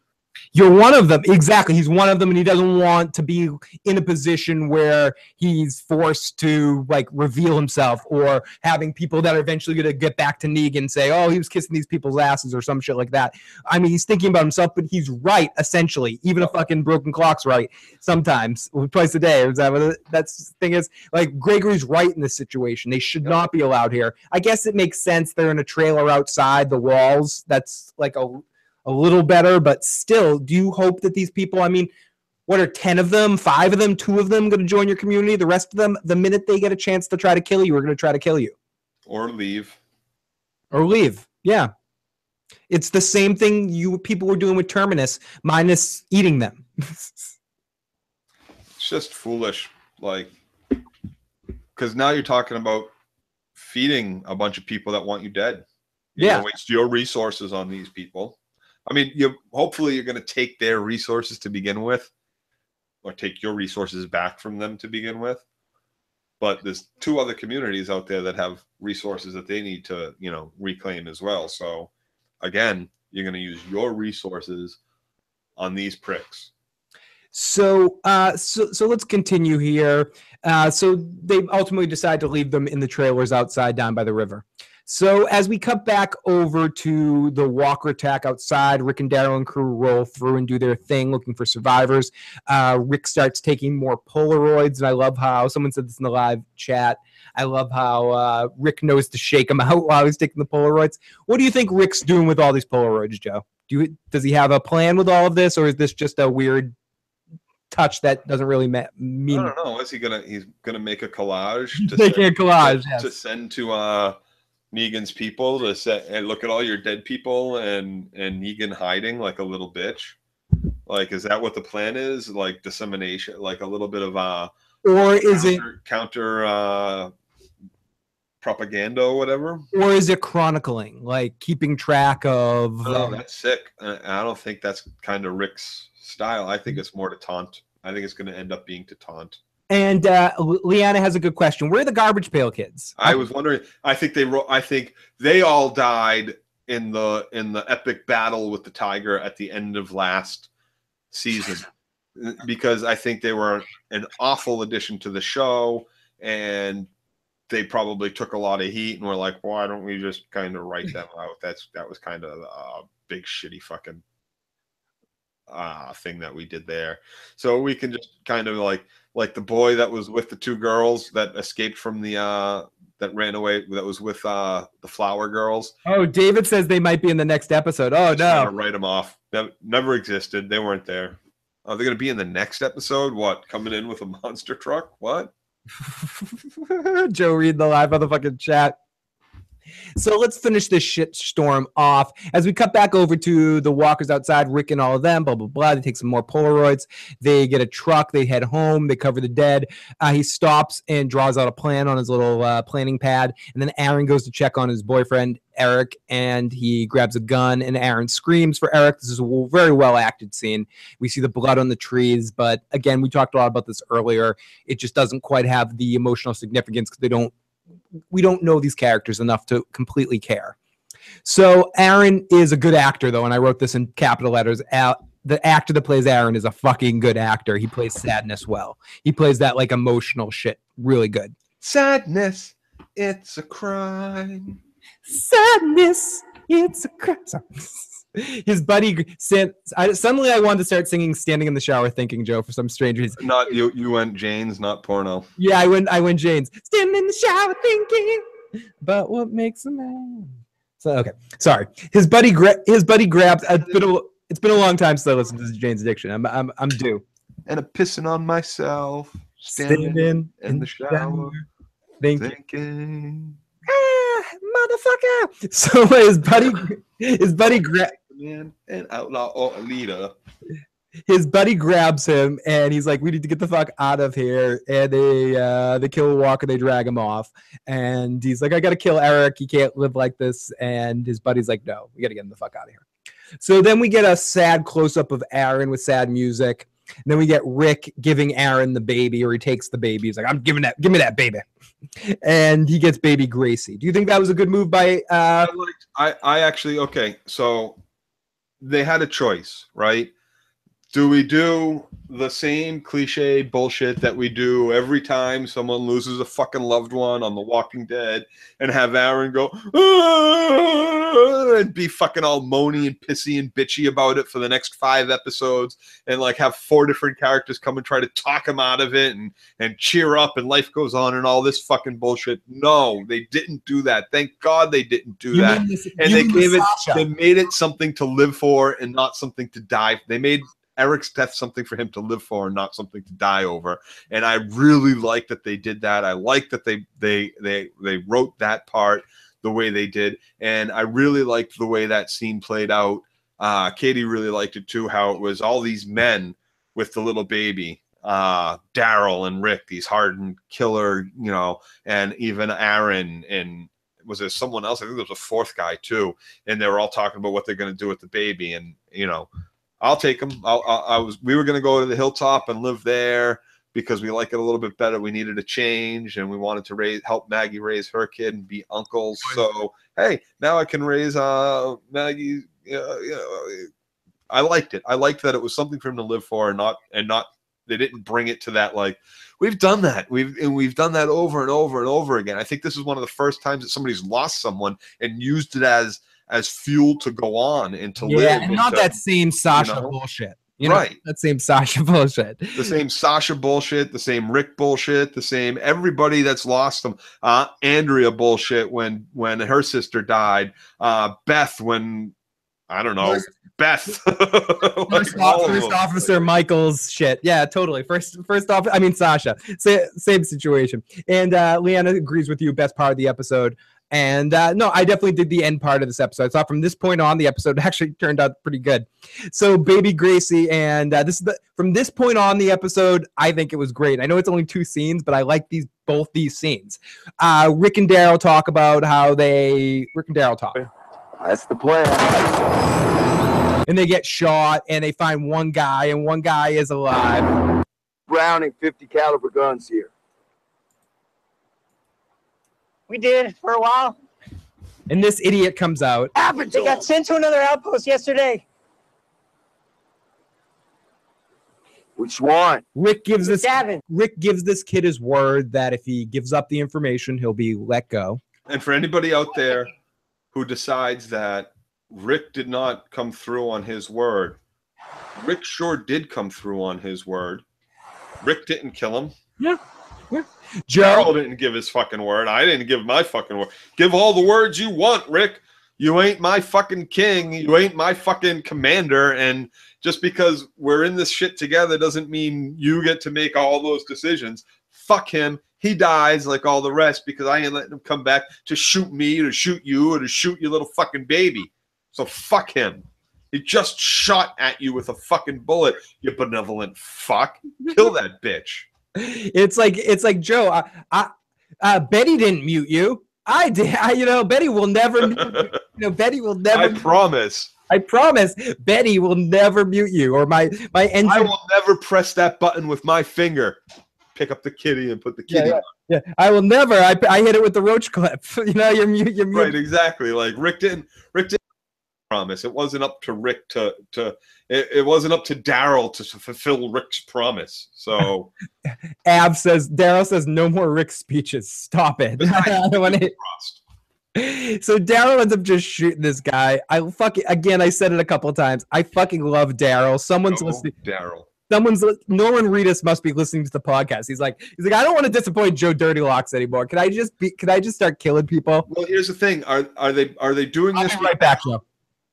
You're one of them. Exactly. He's one of them, and he doesn't want to be in a position where he's forced to like reveal himself, or having people that are eventually going to get back to Negan and say, oh, he was kissing these people's asses or some shit like that. I mean, he's thinking about himself, but he's right, essentially. Even a fucking broken clock's right sometimes, twice a day. Is that what that's the thing is? Like, Gregory's right in this situation. They should not be allowed here. I guess it makes sense. They're in a trailer outside the walls. That's like a little better, but still, do you hope that these people, I mean, what are 10 of them, 5 of them, 2 of them going to join your community? The rest of them, the minute they get a chance to try to kill you, are going to try to kill you. Or leave. Or leave, yeah. It's the same thing you people were doing with Terminus, minus eating them. It's just foolish, like, because now you're talking about feeding a bunch of people that want you dead. You're gonna waste your resources on these people. I mean, hopefully you're going to take their resources to begin with, or take your resources back from them to begin with. But there's 2 other communities out there that have resources that they need to, reclaim as well. So again, you're going to use your resources on these pricks. So let's continue here. So they ultimately decide to leave them in the trailers outside down by the river. So as we cut back over to the walker attack outside, Rick and Daryl and crew roll through and do their thing looking for survivors. Rick starts taking more Polaroids, and I love how someone said this in the live chat. I love how Rick knows to shake them out while he's taking the Polaroids. What do you think Rick's doing with all these Polaroids, Joe? Does he have a plan with all of this, or is this just a weird touch that doesn't really mean? I don't know. He's gonna make a collage to send to Negan's people to say, and look at all your dead people and Negan hiding like a little bitch. Like, is that what the plan is? Like dissemination, like a little bit of or is it counter propaganda or whatever? Or is it chronicling, like keeping track of? Oh, that's sick. I don't think that's kind of Rick's style. I think it's more to taunt. I think it's going to end up being to taunt. And Leanna has a good question. Where are the Garbage Pail Kids? I was wondering. I think they all died in the epic battle with the tiger at the end of last season, because I think they were an awful addition to the show, and they probably took a lot of heat and were like, why don't we just kind of write them out? That was kind of a big shitty fucking thing that we did there. So we can just kind of like the boy that was with the 2 girls that escaped from the that ran away, that was with the flower girls. Oh, David says they might be in the next episode. Oh, no. Write them off. Never existed. They weren't there. Oh, they're going to be in the next episode? What? Coming in with a monster truck? What? Joe reading the live motherfucking chat. So let's finish this shit storm off. As we cut back over to the walkers outside, Rick and all of them, blah, blah, blah. They take some more Polaroids. They get a truck. They head home. They cover the dead. He stops and draws out a plan on his little planning pad. And then Aaron goes to check on his boyfriend, Eric, and he grabs a gun, and Aaron screams for Eric. This is a very well acted scene. We see the blood on the trees, but again, we talked a lot about this earlier. It just doesn't quite have the emotional significance because we don't know these characters enough to completely care. So Aaron is a good actor, though, and I wrote this in capital letters. The actor that plays Aaron is a fucking good actor. He plays sadness well. He plays that like emotional shit really good. Sadness, it's a crime. Sadness, it's a crime. His buddy suddenly I wanted to start singing "Standing in the Shower Thinking," Joe, for some strange reason. Not you. You went Jane's, not porno. Yeah, I went Jane's. Standing in the shower thinking about what makes a man. So okay, sorry. His buddy grabs. It's been a long time since I listened to Jane's Addiction. I'm due. And I'm pissing on myself. Standing in the shower thinking. Motherfucker. So his buddy grabs. An outlaw or a leader. His buddy grabs him and he's like, we need to get the fuck out of here. And they kill Walker, they drag him off. And he's like, I gotta kill Eric, he can't live like this. And his buddy's like, no, we gotta get him the fuck out of here. So then we get a sad close-up of Aaron with sad music. And then we get Rick giving Aaron the baby, or he takes the baby. He's like, give me that baby. And he gets baby Gracie. Do you think that was a good move by I actually, okay, so they had a choice, right? Do we do the same cliche bullshit that we do every time someone loses a fucking loved one on The Walking Dead and have Aaron go and be fucking all moany and pissy and bitchy about it for the next 5 episodes and like have 4 different characters come and try to talk him out of it and cheer up and life goes on and all this fucking bullshit? No, they didn't do that. Thank God they didn't do that. And they made it something to live for and not something to die. They made Eric's death something for him to live for and not something to die over. And I really like that they did that. I like that they wrote that part the way they did. And I really liked the way that scene played out. Katie really liked it too, how it was all these men with the little baby, Daryl and Rick, these hardened killer, you know, and even Aaron, and was there someone else? I think there was a 4th guy too. And they were all talking about what they're going to do with the baby. And, you know, I'll take them. We were going to go to the Hilltop and live there because we like it a little bit better. We needed a change, and we wanted to help Maggie raise her kid and be uncles. So hey, now I can raise Maggie. I liked it. I liked that it was something for him to live for, and not. They didn't bring it to that like we've done that. We've done that over and over and over again. I think this is one of the first times that somebody's lost someone and used it as fuel to go on and to live. Yeah, and not that same Sasha bullshit. You know, right. That same Sasha bullshit. The same Sasha bullshit, the same Rick bullshit, the same everybody that's lost them. Andrea bullshit when her sister died. Beth when, I don't know, Beth. First Officer Michael's shit. Yeah, totally. First off, I mean, Sasha. Same situation. And Leanna agrees with you, best part of the episode. And no, I definitely did the end part of this episode. I thought from this point on, the episode actually turned out pretty good. So baby Gracie, and from this point on, the episode, I think it was great. I know it's only 2 scenes, but I like both these scenes. Rick and Daryl talk about how Rick and Daryl talk. That's the plan. And they get shot, and they find one guy, and one guy is alive. Browning 50 caliber guns here. We did for a while. And this idiot comes out. They got sent to another outpost yesterday. Which one? Rick gives this kid his word that if he gives up the information, he'll be let go. And for anybody out there who decides that Rick did not come through on his word, Rick sure did come through on his word. Rick didn't kill him. Yeah. Daryl didn't give his fucking word. I didn't give my fucking word. Give all the words you want, Rick. You ain't my fucking king. You ain't my fucking commander. And just because we're in this shit together doesn't mean you get to make all those decisions. Fuck him. He dies like all the rest because I ain't letting him come back to shoot me or to shoot you or to shoot your little fucking baby. So fuck him. He just shot at you with a fucking bullet, you benevolent fuck. Kill that bitch. It's like Joe. Betty didn't mute you. I did. Betty will never. Betty will never. I promise. I promise. Betty will never mute you. Or my engine. I will never press that button with my finger. Pick up the kitty and put the kitty on. Yeah, I will never. I hit it with the roach clip. You're mute. Right, exactly. Like Rick didn't promise. It wasn't up to Rick it wasn't up to Daryl to fulfill Rick's promise. So Daryl says no more Rick speeches. Stop it. So Daryl ends up just shooting this guy. I said it a couple of times. I fucking love Daryl. Someone's listening. Daryl. Norman Reedus must be listening to the podcast. He's like, I don't want to disappoint Joe Dirty Locks anymore. Can I just start killing people? Well, here's the thing. Are they doing this? I'll be right back, Joe.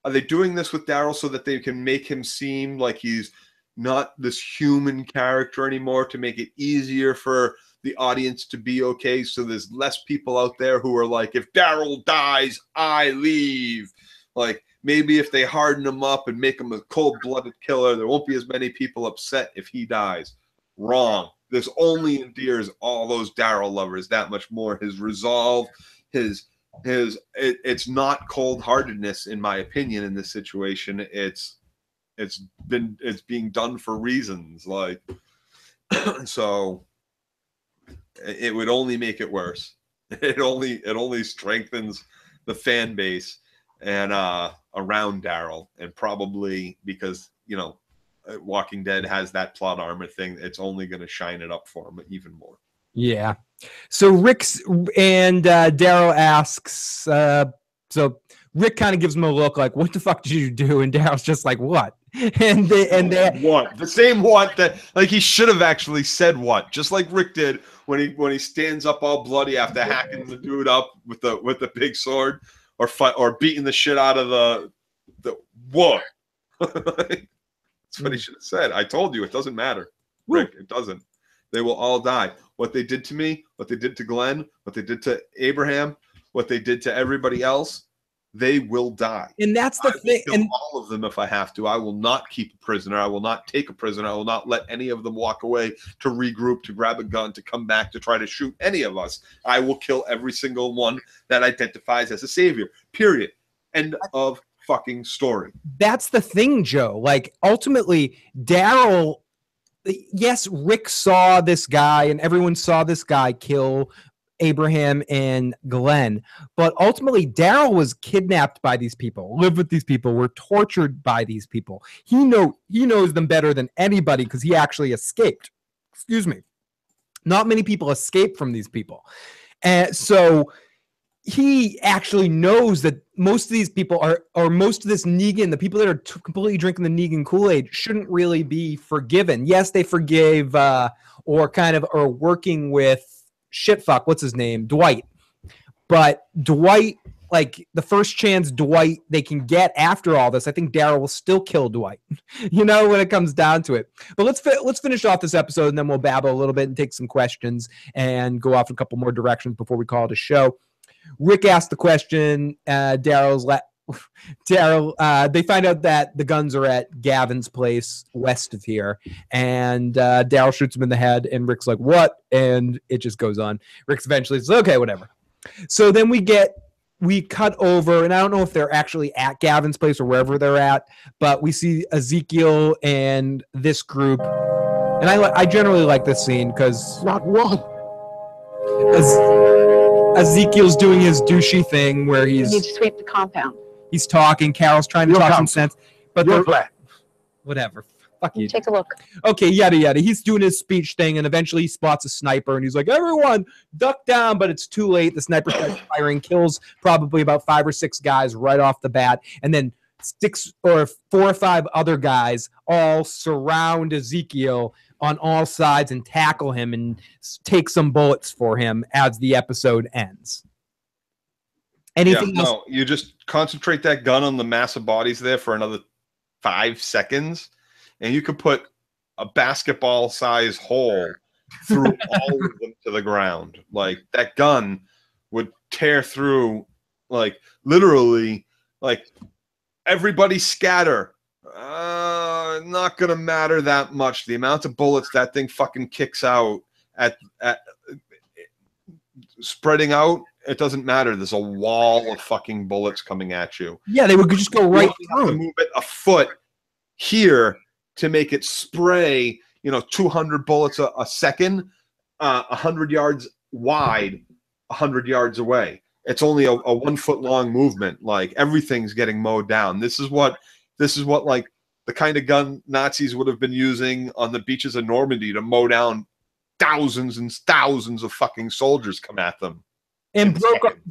Are they doing this with Daryl so that they can make him seem like he's not this human character anymore to make it easier for the audience to be okay? So there's less people out there who are like, if Daryl dies, I leave. Like maybe if they harden him up and make him a cold-blooded killer, there won't be as many people upset if he dies. Wrong. This only endears all those Daryl lovers that much more. His resolve, it's not cold-heartedness, in my opinion, in this situation. It's being done for reasons, like so it would only make it worse. It only strengthens the fan base and around Daryl, and probably because Walking Dead has that plot armor thing, it's only going to shine it up for him even more. Yeah. So Rick's and Daryl asks, so Rick kind of gives him a look like, what the fuck did you do? And Daryl's just like, what? And they what? The same what that, like, he should have actually said what, just like Rick did when he stands up all bloody after hacking the dude up with the big sword, or beating the shit out of the what? That's what he should have said. I told you, it doesn't matter, Rick. It doesn't. They will all die. What they did to me, what they did to Glenn, what they did to Abraham, what they did to everybody else, they will die. And that's the thing. And all of them, if I have to. I will not keep a prisoner. I will not take a prisoner. I will not let any of them walk away to regroup, to grab a gun, to come back, to try to shoot any of us. I will kill every single one that identifies as a savior. Period. End of fucking story. That's the thing, Joe. Like, ultimately, Daryl, yes, Rick saw this guy and everyone saw this guy kill Abraham and Glenn, but ultimately Daryl was kidnapped by these people, lived with these people, were tortured by these people. He knows them better than anybody because he actually escaped. Excuse me. Not many people escape from these people. And so he actually knows that most of these people or most of this Negan, the people that are completely drinking the Negan Kool-Aid, shouldn't really be forgiven. Yes, they forgave or kind of are working with shitfuck, what's his name? Dwight. But Dwight, like, the first chance Dwight they can get after all this, I think Daryl will still kill Dwight, you know, when it comes down to it. But let's finish off this episode, and then we'll babble a little bit and take some questions and go off in a couple more directions before we call it a show. Rick asked the question. Daryl, they find out that the guns are at Gavin's place west of here, and Daryl shoots him in the head, and Rick's like, what? And it just goes on. Rick's eventually says, okay, whatever. So then we cut over, and I don't know if they're actually at Gavin's place or wherever they're at, but we see Ezekiel and this group, and I generally like this scene because not one. Ezekiel's doing his douchey thing where You need to sweep the compound. he's talking. Carol's trying to talk some sense, but You're black. Whatever. Fuck you. Take a look. Okay, yada yada. He's doing his speech thing, and eventually he spots a sniper, and he's like, "Everyone, duck down!" But it's too late. The sniper starts firing, kills probably about 5 or 6 guys right off the bat, and then 6 or 4 or 5 other guys all surround Ezekiel on all sides and tackle him and take some bullets for him as the episode ends. Anything else? No, you just concentrate that gun on the massive bodies there for another 5 seconds, and you could put a basketball-size hole through all of them to the ground. Like, that gun would tear through, like, literally, like, everybody scatter. Not gonna matter that much. The amount of bullets that thing fucking kicks out at spreading out, it doesn't matter. There's a wall of fucking bullets coming at you. Yeah, they would just go right through. To move it a foot here to make it spray, 200 bullets a second, 100 yards wide, 100 yards away. It's only a 1 foot long movement. Like, everything's getting mowed down. This is what like the kind of gun Nazis would have been using on the beaches of Normandy to mow down thousands and thousands of fucking soldiers come at them. And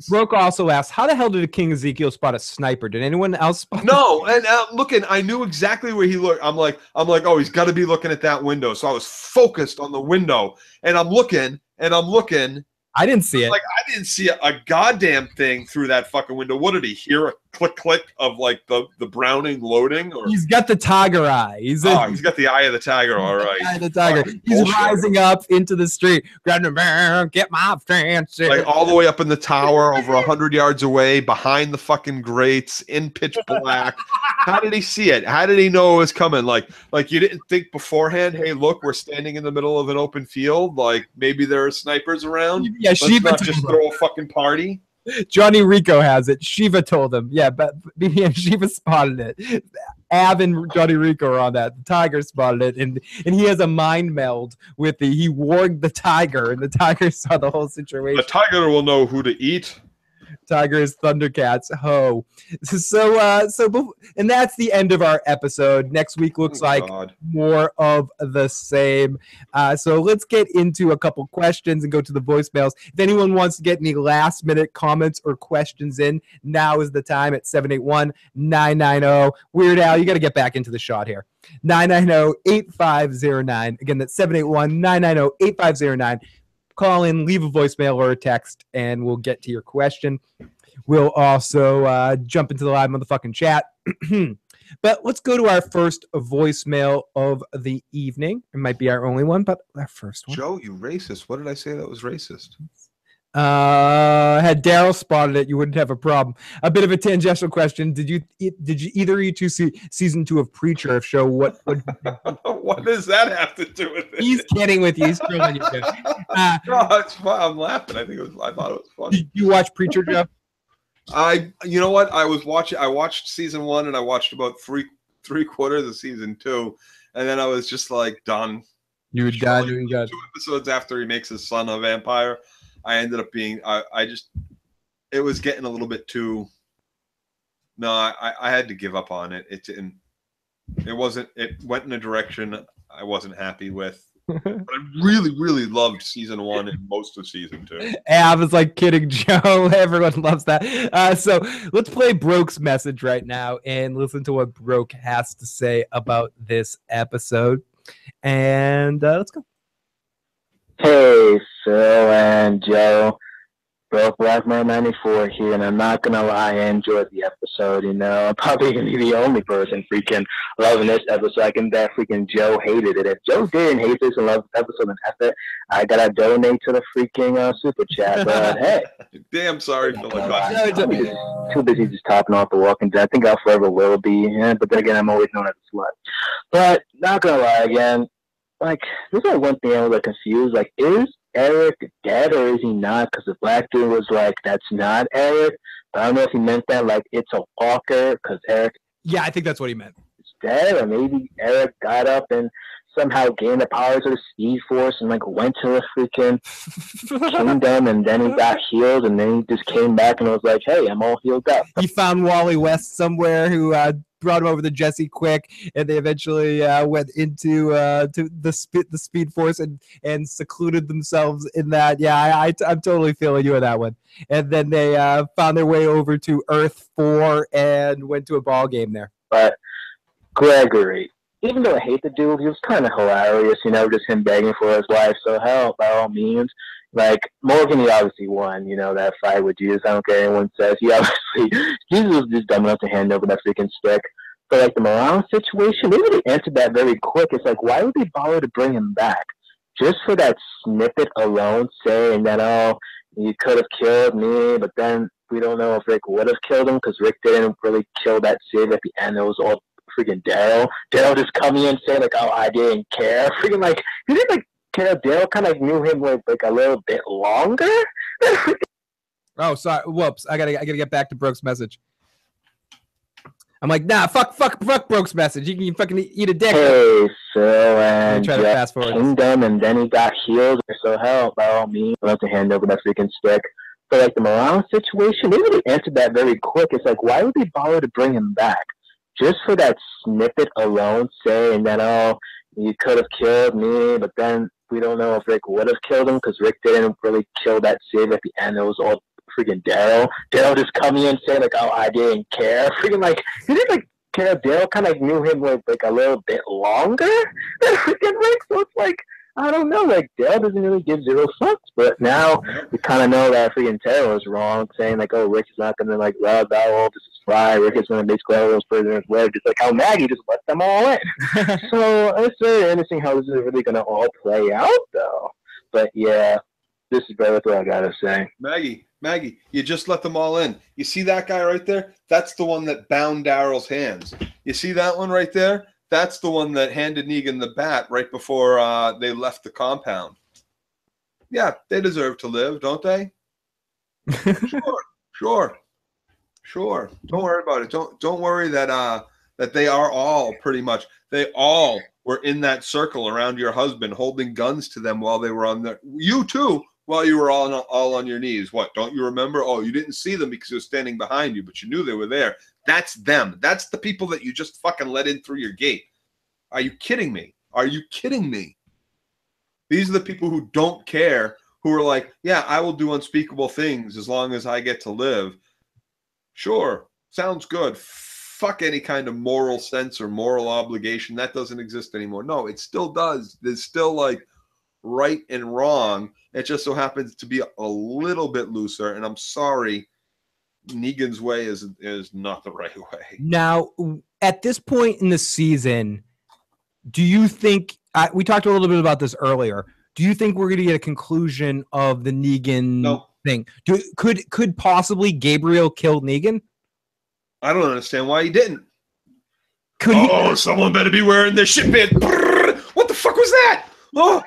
Broke also asked, how the hell did King Ezekiel spot a sniper? Did anyone else spot? No, and looking, I knew exactly where he looked. I'm like, oh, he's got to be looking at that window. So I was focused on the window, and I'm looking. I didn't see it. Like, I didn't see a goddamn thing through that fucking window. What did he hear? A click of like the Browning loading? Or he's got the tiger eye. He's got the eye of the tiger. All right, eye of the tiger. He's rising up into the street. Grab the man, get my fancy. Like, all the way up in the tower, over 100 yards away, behind the fucking grates, in pitch black. How did he see it? How did he know it was coming? Like you didn't think beforehand, hey, look, we're standing in the middle of an open field. Like, maybe there are snipers around. Yeah, Shiva not just throw a fucking party. Johnny Rico has it. Shiva told him. Yeah, but Shiva spotted it. Av and Johnny Rico are on that. The tiger spotted it, and he has a mind meld with he warned the tiger, and the tiger saw the whole situation. The tiger will know who to eat. Tigers, Thundercats, ho. And that's the end of our episode. Next week looks like more of the same. So let's get into a couple questions and go to the voicemails. If anyone wants to get any last minute comments or questions in, now is the time at 781-990. Weird Al, you got to get back into the shot here. 990-8509. Again, that's 781-990-8509. Call in, leave a voicemail or a text, and we'll get to your question. We'll also jump into the live motherfucking chat. But let's go to our first voicemail of the evening. It might be our only one, but our first one. Joe, you racist. What did I say that was racist? Had Daryl spotted it, you wouldn't have a problem. A bit of a tangential question. Did you either of you two see season 2 of Preacher? If so, what what does that have to do with it? He's kidding with you. He's trolling you. No, it's fun. I'm laughing. I thought it was fun. Did you watch Preacher, Joe? You know what? I watched season 1 and I watched about three quarters of season 2, and then I was just like done. You were done. 2 episodes after he makes his son a vampire, I ended up being. It was getting a little bit too. No, I had to give up on it. It went in a direction I wasn't happy with. But I really, really loved season 1 and most of season 2. Yeah, I was like kidding, Joe. Everyone loves that. So let's play Broke's message right now and listen to what Broke has to say about this episode. And let's go. Hey, Phil and Joe. Broke Blackman 94 here, and I'm not gonna lie, I enjoyed the episode. You know, I'm probably gonna be the only person freaking loving this episode. I can bet freaking Joe hated it. If Joe didn't hate this and love this episode and effort, I gotta donate to the freaking super chat. But hey, damn sorry for too busy just topping off the Walking Dead. I think I forever will be. Yeah, but then again, I'm always known as a slut. But not gonna lie again. Like, there's only one thing I'm like confused. Like, is Eric dead or is he not? Because the black dude was like, that's not Eric. But I don't know if he meant that like it's a walker because Eric. Yeah, I think that's what he meant. Is dead, or maybe Eric got up and somehow gained the powers of the Speed Force and like went to the freaking kingdom, and then he got healed, and then he just came back and was like, hey, I'm all healed up. He found Wally West somewhere who brought him over to Jesse Quick, and they eventually went into to the Speed Force and secluded themselves in that. Yeah, I'm totally feeling you on that one. And then they found their way over to Earth 4 and went to a ball game there. But Gregory, even though I hate the dude, he was kind of hilarious, you know, just him begging for his life. So hell, by all means. Like, Morgan, he obviously won, you know, that fight with Jesus. I don't care what anyone says. Jesus was just dumb enough to hand over that freaking stick. But, like, the Morales situation, they really answered that very quick. It's like, why would they bother to bring him back? Just for that snippet alone, saying that, oh, you could have killed me, but then we don't know if Rick would have killed him because Rick didn't really kill that Sid at the end. It was all freaking Daryl. Daryl just coming in saying, like, oh, I didn't care. Freaking, like, he didn't, like, Daryl kind of knew him like a little bit longer. Oh, sorry. Whoops. I gotta get back to Brooke's message. I'm like, nah, fuck Brooke's message. You can fucking eat a dick. Hey, Phil and try to fast forward kingdom, and then he got healed. So hell, by all means, I'll have to hand over that freaking stick. But like the Morales situation, they really answered that very quick. It's like, why would they bother to bring him back? Just for that snippet alone, saying that, oh, you could have killed me, but then we don't know if Rick would have killed him because Rick didn't really kill that Sid at the end. It was all freaking Daryl. Daryl just coming in saying, like, oh, I didn't care. Freaking, like, he didn't, like, care. Daryl kind of knew him, like a little bit longer than freaking Rick. So it's like, I don't know. Like, Daryl doesn't really give zero fucks. But now we kind of know that freaking Daryl was wrong, saying, like, oh, Rick is not going to, like, rub out all this is fly. Rick is going to basically all those prisoners live. Just like how Maggie just let them all in. So it's very interesting how this is really going to all play out, though. But, yeah, this is very what I got to say. Maggie, you just let them all in. You see that guy right there? That's the one that bound Daryl's hands. You see that one right there? That's the one that handed Negan the bat right before they left the compound. Yeah, they deserve to live, don't they? Sure. Don't worry about it. Don't worry that they are all pretty much. They all were in that circle around your husband, holding guns to them while they were on the. You too while you were all on your knees. What, don't you remember? Oh, you didn't see them because they were standing behind you, but you knew they were there. That's them. That's the people that you just fucking let in through your gate. Are you kidding me? Are you kidding me? These are the people who don't care, who are like, yeah, I will do unspeakable things as long as I get to live. Sure, sounds good. Fuck any kind of moral sense or moral obligation. That doesn't exist anymore. No, it still does. There's still like right and wrong. It just so happens to be a little bit looser. And I'm sorry, Negan's way is not the right way. Now, at this point in the season, do you think we talked a little bit about this earlier? Do you think we're going to get a conclusion of the Negan thing? Could possibly Gabriel kill Negan? I don't understand why he didn't. Could someone better be wearing this shit, man. What the fuck was that? Oh,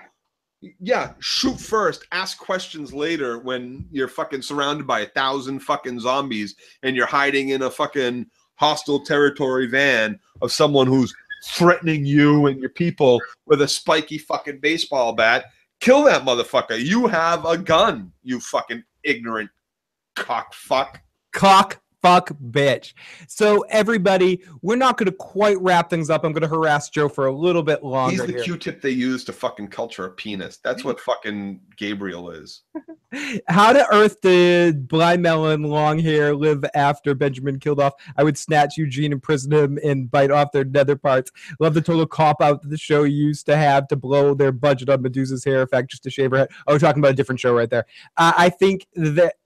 yeah. Shoot first, ask questions later when you're fucking surrounded by 1,000 fucking zombies and you're hiding in a fucking hostile territory van of someone who's threatening you and your people with a spiky fucking baseball bat. Kill that motherfucker. You have a gun, you fucking ignorant cock fuck. Fuck bitch. So everybody, we're not going to quite wrap things up. I'm going to harass Joe for a little bit longer. He's the here. Q-tip they use to fucking culture a penis. That's what fucking Gabriel is. How to earth did Blind Melon long hair live after Benjamin killed off? I would snatch Eugene, imprison him, and bite off their nether parts. Love the total cop-out that the show used to have to blow their budget on Medusa's hair effect just to shave her head. Oh, we're talking about a different show right there. I think that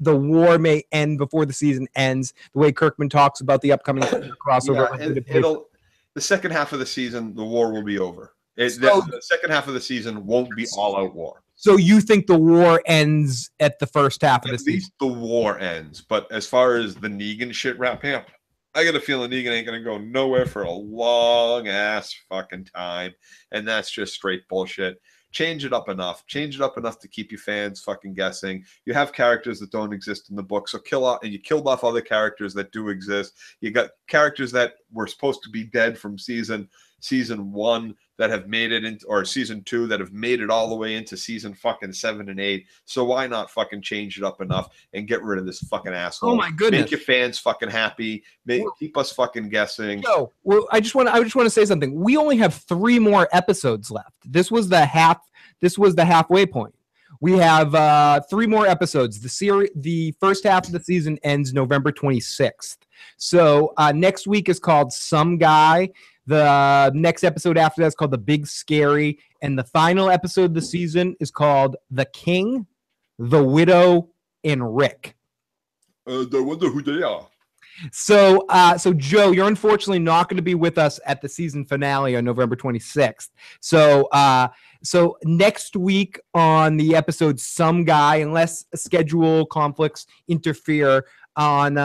the war may end before the season ends. The way Kirkman talks about the upcoming crossover. Yeah, the second half of the season, the war will be over. The second half of the season won't be all-out war. So you think the war ends at the first half of the season? At least the war ends. But as far as the Negan shit wrapping up, I got a feeling Negan ain't going to go nowhere for a long-ass fucking time. And that's just straight bullshit. Change it up enough. Change it up enough to keep your fans fucking guessing. You have characters that don't exist in the book, so you killed off other characters that do exist. You got characters that were supposed to be dead from season 1 that have made it into, or season 2 that have made it all the way into season fucking 7 and 8. So why not fucking change it up enough and get rid of this fucking asshole? Oh my goodness! Make your fans fucking happy. Keep us fucking guessing. No, well, I just want to say something. We only have 3 more episodes left. This was the halfway point. We have 3 more episodes. The first half of the season ends November 26th. So next week is called Some Guy. The next episode after that is called The Big Scary. And the final episode of the season is called The King, The Widow, and Rick. I wonder who they are. So Joe, you're unfortunately not going to be with us at the season finale on November 26th. So next week on the episode Some Guy, unless schedule conflicts interfere, on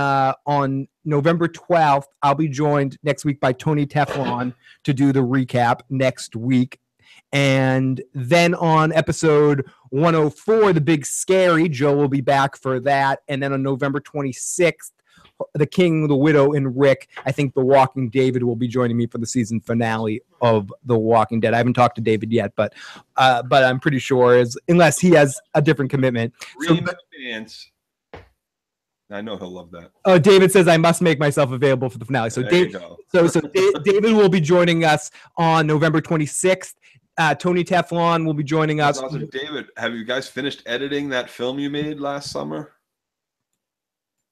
November 12th, I'll be joined next week by Tony Teflon to do the recap next week. And then on episode 104, The Big Scary, Joe will be back for that. And then on November 26th, The King, The Widow, and Rick, I think The Walking David will be joining me for the season finale of The Walking Dead. I haven't talked to David yet, but I'm pretty sure, unless he has a different commitment. I know he'll love that. Oh, David says I must make myself available for the finale. So David will be joining us on November 26th. Tony Teflon will be joining us. Awesome. David, have you guys finished editing that film you made last summer?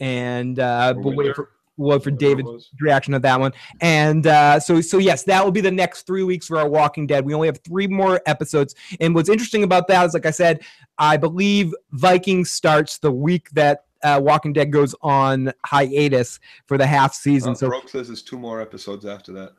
And we'll wait for David's reaction to that one. And so yes, that will be the next 3 weeks for our Walking Dead. We only have 3 more episodes. And what's interesting about that is, like I said, I believe Vikings starts the week that Walking Dead goes on hiatus for the half season. So Brooke says there's 2 more episodes after that.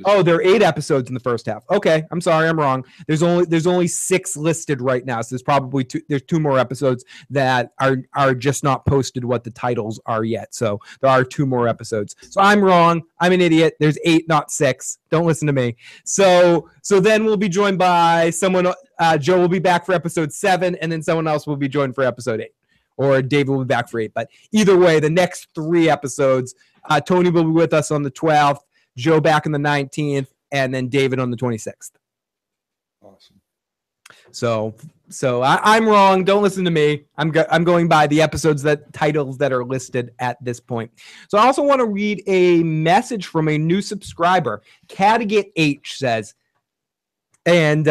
Oh, there are 8 episodes in the first half. Okay, I'm sorry, I'm wrong. There's only 6 listed right now. So there's probably 2 more episodes that are just not posted what the titles are yet. So there are 2 more episodes. So I'm wrong. I'm an idiot. There's 8, not 6. Don't listen to me. So then we'll be joined by someone. Joe will be back for episode 7, and then someone else will be joined for episode 8. Or David will be back for 8. But either way, the next 3 episodes, Tony will be with us on the 12th, Joe back on the 19th, and then David on the 26th. Awesome. So So I'm wrong. Don't listen to me. I'm going by the titles that are listed at this point. So I also want to read a message from a new subscriber. Catagate H says, and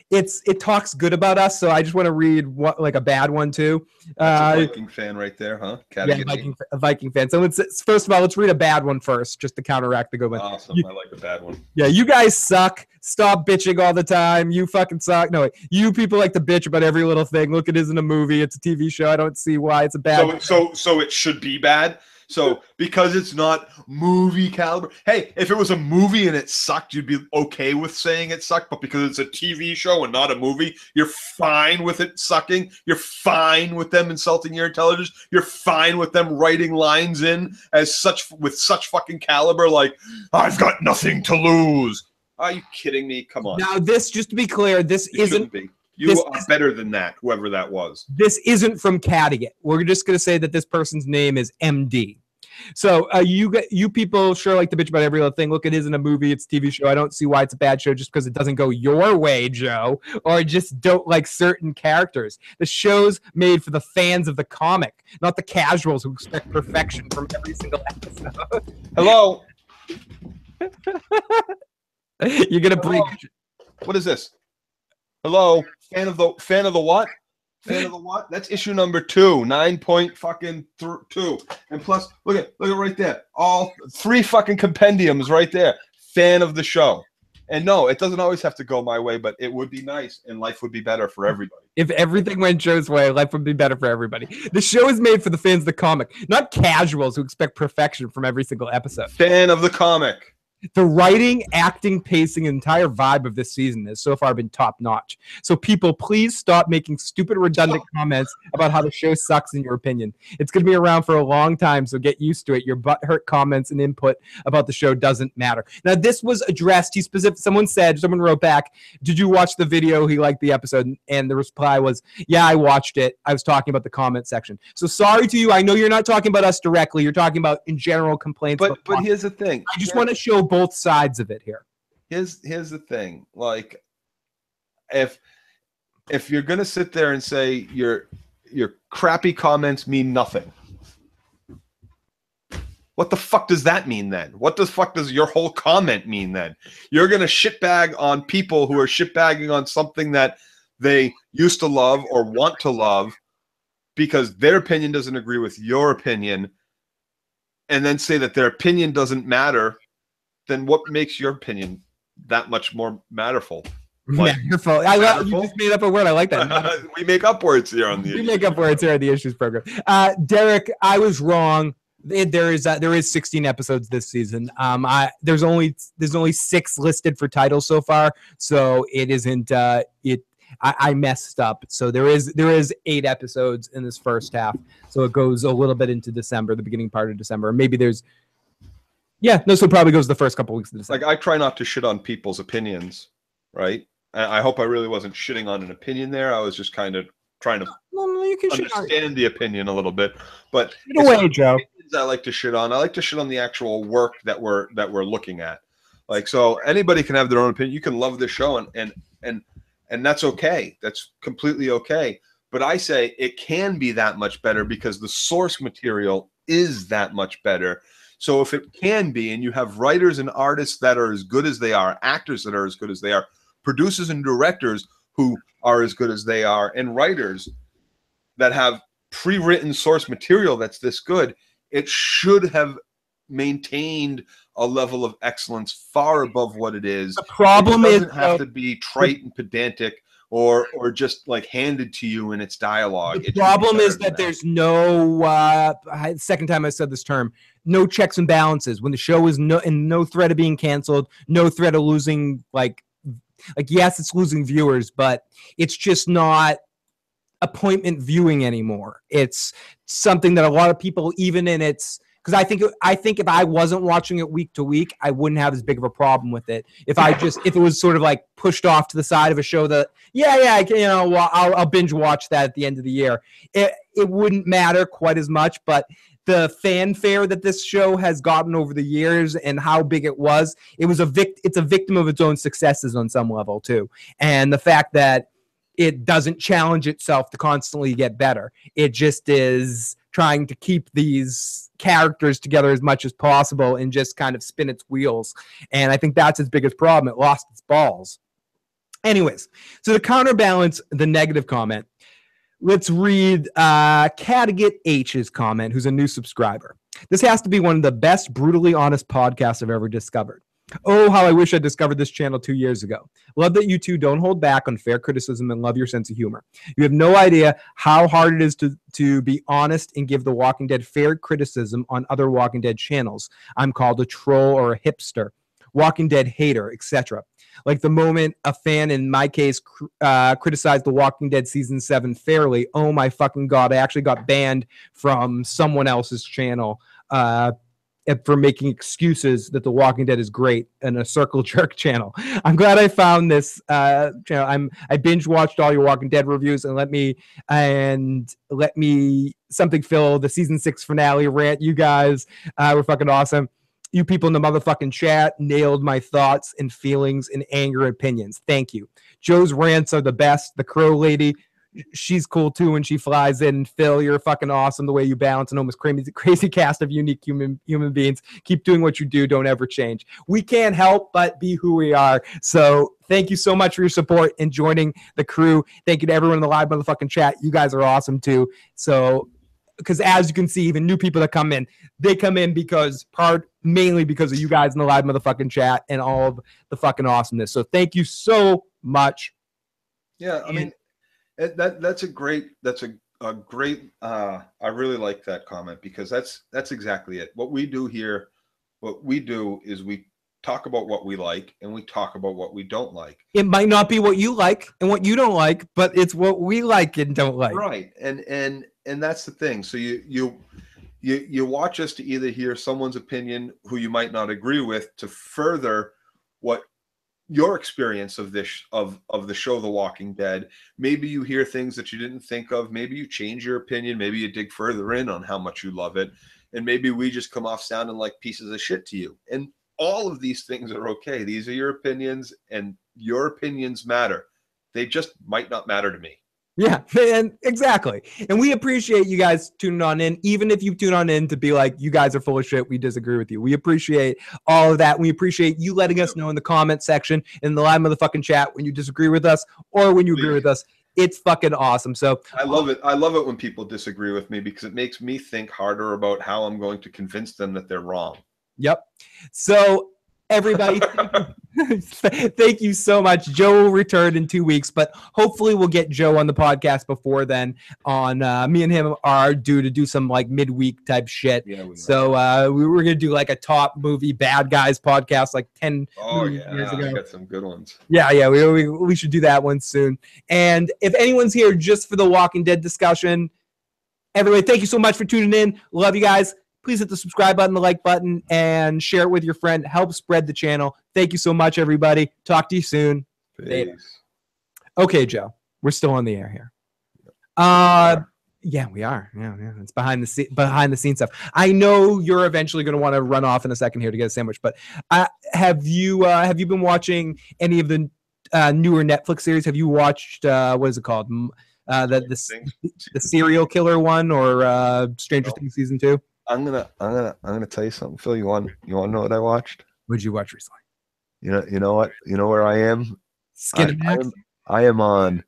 it talks good about us, so I just want to read a bad one too. That's a Viking fan right there, huh? Yeah, a Viking fan. So first of all, let's read a bad one first, just to counteract the good one. Awesome. I like a bad one. Yeah, you guys suck. Stop bitching all the time. You fucking suck. No, you people like to bitch about every little thing. Look, it isn't a movie. It's a TV show. I don't see why it's a bad. So it should be bad. So because it's not movie caliber. Hey, if it was a movie and it sucked, you'd be okay with saying it sucked. But because it's a TV show and not a movie, you're fine with it sucking. You're fine with them insulting your intelligence. You're fine with them writing lines in with such fucking caliber, like, I've got nothing to lose. Are you kidding me? Come on. Now, just to be clear, this isn't. Be. You are better than that, whoever that was. This isn't from Catagate. We're just going to say that this person's name is MD. So you people sure like to bitch about every little thing. Look, it isn't a movie. It's a TV show. I don't see why it's a bad show just because it doesn't go your way, Joe, or just don't like certain characters. The show's made for the fans of the comic, not the casuals who expect perfection from every single episode. Hello. You're gonna break. What is this? Hello, fan of the what? Fan of the what? That's issue number 2, 9.2. And plus, look at right there. All 3 fucking compendiums right there. Fan of the show. And no, it doesn't always have to go my way, but it would be nice and life would be better for everybody. If everything went Joe's way, life would be better for everybody. The show is made for the fans of the comic, not casuals who expect perfection from every single episode. Fan of the comic. The writing, acting, pacing, and entire vibe of this season has so far been top-notch. So people, please stop making stupid, redundant comments about how the show sucks in your opinion. It's going to be around for a long time, so get used to it. Your butthurt comments and input about the show doesn't matter. Now, this was addressed. Someone wrote back, did you watch the video? He liked the episode. And the reply was, yeah, I watched it. I was talking about the comment section. So sorry to you. I know you're not talking about us directly. You're talking about in general complaints. But here's the thing. I just want to show both sides of it here. Here's the thing. Like, if you're gonna sit there and say your crappy comments mean nothing, what the fuck does that mean then? What the fuck does your whole comment mean then? You're gonna shitbag on people who are shitbagging on something that they used to love or want to love because their opinion doesn't agree with your opinion, and then say that their opinion doesn't matter. Then what makes your opinion that much more matterful? Like, matterful. You just made up a word. I like that. We make up words here on the Issues. We make up words here on the Issues program. Derek, I was wrong. There is 16 episodes this season. There's only 6 listed for titles so far, so it isn't. I messed up. So there is 8 episodes in this first half. So it goes a little bit into December, the beginning part of December. Maybe there's. Yeah, no, so it probably goes the first couple weeks of December. Like, I try not to shit on people's opinions, right? I hope I really wasn't shitting on an opinion there. I was just kind of trying to understand the opinion a little bit. But get away, Joe. I like to shit on. I like to shit on the actual work that we're looking at. Like, so anybody can have their own opinion. You can love this show and that's okay. That's completely okay. But I say it can be that much better because the source material is that much better. So if it can be, and you have writers and artists that are as good as they are, actors that are as good as they are, producers and directors who are as good as they are, and writers that have pre-written source material that's this good, it should have maintained a level of excellence far above what it is. The problem it doesn't have to be trite and pedantic or just like handed to you in its dialogue. The problem is that there's no second time I said this term, no checks and balances. When the show is no threat of being canceled, no threat of losing like yes, it's losing viewers, but it's just not appointment viewing anymore. It's something that a lot of people, even in its, because I think if I wasn't watching it week to week, I wouldn't have as big of a problem with it. If it was sort of like pushed off to the side of a show that I'll binge watch that at the end of the year. It wouldn't matter quite as much, but the fanfare that this show has gotten over the years and how big it was, it's a victim of its own successes on some level too. And the fact that it doesn't challenge itself to constantly get better. It just is trying to keep these characters together as much as possible and just kind of spin its wheels. And I think that's its biggest problem. It lost its balls. Anyways, so to counterbalance the negative comment, let's read Catagate H's comment, who's a new subscriber. This has to be one of the best brutally honest podcasts I've ever discovered. Oh, how I wish I discovered this channel 2 years ago. Love that you two don't hold back on fair criticism and love your sense of humor. You have no idea how hard it is to be honest and give The Walking Dead fair criticism on other Walking Dead channels. I'm called a troll or a hipster, Walking Dead hater, etc. Like the moment a fan, in my case, criticized The Walking Dead Season 7 fairly, oh my fucking God, I actually got banned from someone else's channel for making excuses that The Walking Dead is great and a circle jerk channel. I'm glad I found this channel. I binge watched all your Walking Dead reviews and let me something fill the season 6 finale rant. You guys were fucking awesome. You people in the motherfucking chat nailed my thoughts and feelings and anger opinions. Thank you. Joe's rants are the best. The Crow Lady, she's cool too when she flies in. Phil, you're fucking awesome the way you balance an almost crazy cast of unique human beings. Keep doing what you do. Don't ever change. We can't help but be who we are. So thank you so much for your support and joining the crew. Thank you to everyone in the live motherfucking chat. You guys are awesome too. So, because as you can see, even new people that come in, they come in mainly because of you guys in the live motherfucking chat and all of the fucking awesomeness. So thank you so much. Yeah, I mean, that's a great I really like that comment, because that's exactly it. What we do here, what we do is we talk about what we like and we talk about what we don't like. It might not be what you like and what you don't like, but it's what we like and don't like. Right. And that's the thing. So you watch us to either hear someone's opinion who you might not agree with, to further what your experience of this of the show The Walking Dead. Maybe you hear things that you didn't think of, maybe you change your opinion, maybe you dig further in on how much you love it, and maybe we just come off sounding like pieces of shit to you. And all of these things are okay. These are your opinions, and your opinions matter. They just might not matter to me. Yeah, and exactly. And we appreciate you guys tuning on in, even if you tune on in to be like, you guys are full of shit, we disagree with you. We appreciate all of that. We appreciate you letting us know in the comment section, in the live motherfucking chat, when you disagree with us or when you agree with us. It's fucking awesome. So I love it. I love it when people disagree with me, because it makes me think harder about how I'm going to convince them that they're wrong. Yep. So everybody, thank you so much. Joe will return in 2 weeks, but hopefully we'll get Joe on the podcast before then. On me and him are due to do some like midweek type shit. Yeah, we were gonna do like a top movie bad guys podcast like 10 years ago. I got some good ones. Yeah, we should do that one soon. And if anyone's here just for the Walking Dead discussion, everybody, thank you so much for tuning in. Love you guys. Please hit the subscribe button, the like button, and share it with your friend. Help spread the channel. Thank you so much, everybody. Talk to you soon. Peace. Okay, Joe. We're still on the air here. Yeah, we are. Yeah. It's behind the scenes stuff. I know you're eventually going to want to run off in a second here to get a sandwich, but have you been watching any of the newer Netflix series? Have you watched what is it called? The serial killer one, or Stranger Things season 2? I'm gonna tell you something, Phil. You want to know what I watched? What did you watch recently? You know what? You know where I am? I am on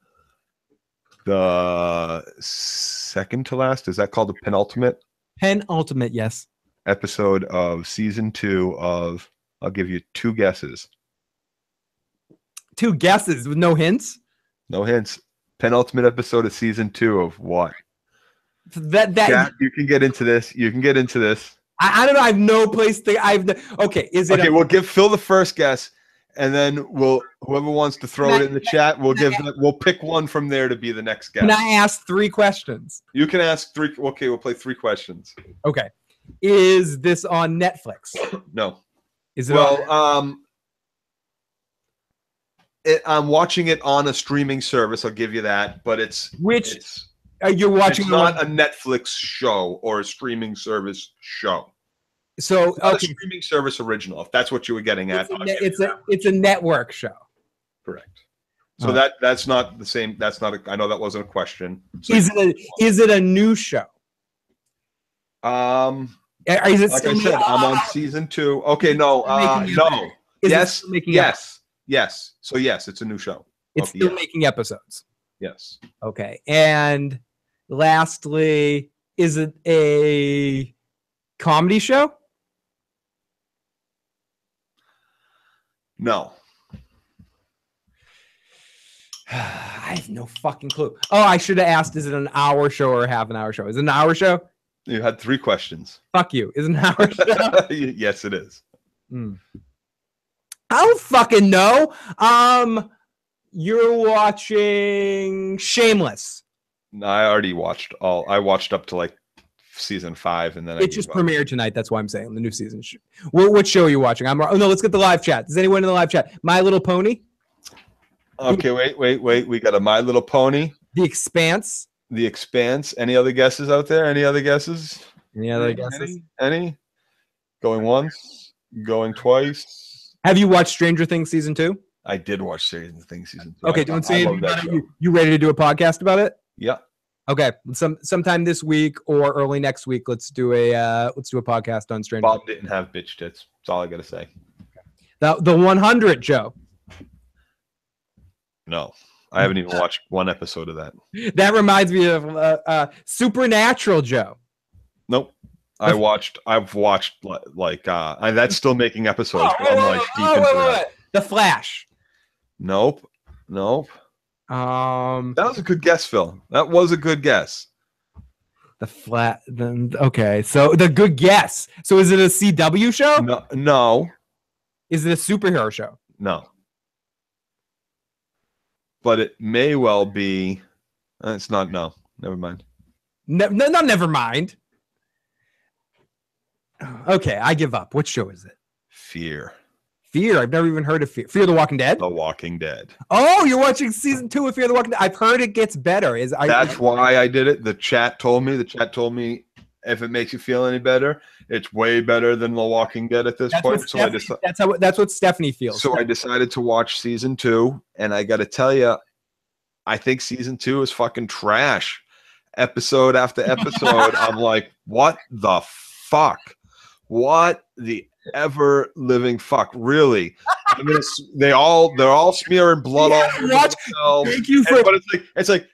the second to last. Is that called the penultimate? Penultimate, yes. Episode of season 2 of. I'll give you 2 guesses. 2 guesses with no hints? No hints. Penultimate episode of season 2 of what? That you can get into this. I don't know. I have no place to. Okay. Is it? Okay. We'll give Phil the first guess, and then whoever wants to throw it in the chat, we'll pick one from there to be the next guess. Can I ask 3 questions? You can ask 3. Okay, we'll play 3 questions. Okay. Is this on Netflix? No. Is it? I'm watching it on a streaming service. I'll give you that, but it's You're watching. It's not a Netflix show or a streaming service show. So it's not a streaming service original. If that's what you were getting at, it's a network show. Correct. So that's not the same. That's not. I know that wasn't a question. So is it a new show? Is it like I said, I'm on season 2. Okay, no. Yes. So yes, it's a new show. It's still making episodes. Yes. Okay. And lastly, is it a comedy show? No. I have no fucking clue. Oh, I should have asked, is it an hour show or a half an hour show? Is it an hour show? You had 3 questions. Fuck you. Is it an hour show? Yes, it is. I don't fucking know. You're watching Shameless. No, I already watched I watched up to like season 5, and then it just premiered tonight. That's why I'm saying the new season. What show are you watching? Let's get the live chat. Is anyone in the live chat? My Little Pony. Okay, wait. We got a My Little Pony. The Expanse. The Expanse. Any other guesses out there? Any other guesses? Any? Going once? Going twice? Have you watched Stranger Things season 2? I did watch Stranger Things season 2. Okay, don't say anything about it. You ready to do a podcast about it? Yeah. Okay, sometime this week or early next week, let's do a podcast on Stranger Things. Bob didn't have bitch tits. That's all I gotta say. The 100, Joe. No, I haven't even watched one episode of that. That reminds me of Supernatural, Joe. Nope. I've watched like that's still making episodes. But I'm like deep into that. The Flash. Nope. That was a good guess, Phil. That was a good guess. Okay, so the good guess. So is it a CW show? No. Is it a superhero show? No. But it may well be. It's not. No, never mind. Never mind. Okay, I give up. What show is it? Fear. I've never even heard of Fear. Fear the Walking Dead? The Walking Dead. Oh, you're watching season 2 of Fear the Walking Dead. I've heard it gets better. That's why I did it. The chat told me if it makes you feel any better, it's way better than The Walking Dead at this point. That's what Stephanie feels. So I decided to watch season 2, and I got to tell you, I think season 2 is fucking trash. Episode after episode, I'm like, what the fuck? What the ever living fuck? Really? I mean, they're all smearing blood all over themselves. Thank you for. But it's like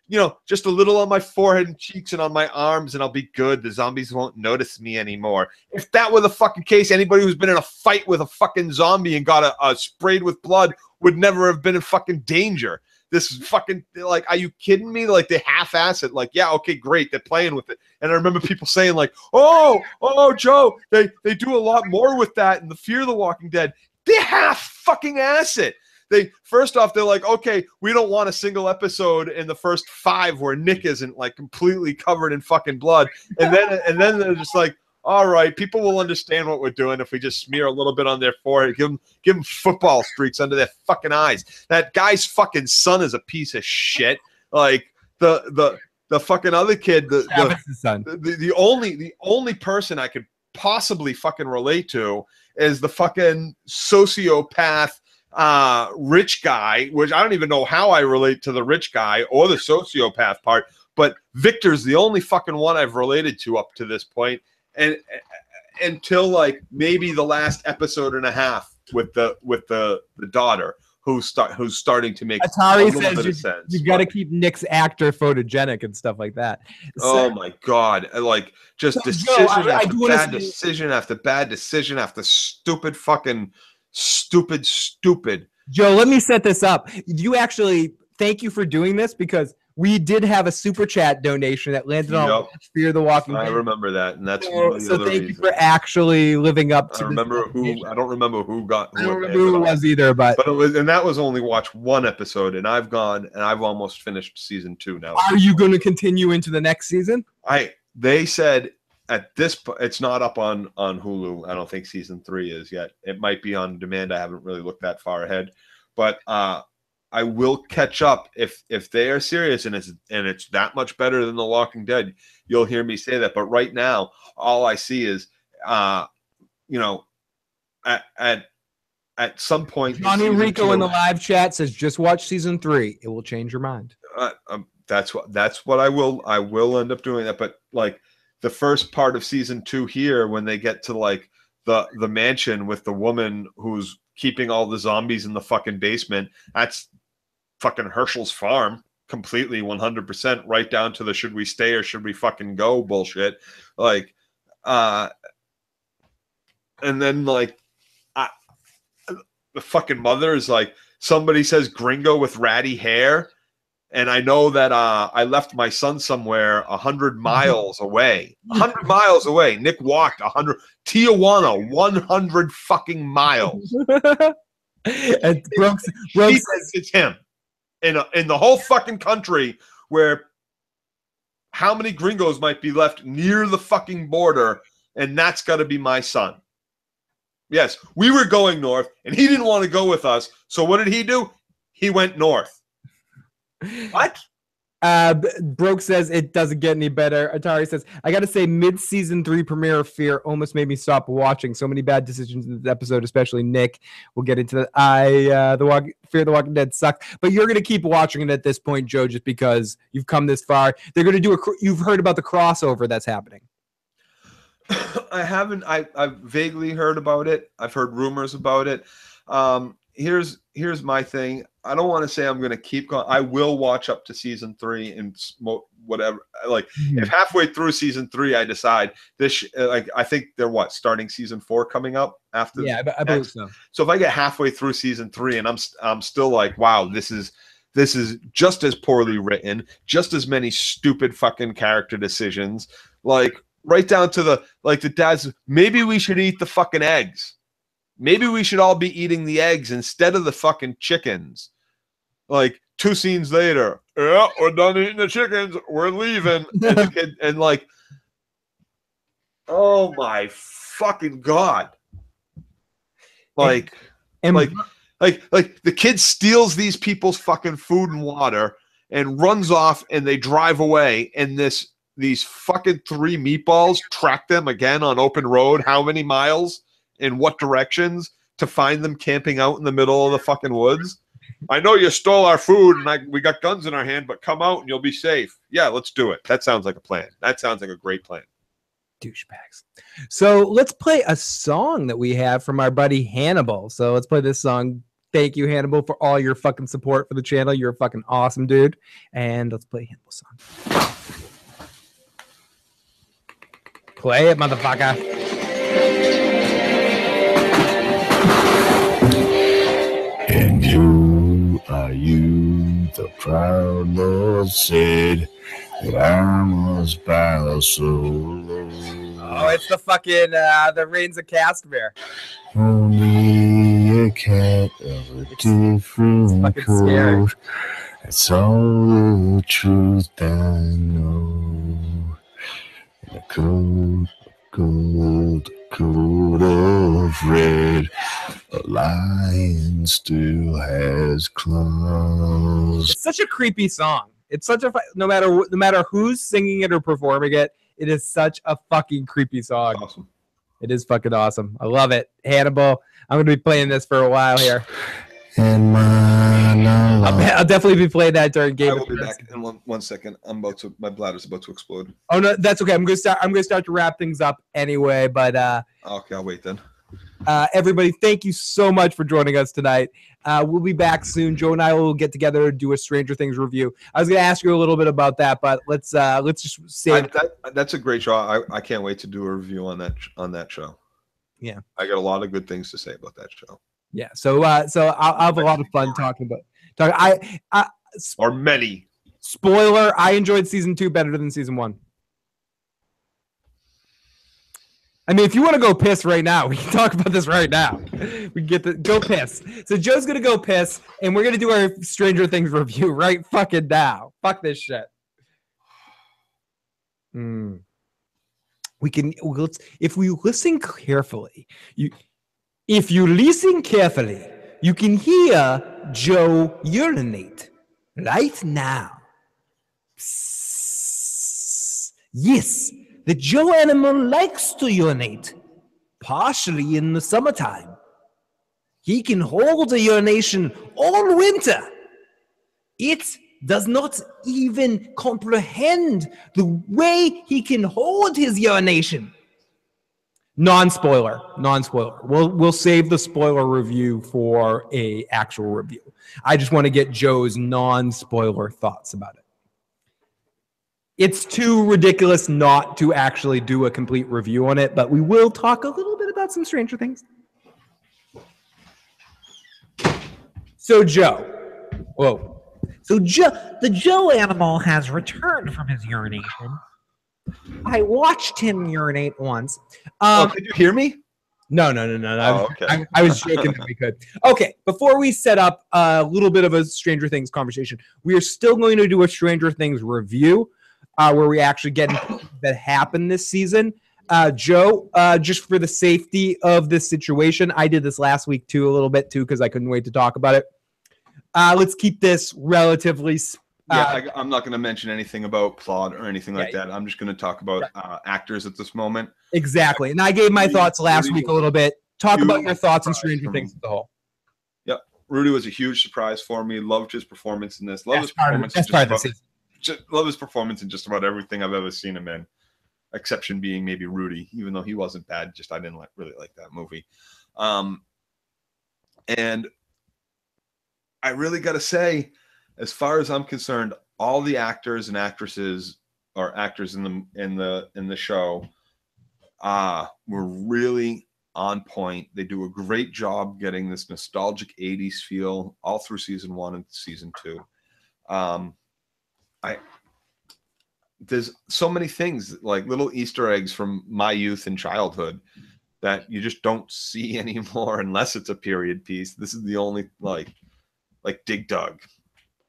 just a little on my forehead and cheeks and on my arms, and I'll be good. The zombies won't notice me anymore. If that were the fucking case, anybody who's been in a fight with a fucking zombie and got a sprayed with blood would never have been in fucking danger. This is fucking like, are you kidding me? Like they half-ass it. Like, yeah, okay, great, they're playing with it. And I remember people saying like, oh, Joe, they do a lot more with that in the Fear the Walking Dead. They half-fucking-ass it. First off, they're like, okay, we don't want a single episode in the first 5 where Nick isn't like completely covered in fucking blood. And then they're just like, all right, people will understand what we're doing if we just smear a little bit on their forehead, give them football streaks under their fucking eyes. That guy's fucking son is a piece of shit. Like the fucking other kid, the only person I could possibly fucking relate to is the fucking sociopath rich guy, which I don't even know how I relate to the rich guy or the sociopath part, but Victor's the only fucking one I've related to up to this point. And until like maybe the last episode and a half with the daughter who's starting to make Atari a little bit of sense. You got to keep Nick's actor photogenic and stuff like that. Oh my god! Like just decision after bad decision after stupid fucking stupid. Joe, let me set this up. You actually thank you for doing this because we did have a super chat donation that landed on Fear the Walking Dead. I remember that, and that's so thank you for actually living up to. I don't remember who got. I don't remember who it was either, but it was, and that was only watched one episode, and I've almost finished season 2 now. Are you going to continue into the next season? They said at this point it's not up on Hulu. I don't think season 3 is yet. It might be on demand. I haven't really looked that far ahead, but I will catch up if they are serious and it's that much better than The Walking Dead. You'll hear me say that. But right now, all I see is, you know, at some point, Johnny Rico in the live chat says, "Just watch season 3; it will change your mind." That's what I will end up doing that. But like the first part of season 2 here, when they get to like the mansion with the woman who's keeping all the zombies in the fucking basement, that's fucking Herschel's farm, completely 100%, right down to the should we stay or should we fucking go bullshit. Like, and then like, the fucking mother is like, somebody says gringo with ratty hair, and I know that I left my son somewhere 100 miles away. 100 miles away. Nick walked 100. Tijuana, 100 fucking miles. And Brooks says it's him. In the whole fucking country, where how many gringos might be left near the fucking border, and that's got to be my son. Yes, we were going north, and he didn't want to go with us. So what did he do? He went north. What? Broke says it doesn't get any better. Atari says, I gotta say, mid-season 3 premiere of Fear almost made me stop watching. So many bad decisions in this episode, especially Nick. We'll get into that. Fear the Walking Dead sucked, but you're gonna keep watching it at this point, Joe, just because you've come this far. They're gonna do you've heard about the crossover that's happening. I haven't. I've vaguely heard about it. I've heard rumors about it. Here's my thing. I don't want to say I'm going to keep going. I will watch up to season 3 and whatever. Like if halfway through season 3 I decide this, like I think they're starting season 4 coming up after. Yeah, I believe so. So if I get halfway through season 3 and I'm still like, wow, this is just as poorly written, just as many stupid fucking character decisions, like right down to the dad's. Maybe we should eat the fucking eggs. Maybe we should all be eating the eggs instead of the fucking chickens. Like 2 scenes later, yeah, we're done eating the chickens. We're leaving. And like, oh my fucking God. Like the kid steals these people's fucking food and water and runs off, and they drive away. And these fucking 3 meatballs track them again on open road. How many miles? In what directions to find them camping out in the middle of the fucking woods? I know you stole our food and we got guns in our hand, but come out and you'll be safe. Yeah, let's do it. That sounds like a plan. That sounds like a great plan. Douchebags. So let's play a song that we have from our buddy Hannibal. So let's play this song. Thank you, Hannibal, for all your fucking support for the channel. You're a fucking awesome dude. And let's play Hannibal's song. Play it, motherfucker. And who are you? The proud Lord said that I must bow so low. Oh, it's the fucking the Reigns of Castamere. Only a cat of a different coat. That's all the truth I know. In a coat of gold, coat of red, a lion still has claws. It's such a creepy song. It's such a no matter who's singing it or performing it, it is such a fucking creepy song. Awesome. It is fucking awesome. I love it. Hannibal, I'm gonna be playing this for a while here. And I'll definitely be playing that during game. I will be back in one second. My bladder's about to explode. Oh no, that's okay. I'm gonna start to wrap things up anyway. But okay, I'll wait then. Everybody, thank you so much for joining us tonight. We'll be back soon. Joe and I will get together to do a Stranger Things review. I was gonna ask you a little bit about that, but let's just say that's a great show. I can't wait to do a review on that show. Yeah, I got a lot of good things to say about that show. Yeah, so I'll have a lot of fun talking. Or many. Spoiler: I enjoyed season 2 better than season 1. I mean, if you want to go piss right now, we can talk about this right now. We can go piss. So Joe's gonna go piss, and we're gonna do our Stranger Things review right fucking now. Fuck this shit. If we listen carefully, if you listen carefully, You can hear Joe urinate right now. Psst. Yes, the Joe animal likes to urinate, partially in the summertime. He can hold a urination all winter. It does not even comprehend the way he can hold his urination. Non-spoiler. We'll save the spoiler review for a actual review. I just want to get Joe's non-spoiler thoughts about it. It's too ridiculous not to actually do a complete review on it, but we will talk a little bit about some Stranger Things. So Joe. Whoa. So the Joe animal has returned from his urination. I watched him urinate once. Could you hear me? No. Okay. I was joking that we could. Okay, before we set up a little bit of a Stranger Things conversation, we are still going to do a Stranger Things review where we actually get into that happened this season. Joe, just for the safety of this situation, I did this last week too, a little bit too, because I couldn't wait to talk about it. Let's keep this relatively. I'm not going to mention anything about plot or anything like that. I'm just going to talk about actors at this moment. Exactly, and I gave my thoughts last week a little bit. Talk about your thoughts on Stranger Things as a whole. Yep, Rudy was a huge surprise for me. Loved his performance in this. Love his performance in just about everything I've ever seen him in. Exception being maybe Rudy, even though he wasn't bad. Just I didn't really like that movie. And I really got to say, as far as I'm concerned, all the actors and actresses or actors in the show were really on point. They do a great job getting this nostalgic 80s feel all through season 1 and season 2. There's so many things like little Easter eggs from my youth and childhood that you just don't see anymore unless it's a period piece. This is the only like Dig Dug.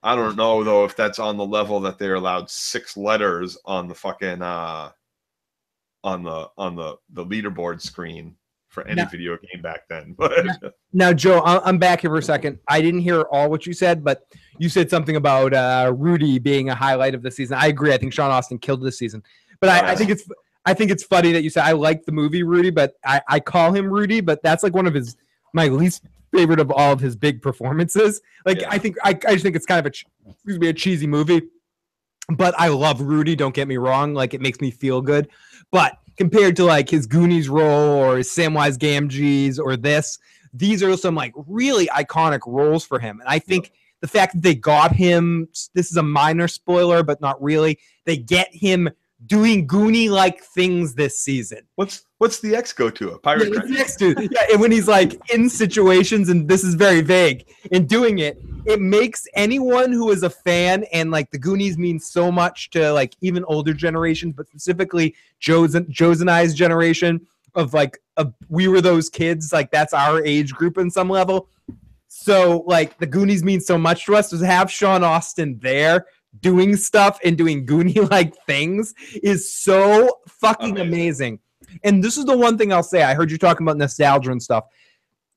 I don't know though if that's on the level that they're allowed 6 letters on the fucking on the leaderboard screen for any video game back then. But now, Joe, I'm back here for a second. I didn't hear all what you said, but you said something about Rudy being a highlight of the season. I agree. I think Sean Astin killed this season. But I think it's funny that you said I like the movie Rudy, but I call him Rudy, but that's like one of my least favorite of all of his big performances. I just think it's kind of a cheesy movie. But I love Rudy, don't get me wrong. Like, it makes me feel good. But compared to like his Goonies role or his Samwise Gamgee's or these are some like really iconic roles for him. And I think the fact that they got him, this is a minor spoiler, but not really, they get him doing Goonie-like things this season. What's the X go to? A pirate? The X dude. Yeah, and when he's like in situations, and this is very vague, in doing it, it makes anyone who is a fan, and like the Goonies means so much to like even older generations, but specifically Joe's and I's generation of like we were those kids, like that's our age group in some level. So like the Goonies mean so much to us. To have Sean Astin there doing stuff and doing Goonie-like things is so fucking amazing. And this is the one thing I'll say. I heard you talking about nostalgia and stuff.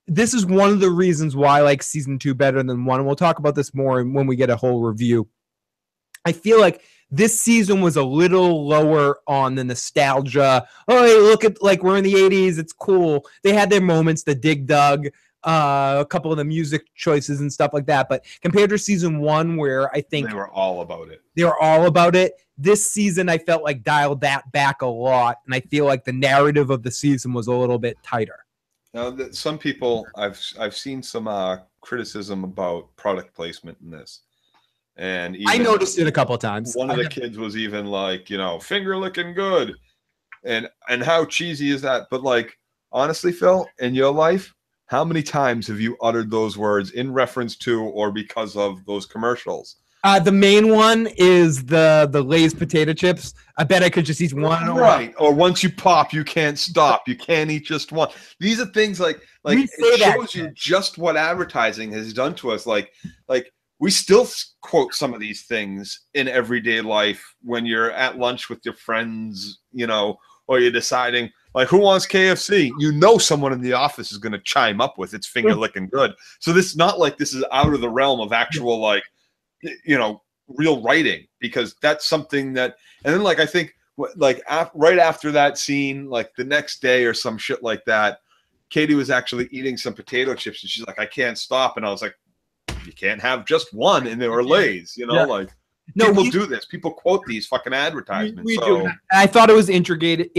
This is one of the reasons why I like season 2 better than 1. And we'll talk about this more when we get a whole review. I feel like this season was a little lower on the nostalgia. Oh, hey, look at like we're in the 80s. It's cool. They had their moments, the Dig Dug, a couple of the music choices and stuff like that. But compared to season 1, where I think they were all about it. This season, I felt like dialed that back a lot. And I feel like the narrative of the season was a little bit tighter. Now, some people, I've seen some criticism about product placement in this. And I noticed it a couple of times. One of the kids was even like, finger licking good. And how cheesy is that? But like, honestly, Phil, in your life, how many times have you uttered those words in reference to or because of those commercials? The main one is the Lay's potato chips. I bet I could just eat one. Right. Or once you pop, you can't stop. You can't eat just one. These are things like it shows you just what advertising has done to us. Like we still quote some of these things in everyday life when you're at lunch with your friends, or you're deciding, Like, who wants KFC? You know, someone in the office is going to chime up with it's finger licking good. So this is not like this is out of the realm of actual, like, you know, real writing, because that's something that, and then like, I think like right after that scene, like the next day or some shit like that, Katie was actually eating some potato chips and she's like, I can't stop. And I was like, you can't have just one, and they were Lay's, you know, like people do this. People quote these fucking advertisements. We do. I thought it was intricate.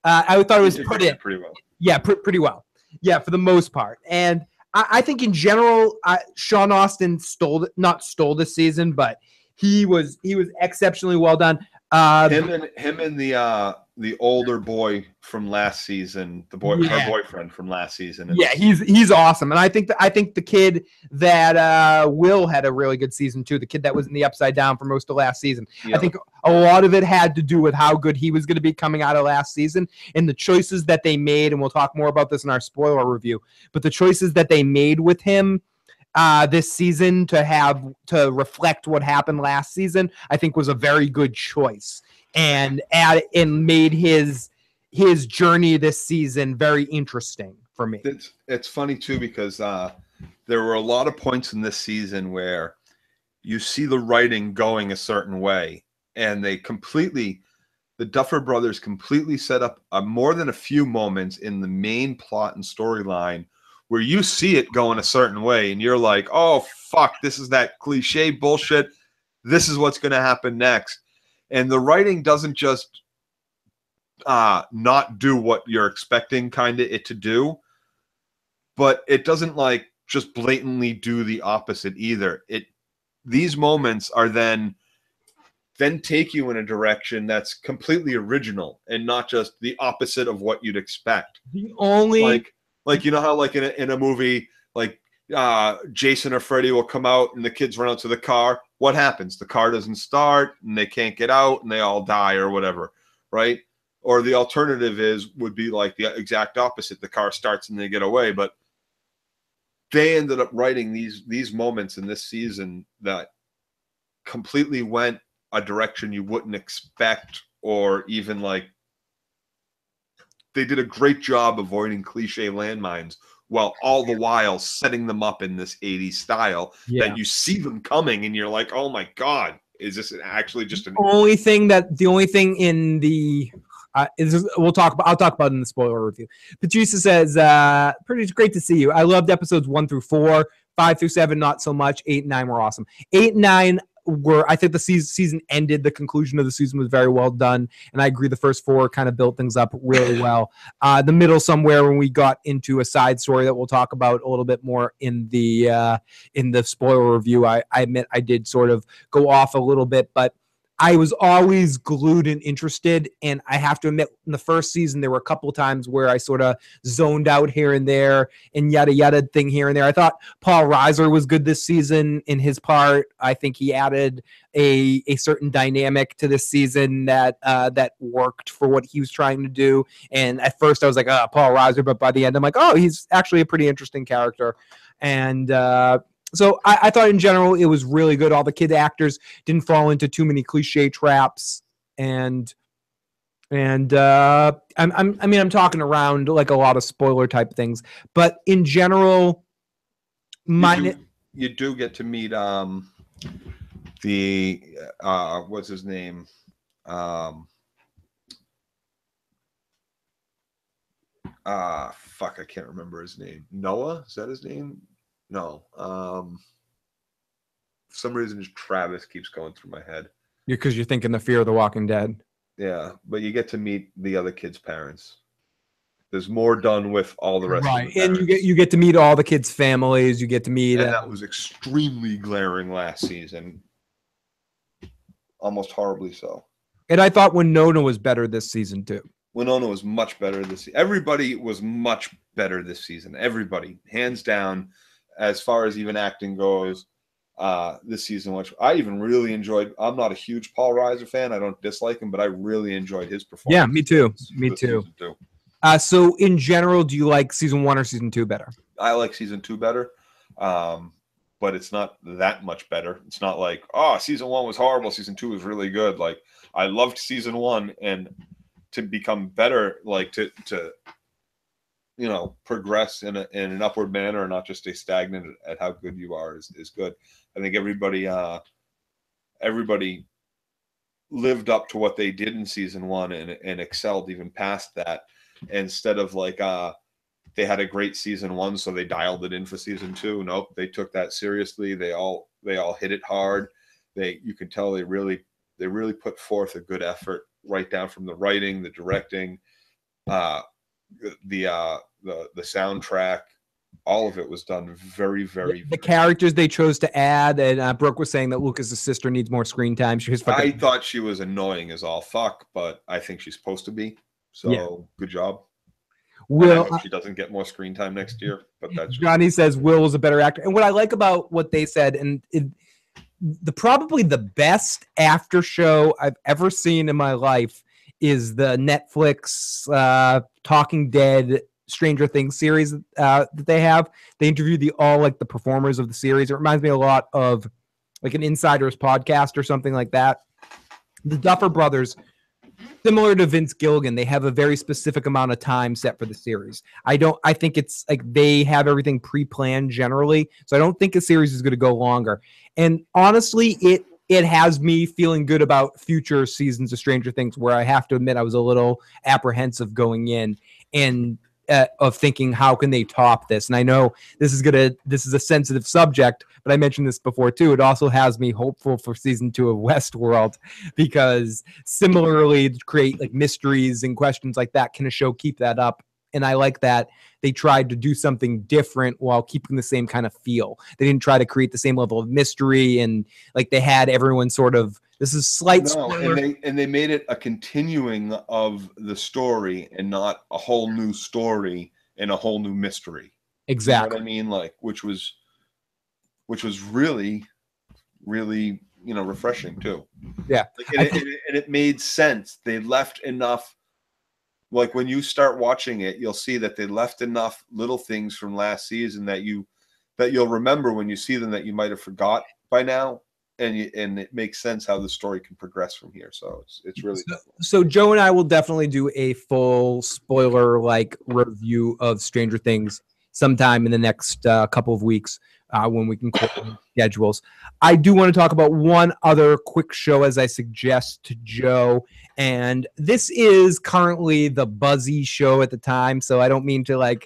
I thought it was put in pretty well. Yeah, pretty well. Yeah, for the most part. And I think in general, Sean Austin not stole this season, but he was exceptionally well done. Him and the older boy from last season, her boyfriend from last season. Yeah, he's awesome, and I think the kid that Will had a really good season too. The kid that was in the Upside Down for most of last season. Yep. I think a lot of it had to do with how good he was going to be coming out of last season and the choices that they made. And we'll talk more about this in our spoiler review. But the choices that they made with him this season to reflect what happened last season, I think was a very good choice, and made his journey this season very interesting for me. It's funny too, because there were a lot of points in this season where you see the writing going a certain way, and the Duffer Brothers completely set up more than a few moments in the main plot and storyline where you see it going a certain way and you're like, oh, fuck, this is that cliche bullshit. This is what's going to happen next. And the writing doesn't just not do what you're expecting kind of it to do, but it doesn't like just blatantly do the opposite either. These moments are then take you in a direction that's completely original and not just the opposite of what you'd expect. The only... Like, you know how like in a movie, like Jason or Freddy will come out and the kids run out to the car. What happens? The car doesn't start and they can't get out and they all die or whatever, right? Or the alternative would be like the exact opposite. The car starts and they get away. But they ended up writing these moments in this season that completely went a direction you wouldn't expect, or even like, they did a great job avoiding cliche landmines while all the while setting them up in this 80s style that you see them coming and you're like, oh my God, is this actually just an... The only thing in the... I'll talk about it in the spoiler review. Patricia says, pretty great to see you. I loved episodes 1 through 4, 5 through 7, not so much. 8 and 9 were awesome. 8 and 9 I think the season ended. The conclusion of the season was very well done, and I agree the first 4 kind of built things up really well. The middle somewhere, when we got into a side story that we'll talk about a little bit more in the spoiler review, I admit I did sort of go off a little bit, but I was always glued and interested, and I have to admit, in the first season, there were a couple of times where I sort of zoned out here and there, and yada yada thing here and there. I thought Paul Reiser was good this season in his part. I think he added a certain dynamic to this season that worked for what he was trying to do. And at first, I was like, oh, Paul Reiser, but by the end, I'm like, oh, he's actually a pretty interesting character. And so I thought in general it was really good. All the kid actors didn't fall into too many cliche traps, and I'm talking around like a lot of spoiler type things, but in general, you do get to meet what's his name, fuck, I can't remember his name. Noah, is that his name? No. For some reason, just Travis keeps going through my head. Because you're thinking the Fear of the Walking Dead. Yeah, but you get to meet the other kids' parents. There's more done with all the rest. Right, of the and you get to meet all the kids' families. You get to meet. And that was extremely glaring last season. Almost horribly so. And I thought Winona was better this season too. Winona was much better this season. Everybody was much better this season. Everybody, hands down. As far as even acting goes, this season, which I even really enjoyed. I'm not a huge Paul Reiser fan. I don't dislike him, but I really enjoyed his performance. Yeah, me too. Me too. So in general, do you like season 1 or season 2 better? I like season 2 better, but it's not that much better. It's not like, oh, season 1 was horrible, season 2 was really good. Like, I loved season 1, and to become better, like to progress in an upward manner and not just stay stagnant at how good you are is good. I think everybody lived up to what they did in season 1 and excelled even past that. Instead of like they had a great season 1, so they dialed it in for season 2. Nope, they took that seriously. They all hit it hard. You can tell they really put forth a good effort, right down from the writing, the directing, the soundtrack. All of it was done very, very. The characters they chose to add, and Brooke was saying that Lucas's sister needs more screen time. I thought she was annoying as all fuck, but I think she's supposed to be. So good job. Will, I hope she doesn't get more screen time next year, but that's Johnny says Will was a better actor. And what I like about what they said, and probably the best after show I've ever seen in my life is the Netflix Talking Dead Stranger Things series that they have. They interview the performers of the series. It reminds me a lot of like an Insider's podcast or something like that. The Duffer Brothers, similar to Vince Gilligan, they have a very specific amount of time set for the series. I think it's like they have everything pre-planned generally, so I don't think a series is going to go longer. And honestly, it has me feeling good about future seasons of Stranger Things, where I have to admit I was a little apprehensive going in and of thinking, how can they top this? And I know this is a sensitive subject, but I mentioned this before too. It also has me hopeful for season 2 of Westworld, because similarly, to create like mysteries and questions like that, can a show keep that up? And I like that they tried to do something different while keeping the same kind of feel. They didn't try to create the same level of mystery, and like they had everyone sort of, this is slight spoiler. And they made it a continuing of the story and not a whole new story and a whole new mystery. Exactly. You know what I mean? Like, which was really, really, refreshing too. Yeah. And it made sense. They left enough. Like when you start watching it, you'll see that they left enough little things from last season that you'll remember when you see them that you might have forgot by now, and it makes sense how the story can progress from here. So it's really so Joe and I will definitely do a full spoiler review of Stranger Things sometime in the next couple of weeks when we can clear schedules. I do want to talk about one other quick show as I suggest to Joe, and this is currently the buzzy show at the time, so I don't mean to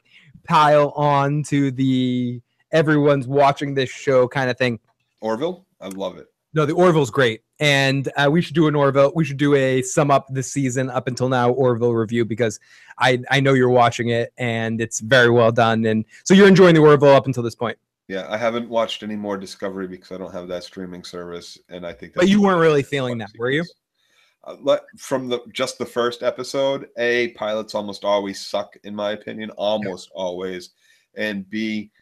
pile on to the everyone's watching this show kind of thing. Orville? I love it. No, the Orville's great, and we should do an Orville. We should do a sum up this season up until now Orville review, because I know you're watching it and it's very well done, and so you're enjoying the Orville up until this point. Yeah, I haven't watched any more Discovery because I don't have that streaming service, and I think. But you weren't really feeling that, were you? From just the first episode, A, pilots almost always suck, in my opinion, almost always, and B,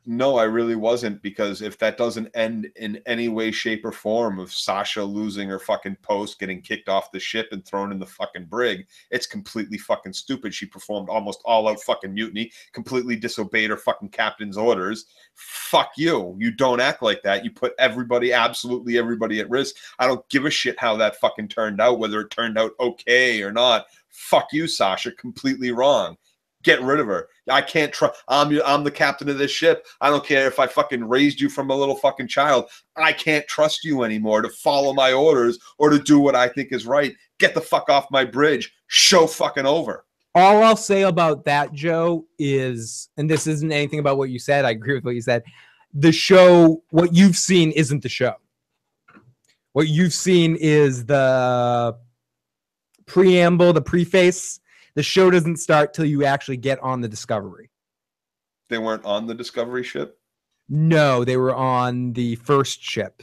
no, I really wasn't, because if that doesn't end in any way, shape, or form of Sasha losing her fucking post, getting kicked off the ship and thrown in the fucking brig, it's completely fucking stupid. She performed almost all-out fucking mutiny, completely disobeyed her fucking captain's orders. Fuck you. You don't act like that. You put absolutely everybody at risk. I don't give a shit how that fucking turned out, whether it turned out okay or not. Fuck you, Sasha. Completely wrong. Get rid of her. I can't trust. I'm the captain of this ship. I don't care if I fucking raised you from a little fucking child. I can't trust you anymore to follow my orders or to do what I think is right. Get the fuck off my bridge. Show fucking over. All I'll say about that, Joe, is, and this isn't anything about what you said, I agree with what you said, the show, what you've seen isn't the show. What you've seen is the preamble, the preface. The show doesn't start till you actually get on the Discovery. They weren't on the Discovery ship? No, they were on the first ship.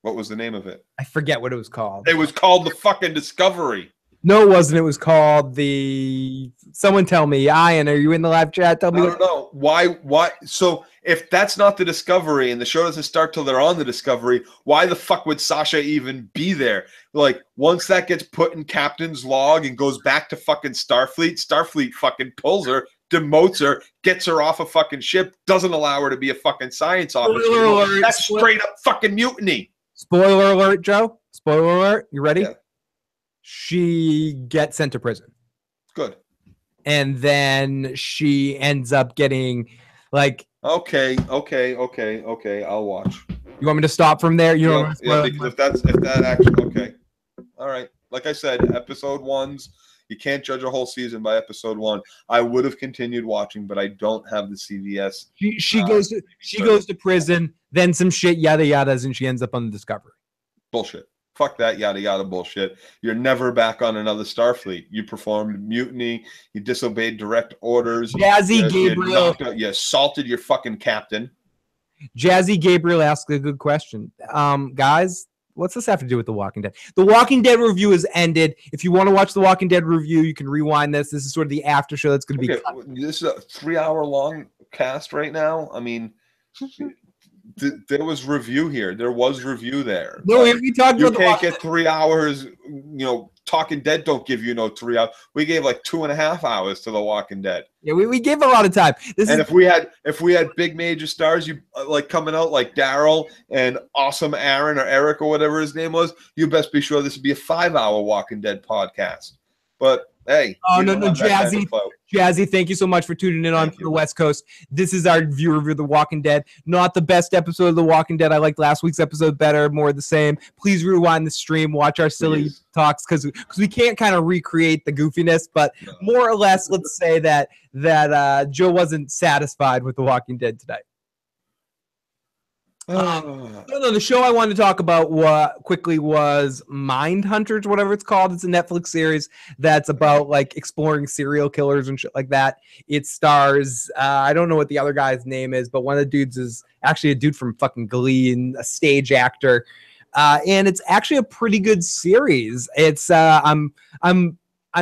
What was the name of it? I forget what it was called. It was called the fucking Discovery. No, it wasn't. It was called the... Someone tell me. Ian, are you in the live chat? Tell me. I don't know. Why? So if that's not the Discovery and the show doesn't start till they're on the Discovery, why the fuck would Sasha even be there? Like, once that gets put in Captain's log and goes back to fucking Starfleet fucking pulls her, demotes her, gets her off a fucking ship, doesn't allow her to be a fucking science officer. Spoiler alert. That's straight up fucking mutiny. Spoiler alert, Joe. Spoiler alert. You ready? Yeah. she gets sent to prison. Good. And then she ends up getting like. Okay. I'll watch. You want me to stop from there? You know. Yeah, because if that actually okay. All right. Like I said, episode 1s. You can't judge a whole season by episode 1. I would have continued watching, but I don't have the CVS. She goes to prison, then some shit yada yadas, and she ends up on the Discovery. Bullshit. Fuck that yada yada bullshit. You're never back on another Starfleet. You performed mutiny. You disobeyed direct orders. Jazzy Gabriel. You assaulted your fucking captain. Jazzy Gabriel asked a good question. Guys, what's this have to do with The Walking Dead? The Walking Dead review is ended. If you want to watch The Walking Dead review, you can rewind this. This is sort of the after show that's going to be. This is a 3-hour long cast right now. I mean, there was review here. There was review there. No, we talked about. You can't get 3 hours. Talking Dead don't give you no 3 hours. We gave like 2.5 hours to The Walking Dead. Yeah, we gave a lot of time. If we had big major stars, you like coming out like Daryl and Awesome Aaron or Eric or whatever his name was, you best be sure this would be a 5-hour Walking Dead podcast. But hey, no, Jazzy, thank you so much for tuning in on the West Coast. This is our view review of The Walking Dead. Not the best episode of The Walking Dead. I liked last week's episode better, more of the same. Please rewind the stream, watch our silly talks, because we can't kind of recreate the goofiness, but more or less, let's say that Joe wasn't satisfied with The Walking Dead tonight. The show I wanted to talk about quickly was Mindhunters, whatever it's called. It's a Netflix series that's about like exploring serial killers and shit like that. It stars, I don't know what the other guy's name is, but one of the dudes is actually a dude from fucking Glee and a stage actor. And it's actually a pretty good series. It's I'm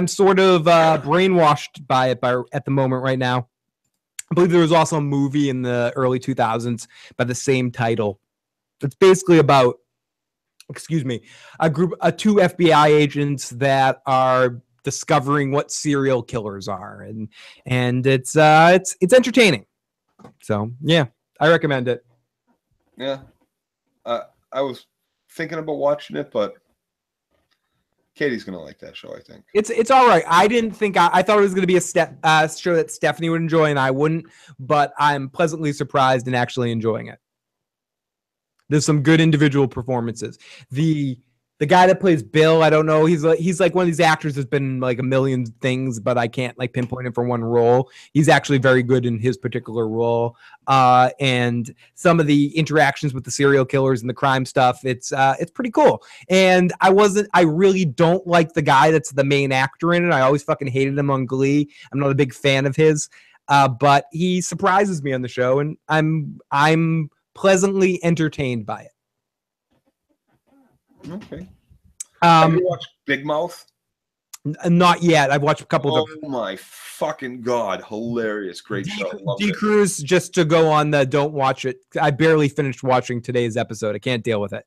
sort of brainwashed by it at the moment right now. I believe there was also a movie in the early 2000s by the same title. It's basically about, a two FBI agents that are discovering what serial killers are, and it's entertaining. So yeah, I recommend it. Yeah, I was thinking about watching it, but Katie's gonna like that show, I think. It's all right. I didn't think I thought it was gonna be a show that Stephanie would enjoy and I wouldn't, but I'm pleasantly surprised and actually enjoying it. There's some good individual performances. The guy that plays Bill, I don't know. He's like one of these actors that's been in like a million things, but I can't like pinpoint him for one role. He's actually very good in his particular role. And some of the interactions with the serial killers and the crime stuff, it's pretty cool. And I really don't like the guy that's the main actor in it. I always fucking hated him on Glee. I'm not a big fan of his. But he surprises me on the show, and I'm pleasantly entertained by it. Okay. Have you watched Big Mouth? Not yet. I've watched a couple of them. Oh my fucking god! Hilarious, great show. D. Cruz, just to go on the don't watch it. I barely finished watching today's episode. I can't deal with it.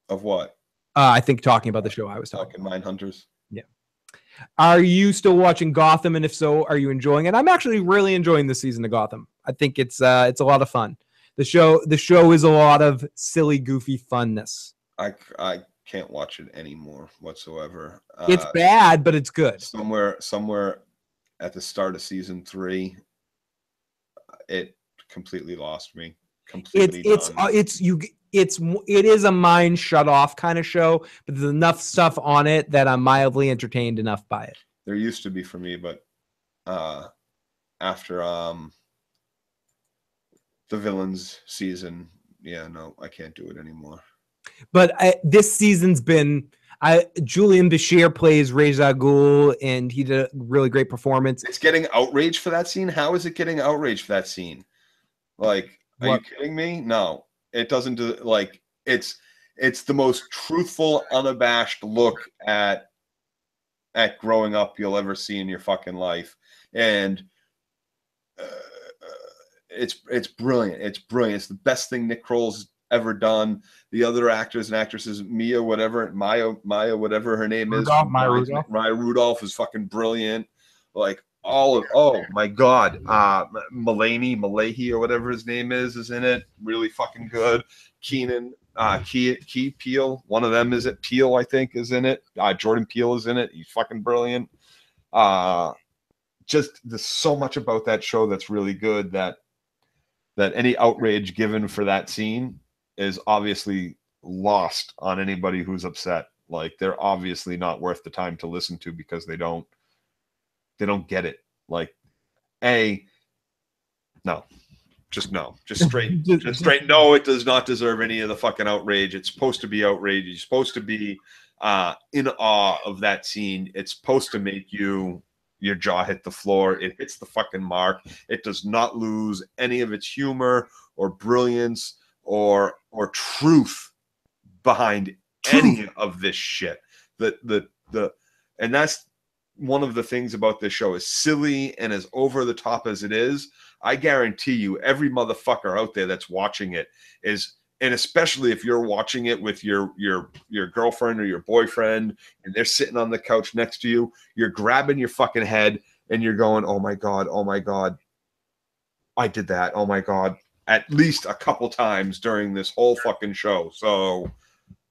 Of what? I think talking about the show I was talking. Mindhunters. Yeah. Are you still watching Gotham? And if so, are you enjoying it? I'm actually really enjoying this season of Gotham. I think it's a lot of fun. The show is a lot of silly, goofy funness. I can't watch it anymore whatsoever. It's bad, but it's good. Somewhere at the start of season 3, it completely lost me. It is a mind shut off kind of show, but there's enough stuff on it that I'm mildly entertained enough by it. There used to be for me, but after the villains season, no, I can't do it anymore. But this season's been Julian Bashir plays Ra's al Ghul, and he did a really great performance. It's getting outraged for that scene. How is it getting outraged for that scene? Like, are you kidding me? No, it doesn't do like it's the most truthful, unabashed look at growing up you'll ever see in your fucking life, and it's brilliant. It's brilliant. It's the best thing Nick Kroll's ever done. The other actors and actresses, Maya, whatever her name is, Maya Rudolph is fucking brilliant. Like oh my god, Malahi or whatever his name is in it, really fucking good. Keenan Key Peele. One of them is it. Peele, I think, is in it. Jordan Peele is in it. He's fucking brilliant. Just there's so much about that show that's really good that any outrage given for that scene is obviously lost on anybody who's upset. Like, they're obviously not worth the time to listen to because they don't get it. Like, no. Just straight no, it does not deserve any of the fucking outrage. It's supposed to be outrage. You're supposed to be in awe of that scene. It's supposed to make your jaw hit the floor. It hits the fucking mark. It does not lose any of its humor or brilliance or truth behind any of this shit. And that's one of the things about this show. As silly and as over the top as it is, I guarantee you every motherfucker out there that's watching it is, and especially if you're watching it with your girlfriend or your boyfriend and they're sitting on the couch next to you, you're grabbing your fucking head and you're going, oh my God, I did that. Oh my God. At least a couple times during this whole fucking show. So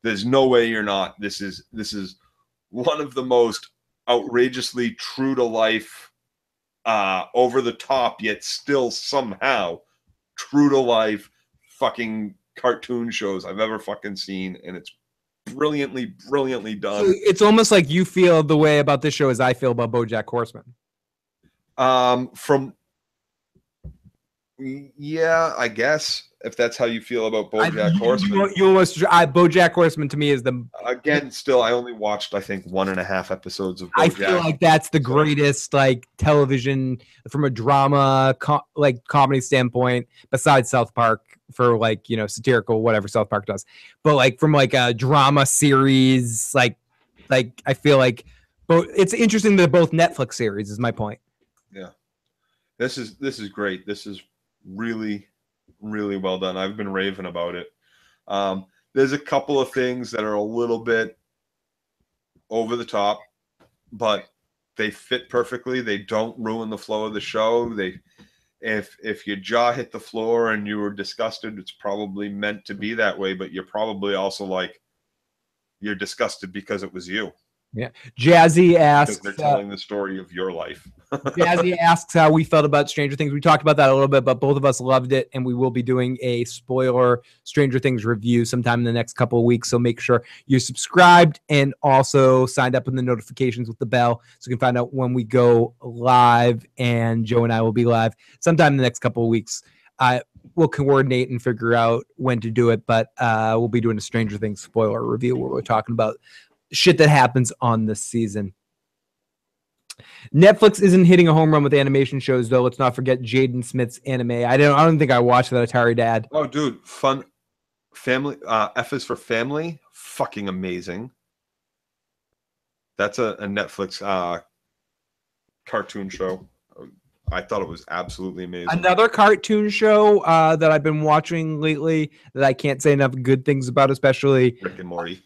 there's no way you're not. This is one of the most outrageously true to life, over the top, yet still somehow true to life fucking cartoon shows I've ever fucking seen, and it's brilliantly done. So it's almost like you feel the way about this show as I feel about BoJack Horseman. Yeah, I guess if that's how you feel about BoJack Horseman. BoJack Horseman to me is still I only watched I think 1.5 episodes of BoJack. I feel like that's the greatest like television from a drama comedy standpoint besides South Park for like, you know, satirical whatever South Park does. But like from like a drama series like I feel like it's interesting that both Netflix series is my point. Yeah. This is great. This is really well done. I've been raving about it. There's a couple of things that are a little bit over the top, but they fit perfectly. They don't ruin the flow of the show. If your jaw hit the floor and you were disgusted, it's probably meant to be that way, but you're probably also like, you're disgusted because it was you. Yeah. Jazzy asks, because they're telling the story of your life. Jazzy asks how we felt about Stranger Things. We talked about that a little bit, but both of us loved it, and we will be doing a spoiler Stranger Things review sometime in the next couple of weeks. So make sure you're subscribed and also signed up in the notifications with the bell so you can find out when we go live. And Joe and I will be live sometime in the next couple of weeks. We'll coordinate and figure out when to do it, but we'll be doing a Stranger Things spoiler review where we're talking about shit that happens on this season. Netflix isn't hitting a home run with animation shows, though. Let's not forget Jaden Smith's anime. I don't think I watched that. Atari Dad. Oh, dude, fun family. F is for Family. Fucking amazing. That's a Netflix cartoon show. I thought it was absolutely amazing. Another cartoon show that I've been watching lately that I can't say enough good things about, especially Rick and Morty.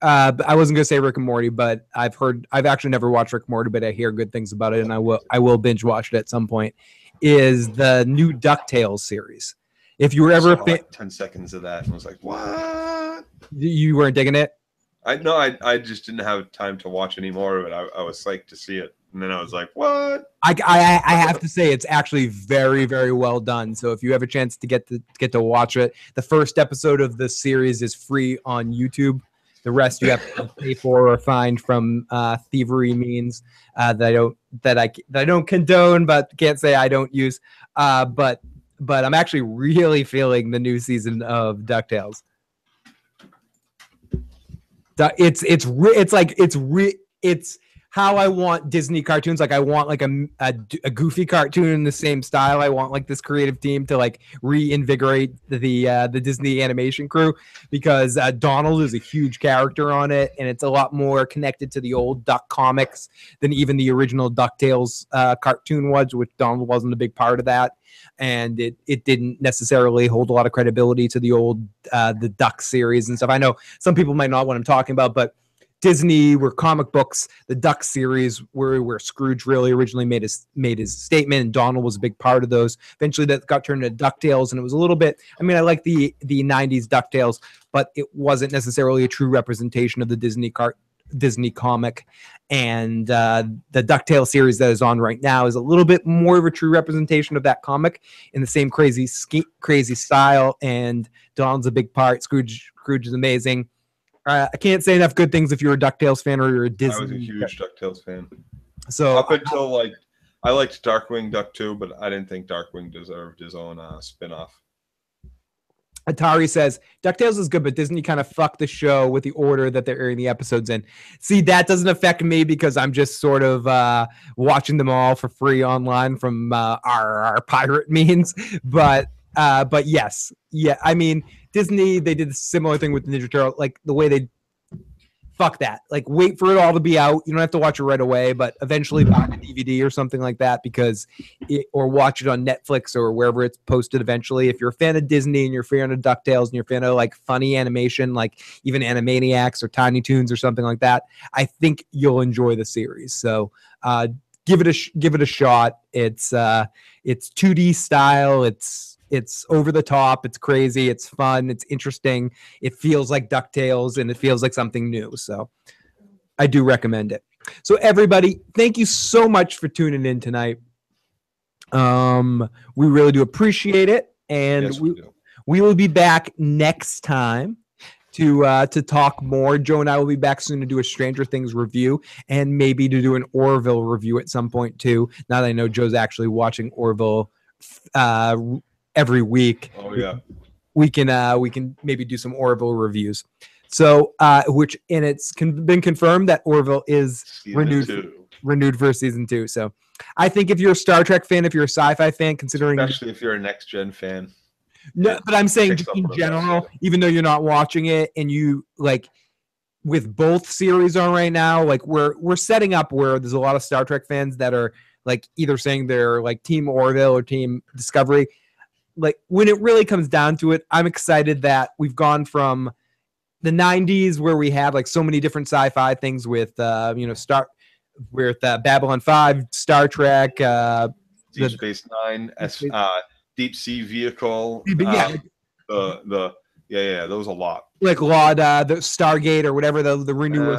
I wasn't gonna say Rick and Morty, but I've actually never watched Rick and Morty, but I hear good things about it, and I will binge watch it at some point. Is the new DuckTales series? If you were ever 10 seconds of that, and I was like, "What?" You weren't digging it? I just didn't have time to watch any more of it. I was psyched to see it, and then I was like, "What?" I have to say it's actually very, very well done. So if you have a chance to get to watch it, the first episode of the series is free on YouTube. The rest you have to pay for or find from thievery means that I don't condone, but can't say I don't use. But I'm actually really feeling the new season of DuckTales. It's how I want Disney cartoons. Like I want like a goofy cartoon in the same style. I want like this creative team to like reinvigorate the Disney animation crew, because Donald is a huge character on it, and it's a lot more connected to the old Duck comics than even the original DuckTales cartoon was, which Donald wasn't a big part of that, and it didn't necessarily hold a lot of credibility to the old the Duck series and stuff. I know some people might not know what I'm talking about, but Disney were comic books, the Duck series where Scrooge really originally made his statement, and Donald was a big part of those. Eventually that got turned into DuckTales, and it was a little bit, I mean, I like the 90s DuckTales, but it wasn't necessarily a true representation of the Disney comic. And the DuckTales series that is on right now is a little bit more of a true representation of that comic in the same crazy style, and Donald's a big part. Scrooge is amazing. I can't say enough good things if you're a DuckTales fan or you're a Disney. I was a huge DuckTales fan. So up until I liked Darkwing Duck too, but I didn't think Darkwing deserved his own spin-off. Atari says DuckTales is good, but Disney kind of fucked the show with the order that they're airing the episodes in. See, that doesn't affect me because I'm just sort of watching them all for free online from our pirate means. But yes, yeah, I mean, Disney, they did a similar thing with Ninja Turtle, like the way they fuck that. Like, wait for it all to be out. You don't have to watch it right away, but eventually buy a DVD or something like that or watch it on Netflix or wherever it's posted eventually. If you're a fan of Disney and you're a fan of DuckTales and you're a fan of like funny animation, like even Animaniacs or Tiny Toons or something like that, I think you'll enjoy the series. So give it a shot. It's 2D style. It's over the top. It's crazy. It's fun. It's interesting. It feels like DuckTales and it feels like something new. So I do recommend it. So everybody, thank you so much for tuning in tonight. We really do appreciate it. And yes, we will be back next time to talk more. Joe and I will be back soon to do a Stranger Things review and maybe to do an Orville review at some point too. Now that I know Joe's actually watching Orville every week. Oh yeah, we can maybe do some Orville reviews. So it's been confirmed that Orville is renewed for season 2. So I think if you're a Star Trek fan, if you're a sci-fi fan, considering especially if you're a next gen fan. No, but I'm saying just in general, even though you're not watching it, and you like with both series on right now, like we're setting up where there's a lot of Star Trek fans that are like either saying they're like Team Orville or Team Discovery. Like when it really comes down to it, I'm excited that we've gone from the 90s where we had like so many different sci-fi things with Babylon 5, Star Trek, Deep Space Nine, Deep Sea Vehicle, there was a lot. Like the Stargate or whatever the renewal.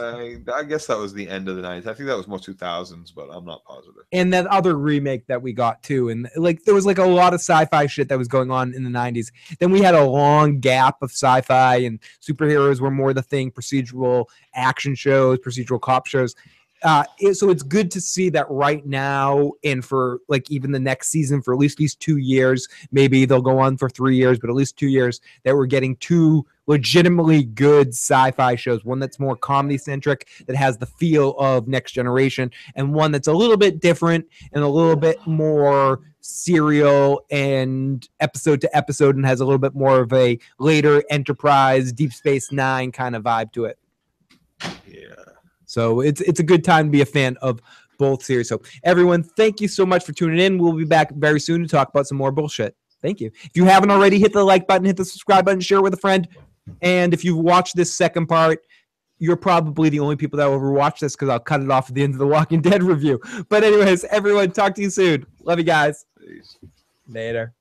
I guess that was the end of the 90s. I think that was more 2000s, but I'm not positive. And that other remake that we got too, and like there was like a lot of sci-fi shit that was going on in the 90s. Then we had a long gap of sci-fi, and superheroes were more the thing. Procedural action shows, procedural cop shows. So it's good to see that right now, and for like even the next season, for at least these 2 years, maybe they'll go on for 3 years, but at least 2 years, that we're getting 2 legitimately good sci-fi shows. One that's more comedy centric, that has the feel of Next Generation, and one that's a little bit different and a little bit more serial and episode to episode, and has a little bit more of a later Enterprise, Deep Space Nine kind of vibe to it. Yeah. So it's a good time to be a fan of both series. So everyone, thank you so much for tuning in. We'll be back very soon to talk about some more bullshit. Thank you. If you haven't already, hit the like button, hit the subscribe button, share it with a friend. And if you've watched this second part, you're probably the only people that will ever watch this because I'll cut it off at the end of the Walking Dead review. But anyways, everyone, talk to you soon. Love you guys. Peace. Later.